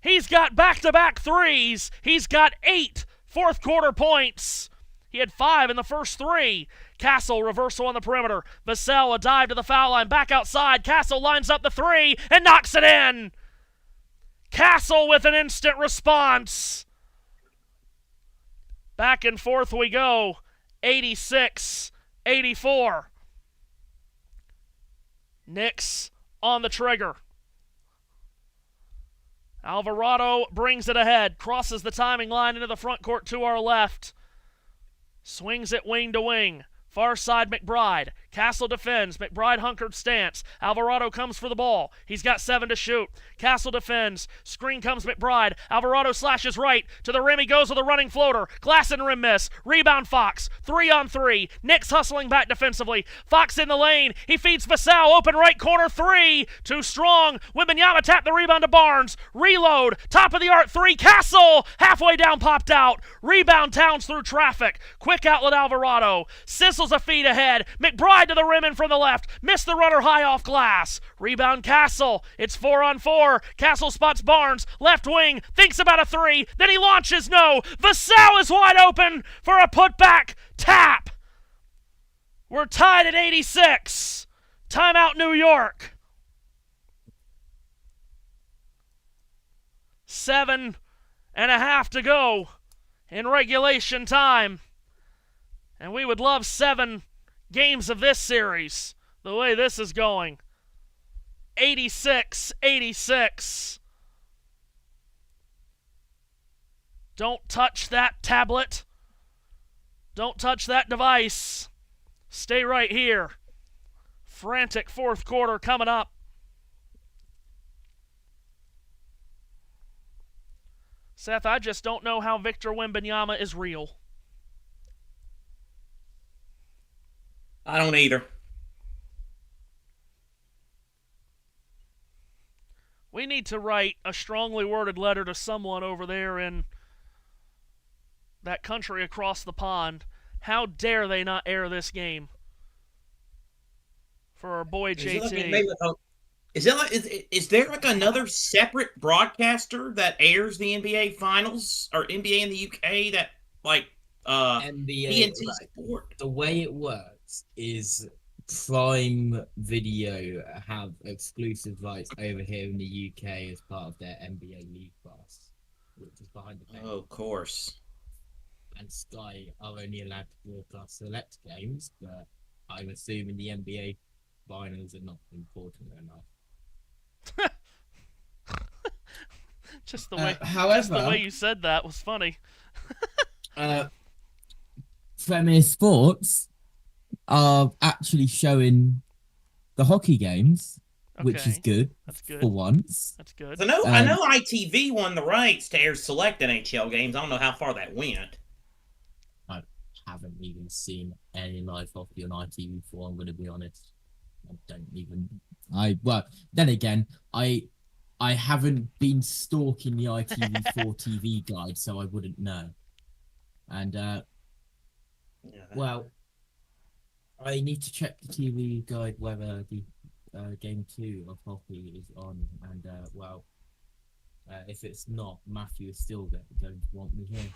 He's got back-to-back 3s. He's got 8 fourth quarter points. He had 5 in the first 3. Castle, reversal on the perimeter. Vassell, a dive to the foul line. Back outside. Castle lines up the 3 and knocks it in. Castle with an instant response. Back and forth we go. 86-84. Knicks on the trigger. Alvarado brings it ahead. Crosses the timing line into the front court to our left. Swings it wing to wing. Far side McBride. Castle defends. McBride hunkered stance. Alvarado comes for the ball. He's got 7 to shoot. Castle defends. Screen comes McBride. Alvarado slashes right. To the rim he goes with a running floater. Glass and rim miss. Rebound Fox. 3 on 3. Knicks hustling back defensively. Fox in the lane. He feeds Vassell. Open right corner 3. Too strong. Wembanyama tapped the rebound to Barnes. Reload. Top of the arc 3. Castle. Halfway down popped out. Rebound Towns through traffic. Quick outlet Alvarado. Sizzles a feet ahead. McBride to the rim in from the left. Missed the runner high off glass. Rebound Castle. It's 4 on 4. Castle spots Barnes. Left wing. Thinks about a 3. Then he launches. No. Vassell is wide open for a putback tap. We're tied at 86. Timeout New York. 7.5 to go in regulation time. And we would love 7 games of this series, the way this is going. 86-86. Don't touch that tablet. Don't touch that device. Stay right here. Frantic fourth quarter coming up. Seth, I just don't know how Victor Wembanyama is real. I don't either. We need to write a strongly worded letter to someone over there in that country across the pond. How dare they not air this game for our boy JT? Is there like another separate broadcaster that airs the NBA finals or NBA in the UK that like NBA TNT Sport? The way it works is Prime Video have exclusive rights over here in the UK as part of their NBA League Pass, which is behind the paywall. Oh, of course. And Sky are only allowed to broadcast select games, but I'm assuming the NBA finals are not important enough. Just the way, However, just the way you said that was funny. Premier Sports are actually showing the hockey games, which is Okay. good. That's good. For once. That's good. I know ITV won the rights to air select NHL games. I don't know how far that went. I haven't even seen any live hockey on ITV4, I'm going to be honest. I don't even... Well, then again, I haven't been stalking the ITV4 TV guide, so I wouldn't know. And, well, I need to check the TV guide whether the game 2 of hockey is on. And, well, if it's not, Matthew is still going to want me here.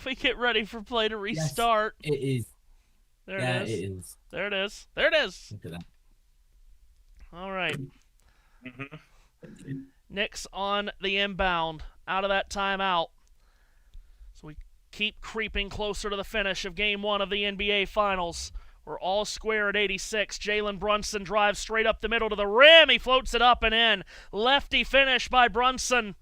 We get ready for play to restart. Yes, it is. There yeah, it is. It is. There it is. There it is. Look at that. All right. Knicks on the inbound. Out of that timeout. So we keep creeping closer to the finish of Game 1 of the NBA Finals. We're all square at 86. Jalen Brunson drives straight up the middle to the rim. He floats it up and in. Lefty finish by Brunson.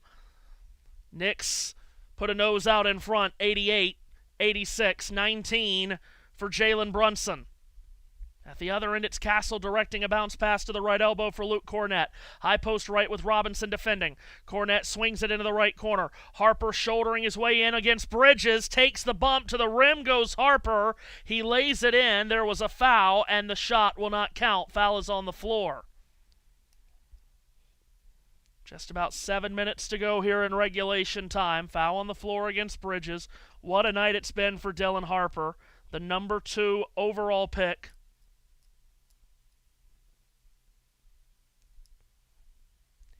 Knicks put a nose out in front. 88, 86, 19 for Jalen Brunson. At the other end, it's Castle directing a bounce pass to the right elbow for Luke Cornett. High post right with Robinson defending. Cornett swings it into the right corner. Harper shouldering his way in against Bridges. Takes the bump to the rim, goes Harper. He lays it in. There was a foul, and the shot will not count. Foul is on the floor. Just about 7 minutes to go here in regulation time. Foul on the floor against Bridges. What a night it's been for Dylan Harper, the number 2 overall pick.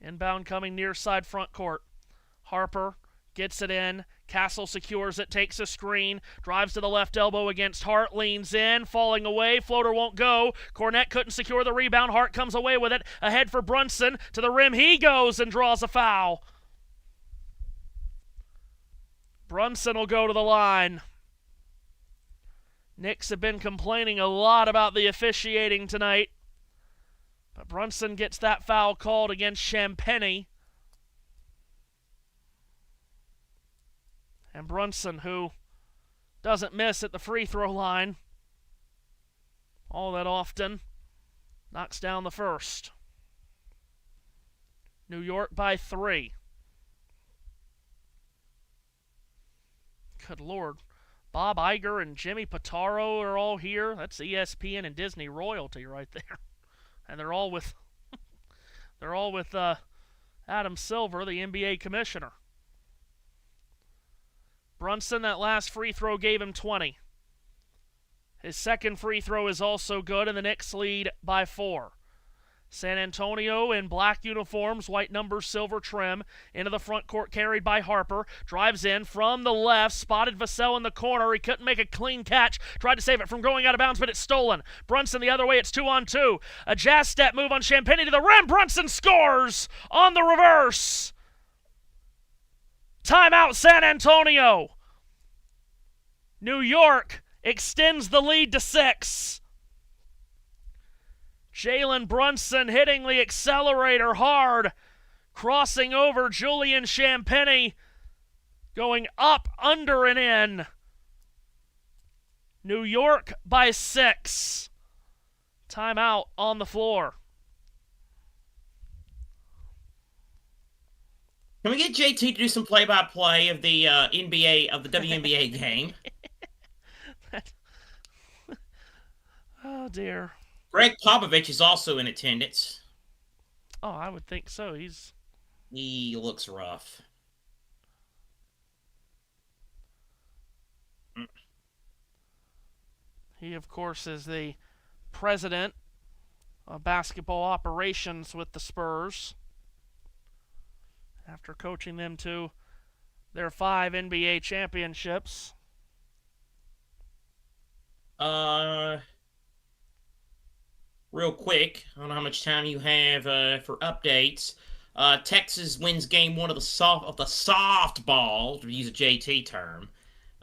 Inbound coming near side front court. Harper gets it in. Castle secures it, takes a screen, drives to the left elbow against Hart, leans in, falling away, floater won't go. Cornett couldn't secure the rebound. Hart comes away with it. Ahead for Brunson. To the rim he goes and draws a foul. Brunson will go to the line. Knicks have been complaining a lot about the officiating tonight. But Brunson gets that foul called against Champagny. And Brunson, who doesn't miss at the free throw line all that often, knocks down the first. New York by 3. Good Lord. Bob Iger and Jimmy Pitaro are all here. That's ESPN and Disney royalty right there. And they're all with Adam Silver, the NBA commissioner. Brunson, that last free throw gave him 20. His second free throw is also good, and the Knicks lead by 4. San Antonio in black uniforms, white numbers, silver trim, into the front court carried by Harper. Drives in from the left, spotted Vassell in the corner. He couldn't make a clean catch. Tried to save it from going out of bounds, but it's stolen. Brunson the other way, it's 2-on-2. A jazz step move on Champagny to the rim. Brunson scores on the reverse. Timeout, San Antonio. New York extends the lead to 6. Jalen Brunson hitting the accelerator hard, crossing over Julian Champagny, going up, under, and in. New York by 6. Timeout on the floor. Can we get JT to do some play-by-play of the WNBA game? Oh, dear. Greg Popovich is also in attendance. Oh, I would think so. He looks rough. He, of course, is the president of basketball operations with the Spurs. After coaching them to their 5 NBA championships. Real quick, I don't know how much time you have for updates. Texas wins game 1 of the softball, to use a JT term.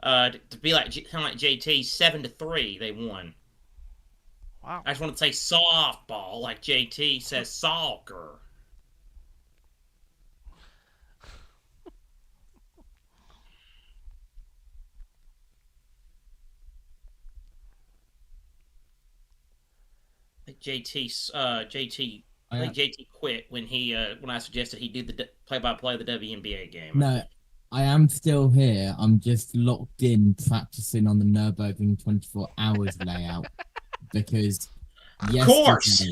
To be like kind of like JT, 7-3 they won. Wow. I just want to say softball, like JT says soccer. JT. I think JT quit when I suggested he do the play-by-play of the WNBA game. No, I am still here. I'm just locked in practicing on the Nürburgring 24 hours layout because of course.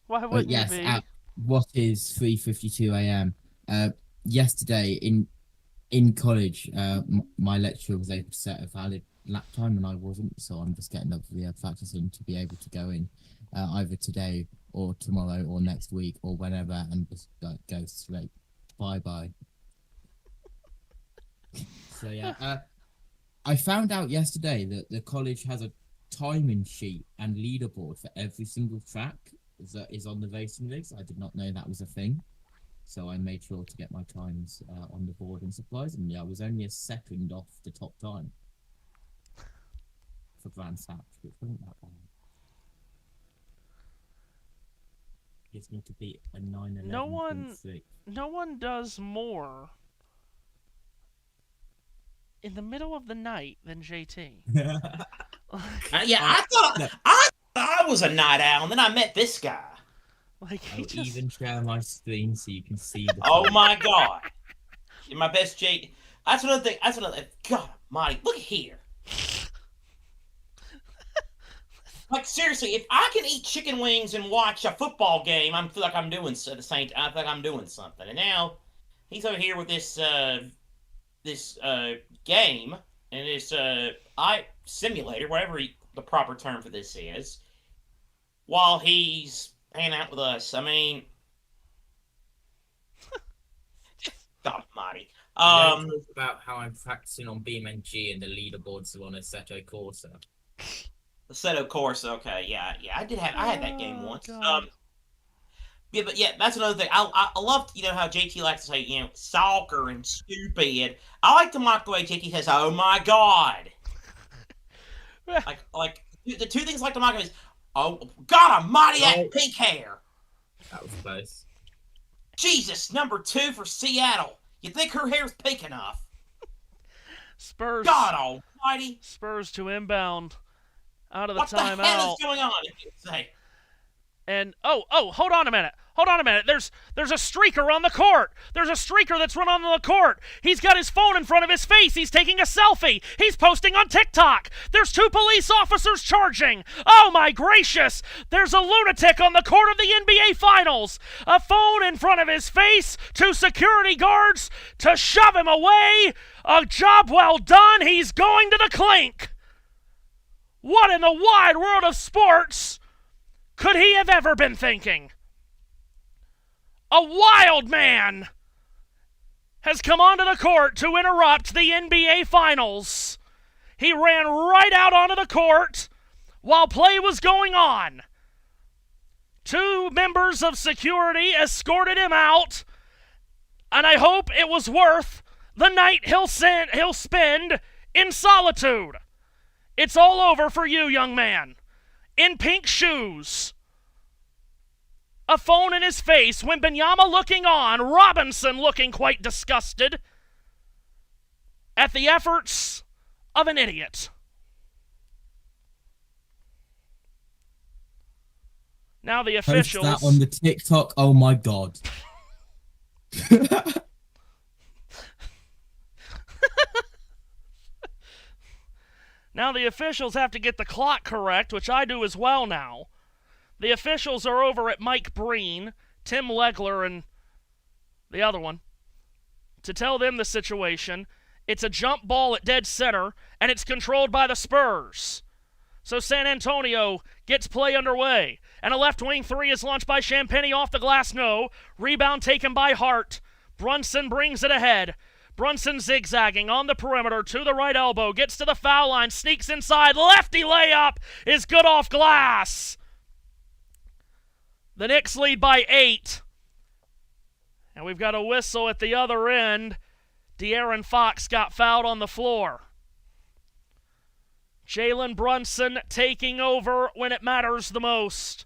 Why wouldn't you be? At what is 3:52 a.m. Yesterday in college, my lecturer was able to set a valid lap time and I wasn't, so I'm just getting up for the practicing to be able to go in either today or tomorrow or next week or whenever and just go straight bye. So yeah, I found out yesterday that the college has a timing sheet and leaderboard for every single track that is on the racing rigs. I did not know that was a thing, so I made sure to get my times on the board and surprisingly, I was only a second off the top time for Grand Saps, which wasn't that bad. Gives me to beat a 9:11.3. No one does more in the middle of the night than JT. I thought I was a night owl, and then I met this guy. Like even share my screen so you can see the. Oh my god! You're my best JT. That's another thing. God Almighty, look here. Like seriously, if I can eat chicken wings and watch a football game, I feel like I'm doing so. I feel like I'm doing something. And now he's over here with this game and this simulator, whatever the proper term for this is, while he's hanging out with us. I mean, God Almighty. About how I'm practicing on BeamNG and the leaderboards are on Assetto Corsa. Assetto Corsa, okay, yeah, I had that game once. God. But that's another thing. I love how JT likes to say soccer and stupid. I like to mock the way JT says, "Oh my God." like the two things I like to mock him is, "Oh God Almighty, that pink hair." That was close. Jesus, number 2 for Seattle. You think her hair's pink enough? Spurs. God Almighty. Spurs to inbound. Out of the What timeout. the hell is going on? Say. And hold on a minute. There's a streaker on the court. There's a streaker that's run on the court. He's got his phone in front of his face. He's taking a selfie. He's posting on TikTok. There's 2 police officers charging. Oh my gracious. There's a lunatic on the court of the NBA Finals. A phone in front of his face. 2 security guards to shove him away. A job well done. He's going to the clink. What in the wide world of sports could he have ever been thinking? A wild man has come onto the court to interrupt the NBA Finals. He ran right out onto the court while play was going on. 2 members of security escorted him out, and I hope it was worth the night he'll spend in solitude. It's all over for you, young man. In pink shoes. A phone in his face, Wembanyama looking on, Robinson looking quite disgusted at the efforts of an idiot. Now the officials... Post that on the TikTok, oh my God. Now the officials have to get the clock correct, which I do as well now. The officials are over at Mike Breen, Tim Legler, and the other one, to tell them the situation. It's a jump ball at dead center, and it's controlled by the Spurs. So San Antonio gets play underway, and a left wing 3 is launched by Champagnie off the glass, no. Rebound taken by Hart. Brunson brings it ahead. Brunson zigzagging on the perimeter to the right elbow, gets to the foul line, sneaks inside, lefty layup is good off glass. The Knicks lead by 8. And we've got a whistle at the other end. De'Aaron Fox got fouled on the floor. Jalen Brunson taking over when it matters the most,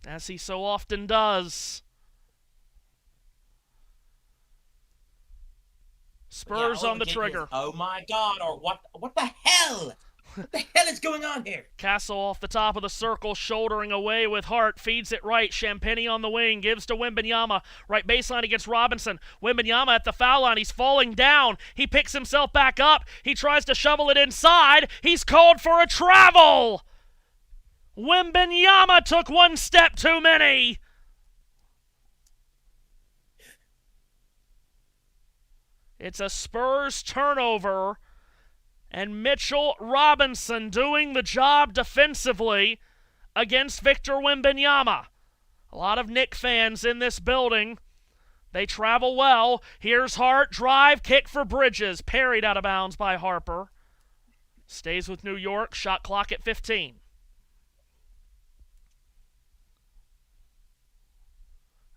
as he so often does. Spurs on the trigger. Oh my God! Or what the hell? What the hell is going on here? Castle off the top of the circle, shouldering away with Hart, feeds it right. Champagny on the wing, gives to Wembanyama. Right baseline against Robinson. Wembanyama at the foul line. He's falling down. He picks himself back up. He tries to shovel it inside. He's called for a travel. Wembanyama took one step too many. It's a Spurs turnover. And Mitchell Robinson doing the job defensively against Victor Wembanyama. A lot of Knick fans in this building. They travel well. Here's Hart, drive, kick for Bridges. Parried out of bounds by Harper. Stays with New York, shot clock at 15.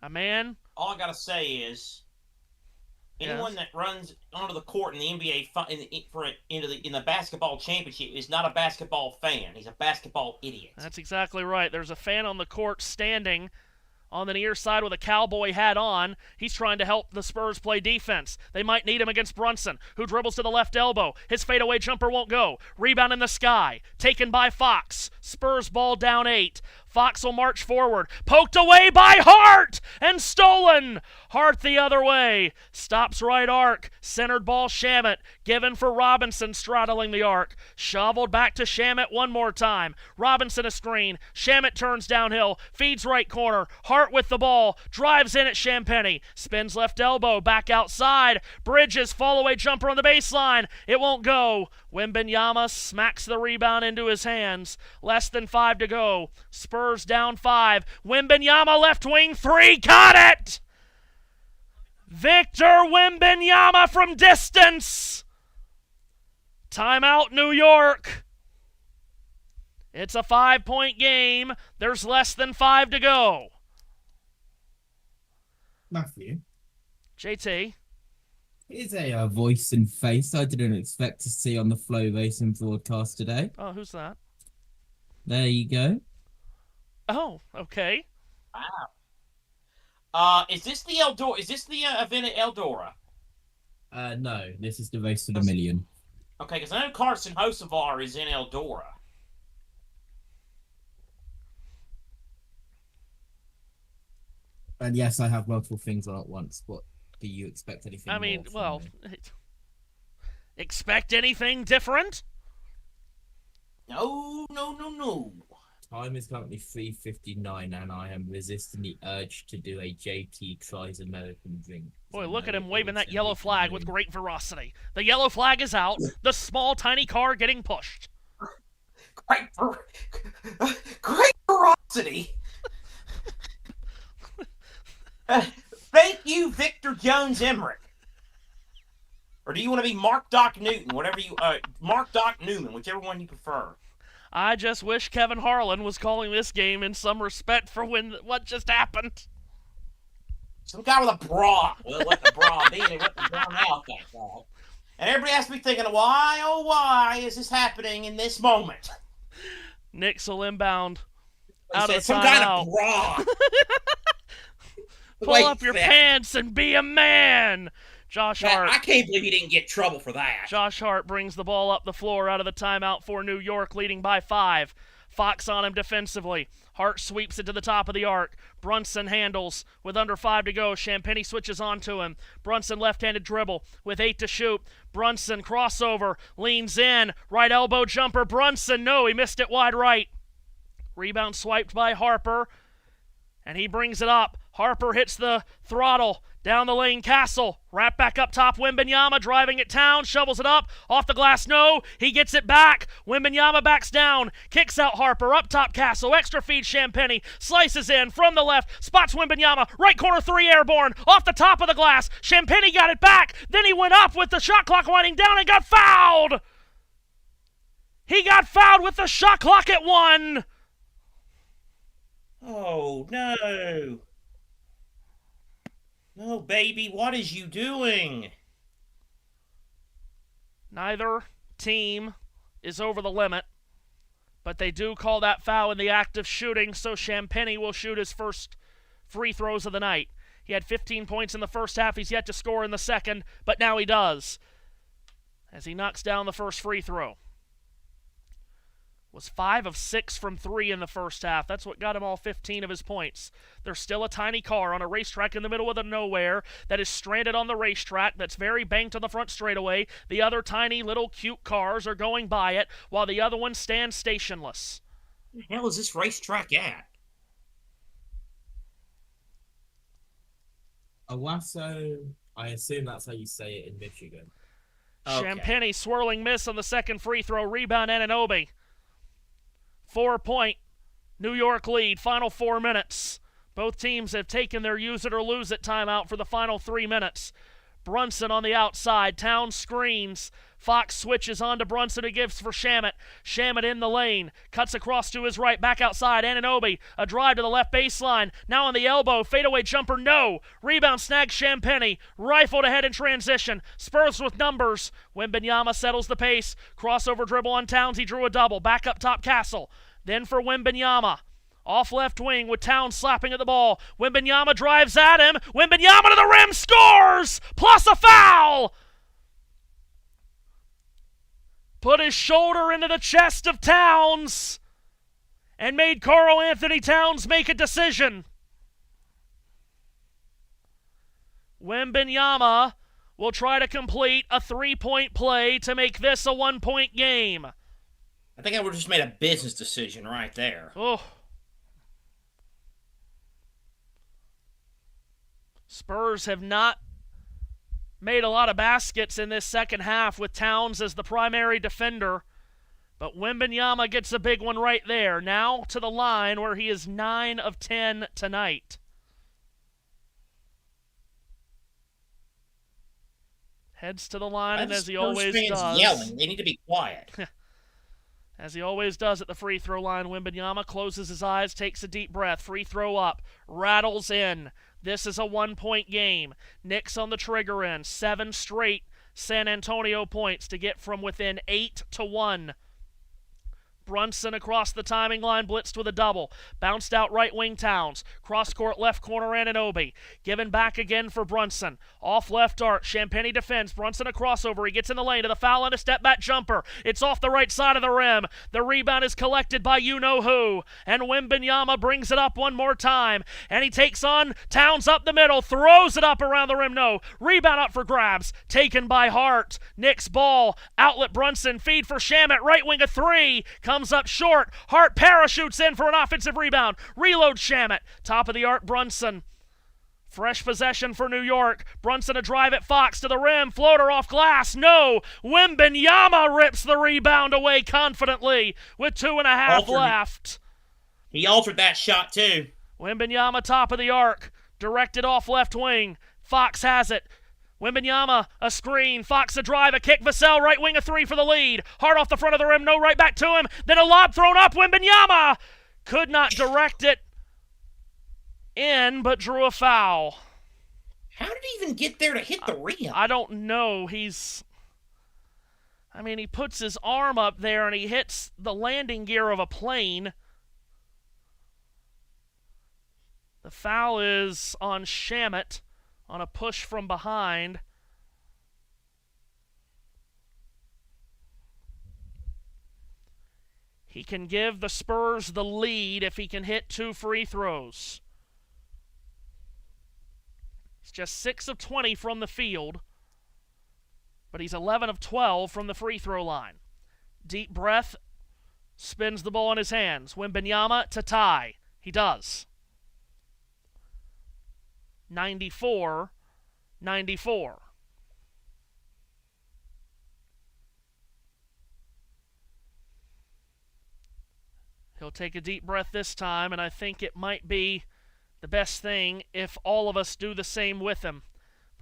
A man. All I got to say is, anyone that runs onto the court in the NBA in the basketball championship is not a basketball fan. He's a basketball idiot. That's exactly right. There's a fan on the court standing on the near side with a cowboy hat on. He's trying to help the Spurs play defense. They might need him against Brunson, who dribbles to the left elbow. His fadeaway jumper won't go. Rebound in the sky. Taken by Fox. Spurs ball down 8. Fox will march forward. Poked away by Hart and stolen. Hart the other way. Stops right arc. Centered ball Shamet. Given for Robinson straddling the arc. Shoveled back to Shamet one more time. Robinson a screen. Shamet turns downhill. Feeds right corner. Hart with the ball. Drives in at Champagny. Spins left elbow. Back outside. Bridges fall away jumper on the baseline. It won't go. Wembanyama smacks the rebound into his hands. Less than 5 to go. Spurs down 5. Wembanyama left wing 3. Got it! Victor Wembanyama from distance. Timeout New York. It's a 5-point game. There's less than 5 to go. Matthew. JT. Here's a voice and face I didn't expect to see on the Flow Racing broadcast today. Oh, who's that? There you go. Oh, okay. Wow. Is this the Eldora? Is this the event at Eldora? No, this is the race to the million. Okay, because I know Carson Hocevar is in Eldora. And yes, I have multiple things on at once. What do you expect anything? I mean, more from me? expect anything different? No. Time is currently 3:59, and I am resisting the urge to do a JT tries American drink. Boy, look at him waving that yellow flag with great ferocity. The yellow flag is out. The small, tiny car getting pushed. Great ferocity. Thank you, Victor Jones Emmerich. Or do you want to be Mark Doc Newton? Mark Doc Newman, whichever one you prefer. I just wish Kevin Harlan was calling this game in some respect for what just happened. Some guy with a bra. Well, let the bra be, and let the bra out that ball. And everybody has to be thinking, why, oh why is this happening in this moment? Knicks will inbound out of the some timeout. kind of bra. Pull up your pants and be a man. Josh Hart. I can't believe he didn't get trouble for that. Josh Hart brings the ball up the floor out of the timeout for New York, leading by 5. Fox on him defensively. Hart sweeps it to the top of the arc. Brunson handles with under 5 to go. Champagny switches onto him. Brunson left-handed dribble with 8 to shoot. Brunson crossover, leans in. Right elbow jumper. Brunson, no, he missed it wide right. Rebound swiped by Harper, and he brings it up. Harper hits the throttle. Down the lane, Castle. Wrap back up top, Wembanyama driving it down, shovels it up. Off the glass, no. He gets it back. Wembanyama backs down. Kicks out Harper. Up top, Castle. Extra feed, Champagny. Slices in from the left. Spots Wembanyama. Right corner 3 airborne. Off the top of the glass. Champagny got it back. Then he went up with the shot clock winding down and got fouled. He got fouled with the shot clock at 1. Oh, no. No, baby, what is you doing? Neither team is over the limit, but they do call that foul in the act of shooting, so Champagny will shoot his first free throws of the night. He had 15 points in the first half. He's yet to score in the second, but now he does, as he knocks down the first free throw. Was 5 of 6 from 3 in the first half. That's what got him all 15 of his points. There's still a tiny car on a racetrack in the middle of the nowhere that is stranded on the racetrack that's very banked on the front straightaway. The other tiny little cute cars are going by it while the other one stands stationless. Where the hell is this racetrack at? Owasso, I assume that's how you say it in Michigan. Okay. Champagny swirling miss on the second free throw. Rebound Anunoby. 4-point New York lead. Final 4 minutes. Both teams have taken their use it or lose it timeout for the final 3 minutes. Brunson on the outside. Towns screens. Fox switches on to Brunson, who gives for Shamet. Shamet in the lane. Cuts across to his right. Back outside. Anunoby. A drive to the left baseline. Now on the elbow. Fadeaway jumper. No. Rebound snag Champagny. Rifled ahead in transition. Spurs with numbers. Wembanyama settles the pace. Crossover dribble on Towns. He drew a double. Back up top Castle. Then for Wembanyama. Off left wing with Towns slapping at the ball. Wembanyama drives at him. Wembanyama to the rim. Scores! Plus a foul! Put his shoulder into the chest of Towns and made Karl Anthony Towns make a decision. Wembanyama will try to complete a 3-point play to make this a 1-point game. I think I would have just made a business decision right there. Oh. Spurs have not made a lot of baskets in this second half with Towns as the primary defender. But Wembanyama gets a big one right there. Now to the line where he is 9 of 10 tonight. Heads to the line, and as he always does. Yelling. They need to be quiet. As he always does at the free throw line, Wembanyama closes his eyes, takes a deep breath, free throw up, rattles in. This is a 1-point game. Knicks on the trigger end. 7 straight San Antonio points to get from within 8 to 1. Brunson across the timing line, blitzed with a double. Bounced out right wing Towns. Cross court left corner Anunoby. Given back again for Brunson. Off left arc. Champagny defends. Brunson a crossover. He gets in the lane to the foul and a step back jumper. It's off the right side of the rim. The rebound is collected by you-know-who. And Wembanyama brings it up one more time. And he takes on Towns up the middle. Throws it up around the rim. No. Rebound up for grabs. Taken by Hart. Knicks ball. Outlet Brunson. Feed for Shamet. Right wing a 3. Comes up short. Hart parachutes in for an offensive rebound. Reload Shamet. Top of the arc Brunson. Fresh possession for New York. Brunson a drive at Fox to the rim. Floater off glass. No. Wembanyama rips the rebound away confidently with 2.5 left. He altered that shot too. Wembanyama top of the arc. Directed off left wing. Fox has it. Wembanyama, a screen. Fox a drive, a kick. Vassell, right wing, a 3 for the lead. Hart off the front of the rim, no right back to him. Then a lob thrown up. Wembanyama could not direct it in, but drew a foul. How did he even get there to hit the rim? I don't know. He puts his arm up there and he hits the landing gear of a plane. The foul is on Shamet on a push from behind. He can give the Spurs the lead if he can hit 2 free throws. He's just 6 of 20 from the field, but he's 11 of 12 from the free throw line. Deep breath, spins the ball in his hands. Wembanyama to tie. He does. 94-94. He'll take a deep breath this time, and I think it might be the best thing if all of us do the same with him,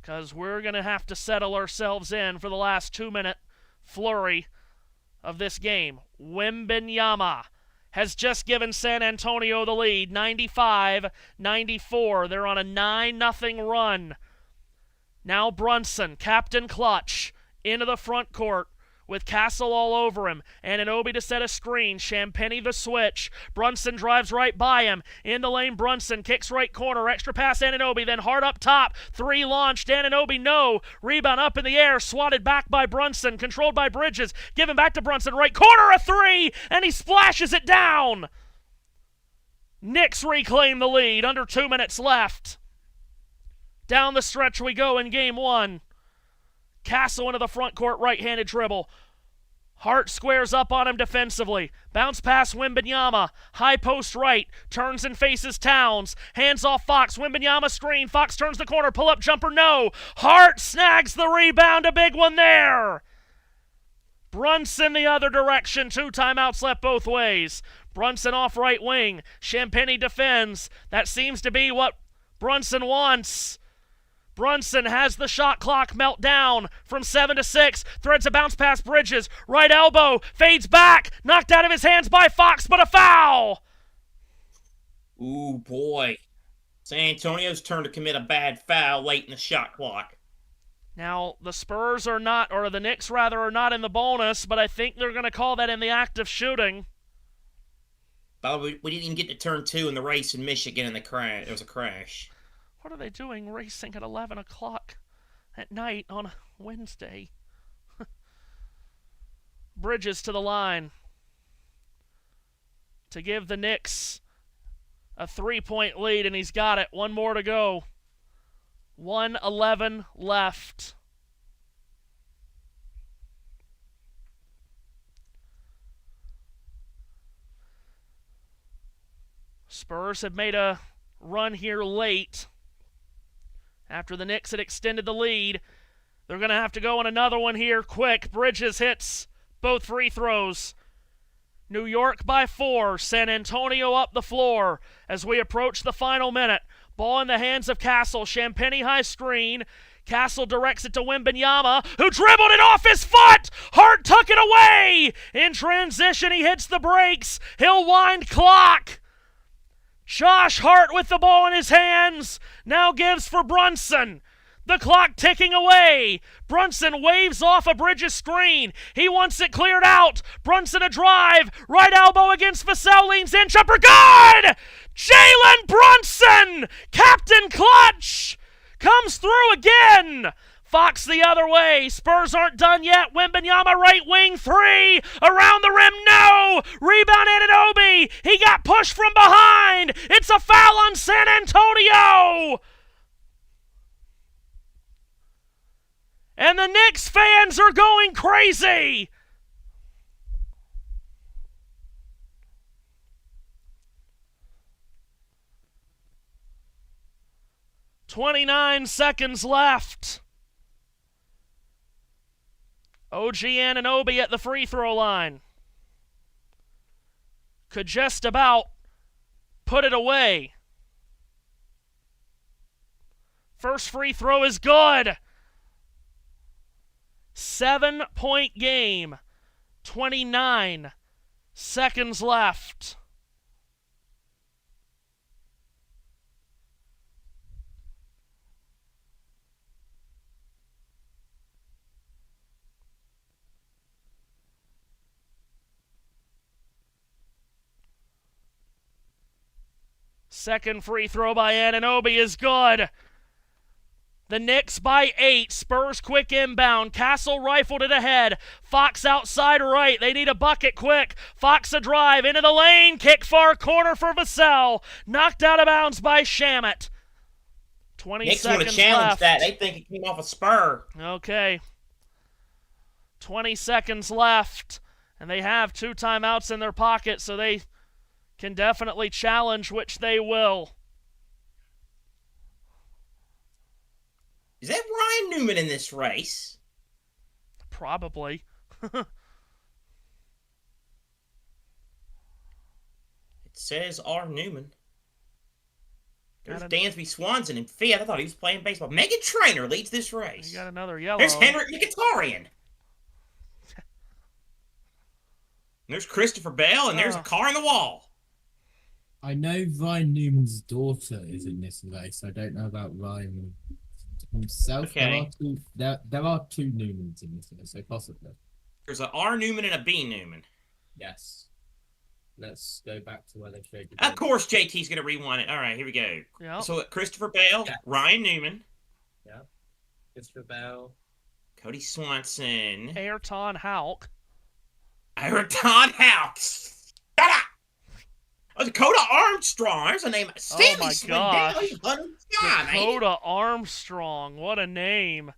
because we're going to have to settle ourselves in for the last 2-minute flurry of this game. Wembanyama has just given San Antonio the lead, 95-94. They're on a 9-0 run. Now Brunson, Captain Clutch, into the front court with Castle all over him. Anunoby to set a screen. Champagny the switch. Brunson drives right by him. In the lane, Brunson kicks right corner. Extra pass, Anunoby. Then hard up top. 3 launched. Anunoby, no. Rebound up in the air. Swatted back by Brunson. Controlled by Bridges. Given back to Brunson. Right corner, a 3. And he splashes it down. Knicks reclaim the lead. Under 2 minutes left. Down the stretch we go in game 1. Castle into the front court, right-handed dribble. Hart squares up on him defensively. Bounce pass Wembanyama. High post right. Turns and faces Towns. Hands off Fox. Wembanyama screen. Fox turns the corner. Pull-up jumper, no. Hart snags the rebound. A big one there. Brunson the other direction. 2 timeouts left both ways. Brunson off right wing. Champagny defends. That seems to be what Brunson wants. Brunson has the shot clock melt down from 7 to 6. Threads a bounce past Bridges. Right elbow. Fades back. Knocked out of his hands by Fox, but a foul. Ooh, boy. San Antonio's turn to commit a bad foul late in the shot clock. Now, the Spurs are not, or the Knicks rather, are not in the bonus, but I think they're going to call that in the act of shooting. But we didn't even get to turn 2 in the race in Michigan, and there was a crash. What are they doing racing at 11 o'clock at night on a Wednesday? Bridges to the line to give the Knicks a 3-point lead, and he's got it. 1 more to go. 1:11 left. Spurs have made a run here late. After the Knicks had extended the lead, they're going to have to go on another one here quick. Bridges hits both free throws. New York by 4. San Antonio up the floor as we approach the final minute. Ball in the hands of Castle. Champagny high screen. Castle directs it to Wembanyama, who dribbled it off his foot. Hart took it away. In transition, he hits the brakes. He'll wind clock. Josh Hart with the ball in his hands now gives for Brunson. The clock ticking away. Brunson waves off a Bridges screen. He wants it cleared out. Brunson a drive. Right elbow against Vassell. Leans in. Jumper good! Jalen Brunson! Captain Clutch! Comes through again. Fox the other way. Spurs aren't done yet. Wembanyama right wing 3. Around the rim, no. Rebound Anunoby. He got pushed from behind. It's a foul on San Antonio. And the Knicks fans are going crazy. "29 seconds left. OG Anunoby at the free throw line. Could just about put it away. First free throw is good. 7-point game. 29 seconds left. Second free throw by Anunoby is good. The Knicks by 8. Spurs quick inbound. Castle rifled it ahead. Fox outside right. They need a bucket quick. Fox a drive into the lane. Kick far corner for Vassell. Knocked out of bounds by Shamet. 20 Knicks seconds want to challenge left. that. They think it came off a spur. Okay. 20 seconds left. And they have 2 timeouts in their pocket, so they can definitely challenge, which they will. Is that Ryan Newman in this race? Probably. It says R. Newman. There's Dansby Swanson in fifth. I thought he was playing baseball. Megan Trainor leads this race. You got another yellow. There's Henrik Mkhitaryan. There's Christopher Bell, and there's a car on the wall. I know Ryan Newman's daughter is in this race. I don't know about Ryan himself. Okay. There are two Newmans in this race, so possibly. There's a R Newman and a B Newman. Yes. Let's go back to where they showed you. Of course, JT's going to rewind it. All right, here we go. Yep. So Christopher Bale, Yeah. Ryan Newman, Yeah. Christopher Bell. Cody Swanson, Ayrton Houck. Ayrton Hawks. Shut up! Oh, Dakota Armstrong. There's a name. Stanley my Swindell. gosh. He's hunting down, man. Dakota Armstrong. What a name.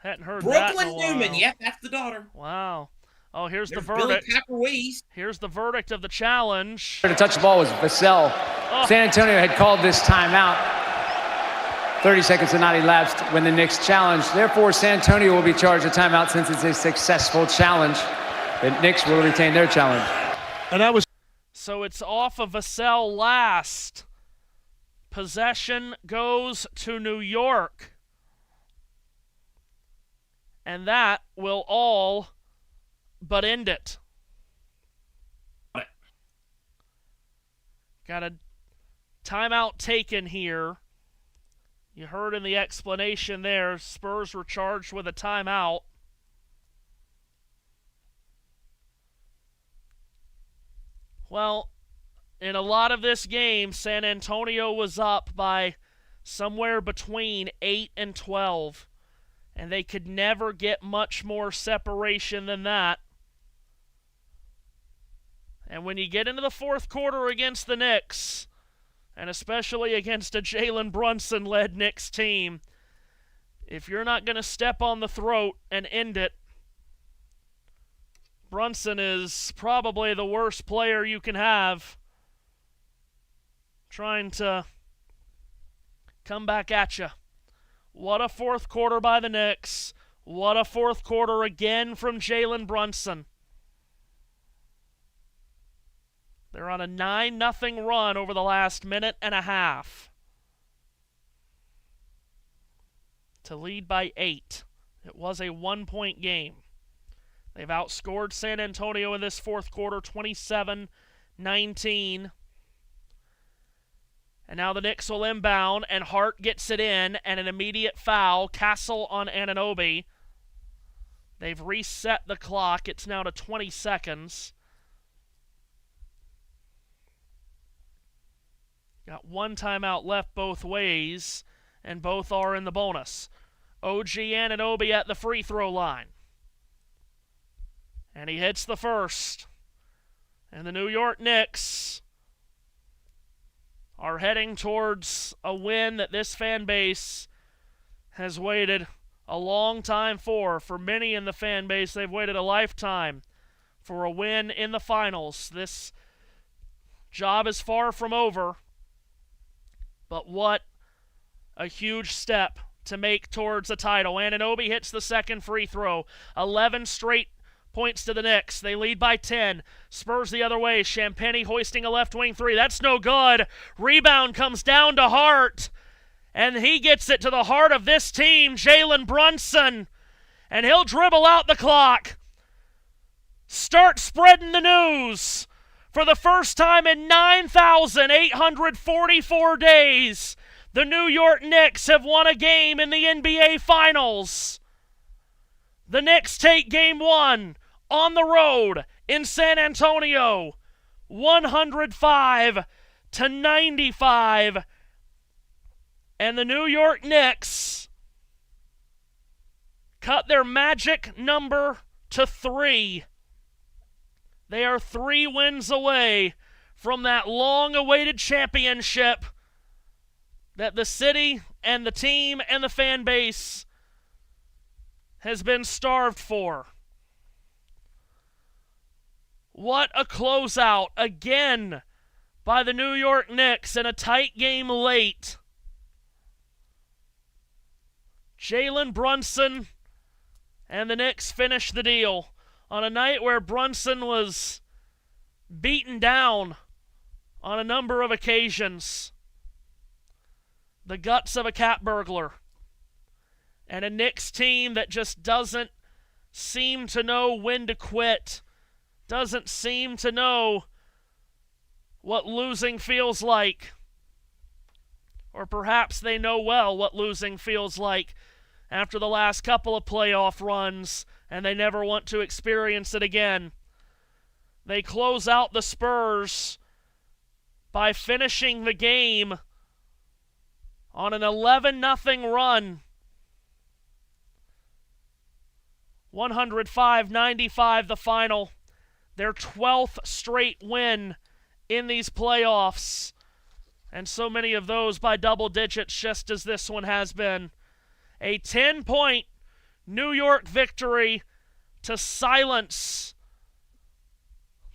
Hadn't heard that Brooklyn in a while. Newman. Yep, that's the daughter. Wow. Oh, here's There's the Billy verdict. Pepperwees. Here's the verdict of the challenge. To touch the ball was Vassell. Oh. San Antonio had called this timeout. 30 seconds had not elapsed when the Knicks challenged. Therefore, San Antonio will be charged a timeout since it's a successful challenge. The Knicks will retain their challenge. And that was So it's off of Vassell last. Possession goes to New York. And that will all but end it. What? Got a timeout taken here. You heard in the explanation there, Spurs were charged with a timeout. Well, in a lot of this game, San Antonio was up by somewhere between 8 and 12, and they could never get much more separation than that. And when you get into the fourth quarter against the Knicks, and especially against a Jalen Brunson-led Knicks team, if you're not going to step on the throat and end it, Brunson is probably the worst player you can have trying to come back at you. What a fourth quarter by the Knicks. What a fourth quarter again from Jalen Brunson. They're on a 9-0 run over the last minute and a half to lead by 8. It was a 1-point game. They've outscored San Antonio in this fourth quarter 27-19. And now the Knicks will inbound, and Hart gets it in, and an immediate foul. Castle on Anunoby. They've reset the clock. It's now to 20 seconds. Got one timeout left both ways, and both are in the bonus. OG Anunoby at the free throw line. And he hits the first. And the New York Knicks are heading towards a win that this fan base has waited a long time for. For many in the fan base, they've waited a lifetime for a win in the finals. This job is far from over. But what a huge step to make towards a title. Anunoby hits the second free throw. 11 straight points to the Knicks. They lead by 10. Spurs the other way. Champagnie hoisting a left wing three. That's no good. Rebound comes down to Hart. And he gets it to the heart of this team, Jalen Brunson. And he'll dribble out the clock. Start spreading the news. For the first time in 9,844 days, the New York Knicks have won a game in the NBA Finals. The Knicks take Game 1 on the road in San Antonio, 105-95. And the New York Knicks cut their magic number to 3. They are 3 wins away from that long-awaited championship that the city and the team and the fan base has been starved for. What a closeout again by the New York Knicks in a tight game late. Jalen Brunson and the Knicks finish the deal on a night where Brunson was beaten down on a number of occasions. The guts of a cat burglar. And a Knicks team that just doesn't seem to know when to quit. Doesn't seem to know what losing feels like. Or perhaps they know well what losing feels like. after the last couple of playoff runs, and they never want to experience it again. They close out the Spurs by finishing the game on an 11-0 run. 105-95 the final. Their 12th straight win in these playoffs. And so many of those by double digits, just as this one has been. A 10-point New York victory to silence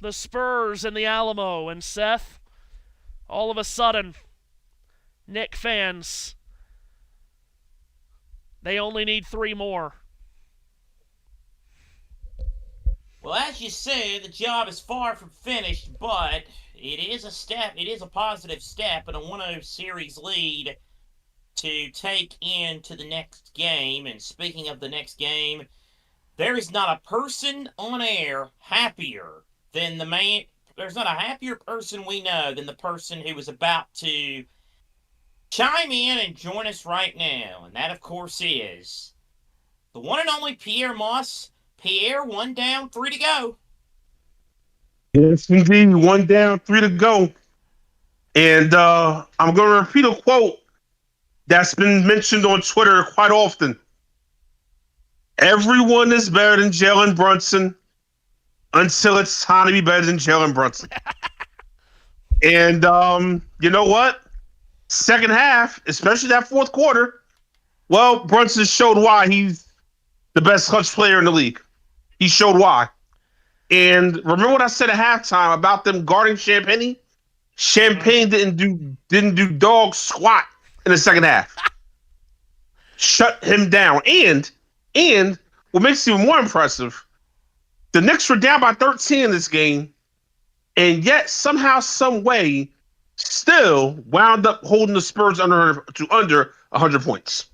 the Spurs in the Alamo. And Seth, all of a sudden, Knicks fans, they only need 3 more. Well, as you said, the job is far from finished, but it is a step. It is a positive step and a 1-0 series lead to take into the next game. And speaking of the next game, there is not a person on air happier than the man. There's not a happier person we know than the person who is about to chime in and join us right now. And that, of course, is the one and only Pierre Moss. Pierre, 1 down, 3 to go. Yes, indeed. 1 down, 3 to go. And I'm going to repeat a quote that's been mentioned on Twitter quite often. Everyone is better than Jalen Brunson until it's time to be better than Jalen Brunson. And you know what? Second half, especially that fourth quarter, well, Brunson showed why he's the best clutch player in the league. He showed why. And remember what I said at halftime about them guarding Champagne? Champagne didn't do dog squat in the second half. Shut him down. And what makes it even more impressive, the Knicks were down by 13 in this game, and yet somehow, some way, still wound up holding the Spurs under 100 points.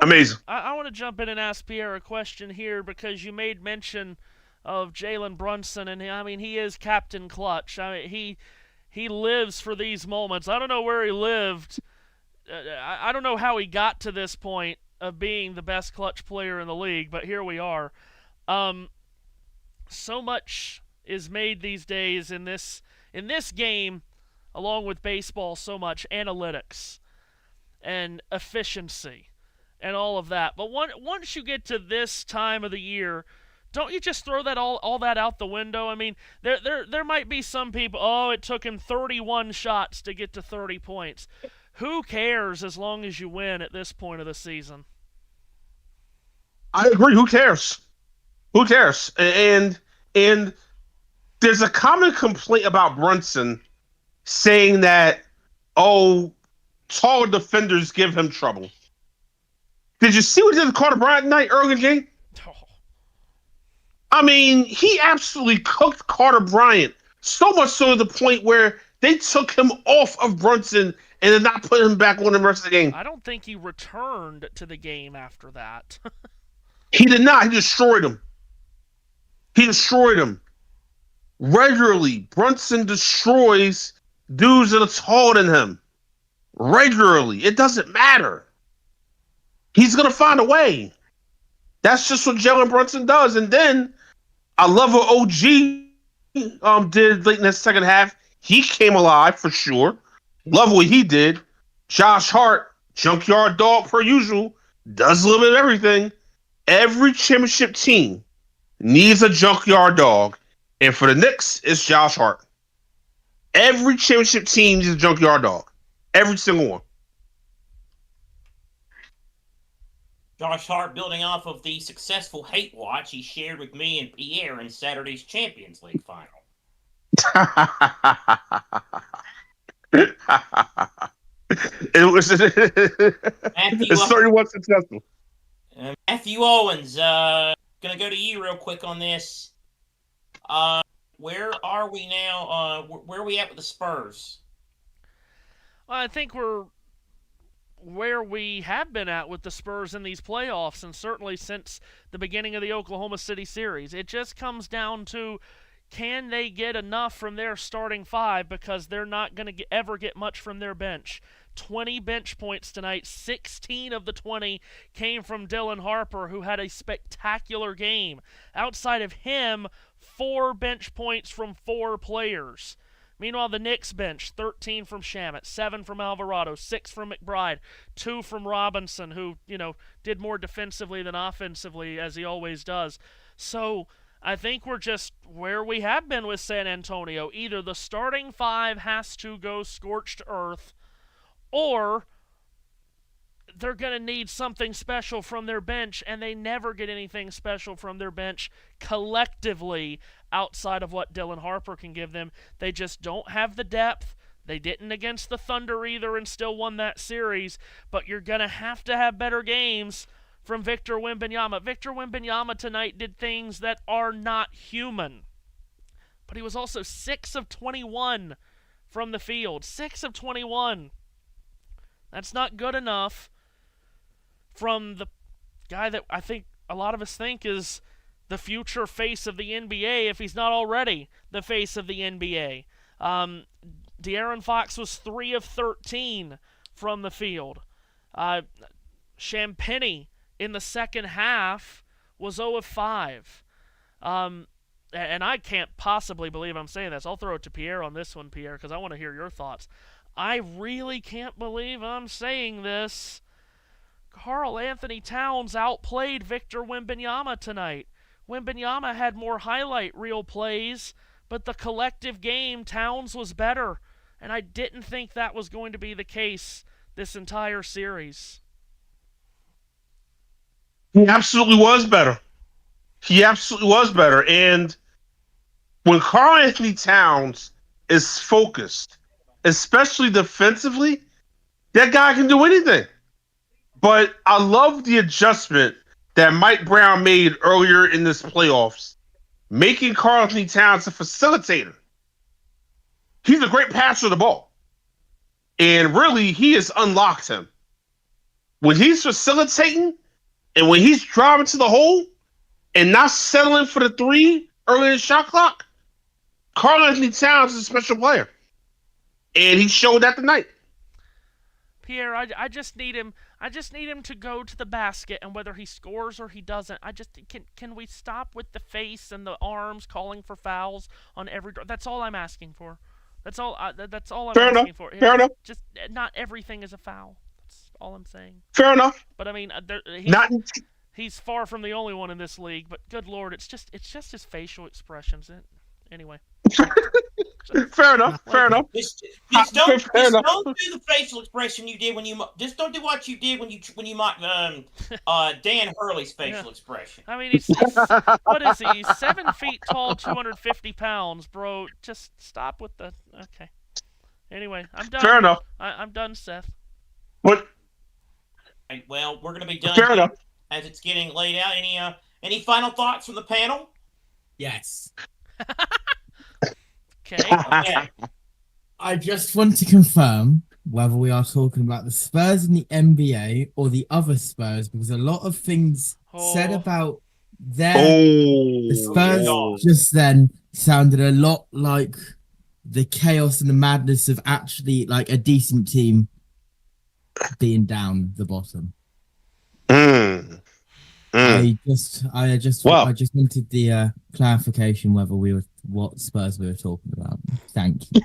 Amazing. I want to jump in and ask Pierre a question here because you made mention of Jalen Brunson, and I mean he is Captain Clutch. I mean he lives for these moments. I don't know where he lived. I don't know how he got to this point of being the best clutch player in the league, but here we are. So much is made these days in this game, along with baseball. So much analytics and efficiency and all of that. But once you get to this time of the year, don't you just throw that all that out the window? I mean, there might be some people, it took him 31 shots to get to 30 points. Who cares as long as you win at this point of the season? I agree. Who cares? Who cares? And there's a common complaint about Brunson saying that, tall defenders give him trouble. Did you see what he did to Carter Bryant tonight early in the game? Oh. I mean, he absolutely cooked Carter Bryant, so much so to the point where they took him off of Brunson and did not put him back on the rest of the game. I don't think he returned to the game after that. He did not. He destroyed him. Regularly, Brunson destroys dudes that are taller than him. Regularly. It doesn't matter. He's going to find a way. That's just what Jalen Brunson does. And then I love what OG did late in the second half. He came alive for sure. Love what he did. Josh Hart, junkyard dog per usual, does a little bit of everything. Every championship team needs a junkyard dog. And for the Knicks, it's Josh Hart. Every championship team needs a junkyard dog. Every single one. Josh Hart building off of the successful hate watch he shared with me and Pierre in Saturday's Champions League final. It's 31 successful. Matthew Owens, gonna go to you real quick on this. Where are we now? Where are we at with the Spurs? Well, I think we're where we have been at with the Spurs in these playoffs, and certainly since the beginning of the Oklahoma City series. It just comes down to, can they get enough from their starting five, because they're not going to ever get much from their bench, 20 bench points tonight. 16 of the 20 came from Dylan Harper, who had a spectacular game. Outside of him, 4 bench points from 4 players. Meanwhile, the Knicks bench, 13 from Shamet, 7 from Alvarado, 6 from McBride, 2 from Robinson, who, did more defensively than offensively, as he always does. So I think we're just where we have been with San Antonio. Either the starting 5 has to go scorched earth, or they're going to need something special from their bench, and they never get anything special from their bench collectively outside of what Dylan Harper can give them. They just don't have the depth. They didn't against the Thunder either and still won that series, but you're going to have better games from Victor Wembanyama. Victor Wembanyama tonight did things that are not human, but he was also 6 of 21 from the field. 6 of 21. That's not good enough from the guy that I think a lot of us think is the future face of the NBA, if he's not already the face of the NBA. De'Aaron Fox was 3 of 13 from the field. Champagnie in the second half was 0 of 5. And I can't possibly believe I'm saying this. I'll throw it to Pierre on this one, Pierre, because I want to hear your thoughts. I really can't believe I'm saying this. Karl Anthony Towns outplayed Victor Wembanyama tonight. Wembanyama had more highlight reel plays, but the collective game, Towns was better. And I didn't think that was going to be the case this entire series. He absolutely was better. And when Karl Anthony Towns is focused, especially defensively, that guy can do anything. But I love the adjustment that Mike Brown made earlier in this playoffs, making Karl Anthony Towns a facilitator. He's a great passer of the ball. And really, he has unlocked him. When he's facilitating and when he's driving to the hole and not settling for the 3 early in the shot clock, Karl Anthony Towns is a special player. And he showed that tonight. Pierre, I just need him. I just need him to go to the basket, and whether he scores or he doesn't, can we stop with the face and the arms calling for fouls on every? That's all I'm asking for. That's all I'm asking for. Fair enough. Just not everything is a foul. That's all I'm saying. Fair enough. But I mean, he's far from the only one in this league. But good Lord, it's just his facial expressions. Anyway. Fair enough. Just don't do the facial expression you did when you. Just don't do what you did when you mocked Dan Hurley's facial expression. I mean, he's what is he? He's 7 feet tall, 250 pounds, bro. Just stop with the. Okay. Anyway, I'm done. Fair enough. I'm done, Seth. What? Well, we're gonna be done. Fair enough. As it's getting laid out. Any final thoughts from the panel? Yes. Okay. I just want to confirm whether we are talking about the Spurs in the NBA or the other Spurs, because a lot of things said about the Spurs just then sounded a lot like the chaos and the madness of actually like a decent team being down the bottom. I just wanted the clarification whether what Spurs we were talking about. Thank you.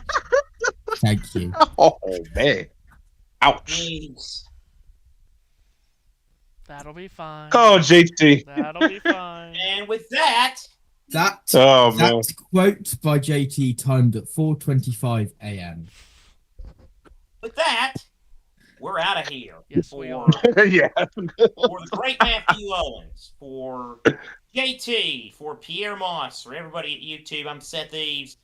Thank you. Oh man! Ouch! Jeez. That'll be fine. Oh, JT. That'll be fine. And with that, that quote by JT timed at 4:25 a.m. With that, we're out of here. Yes, we are. Yeah. For the great Matthew Owens, for JT, for Pierre Moss, for everybody at YouTube, I'm Seth Eaves.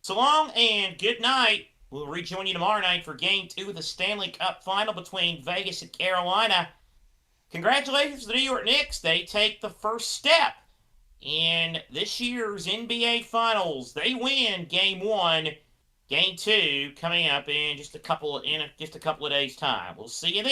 So long and good night. We'll rejoin you tomorrow night for Game 2 of the Stanley Cup Final between Vegas and Carolina. Congratulations to the New York Knicks. They take the first step in this year's NBA Finals. They win Game 1. Game 2 coming up in just a couple of days' time. We'll see you then.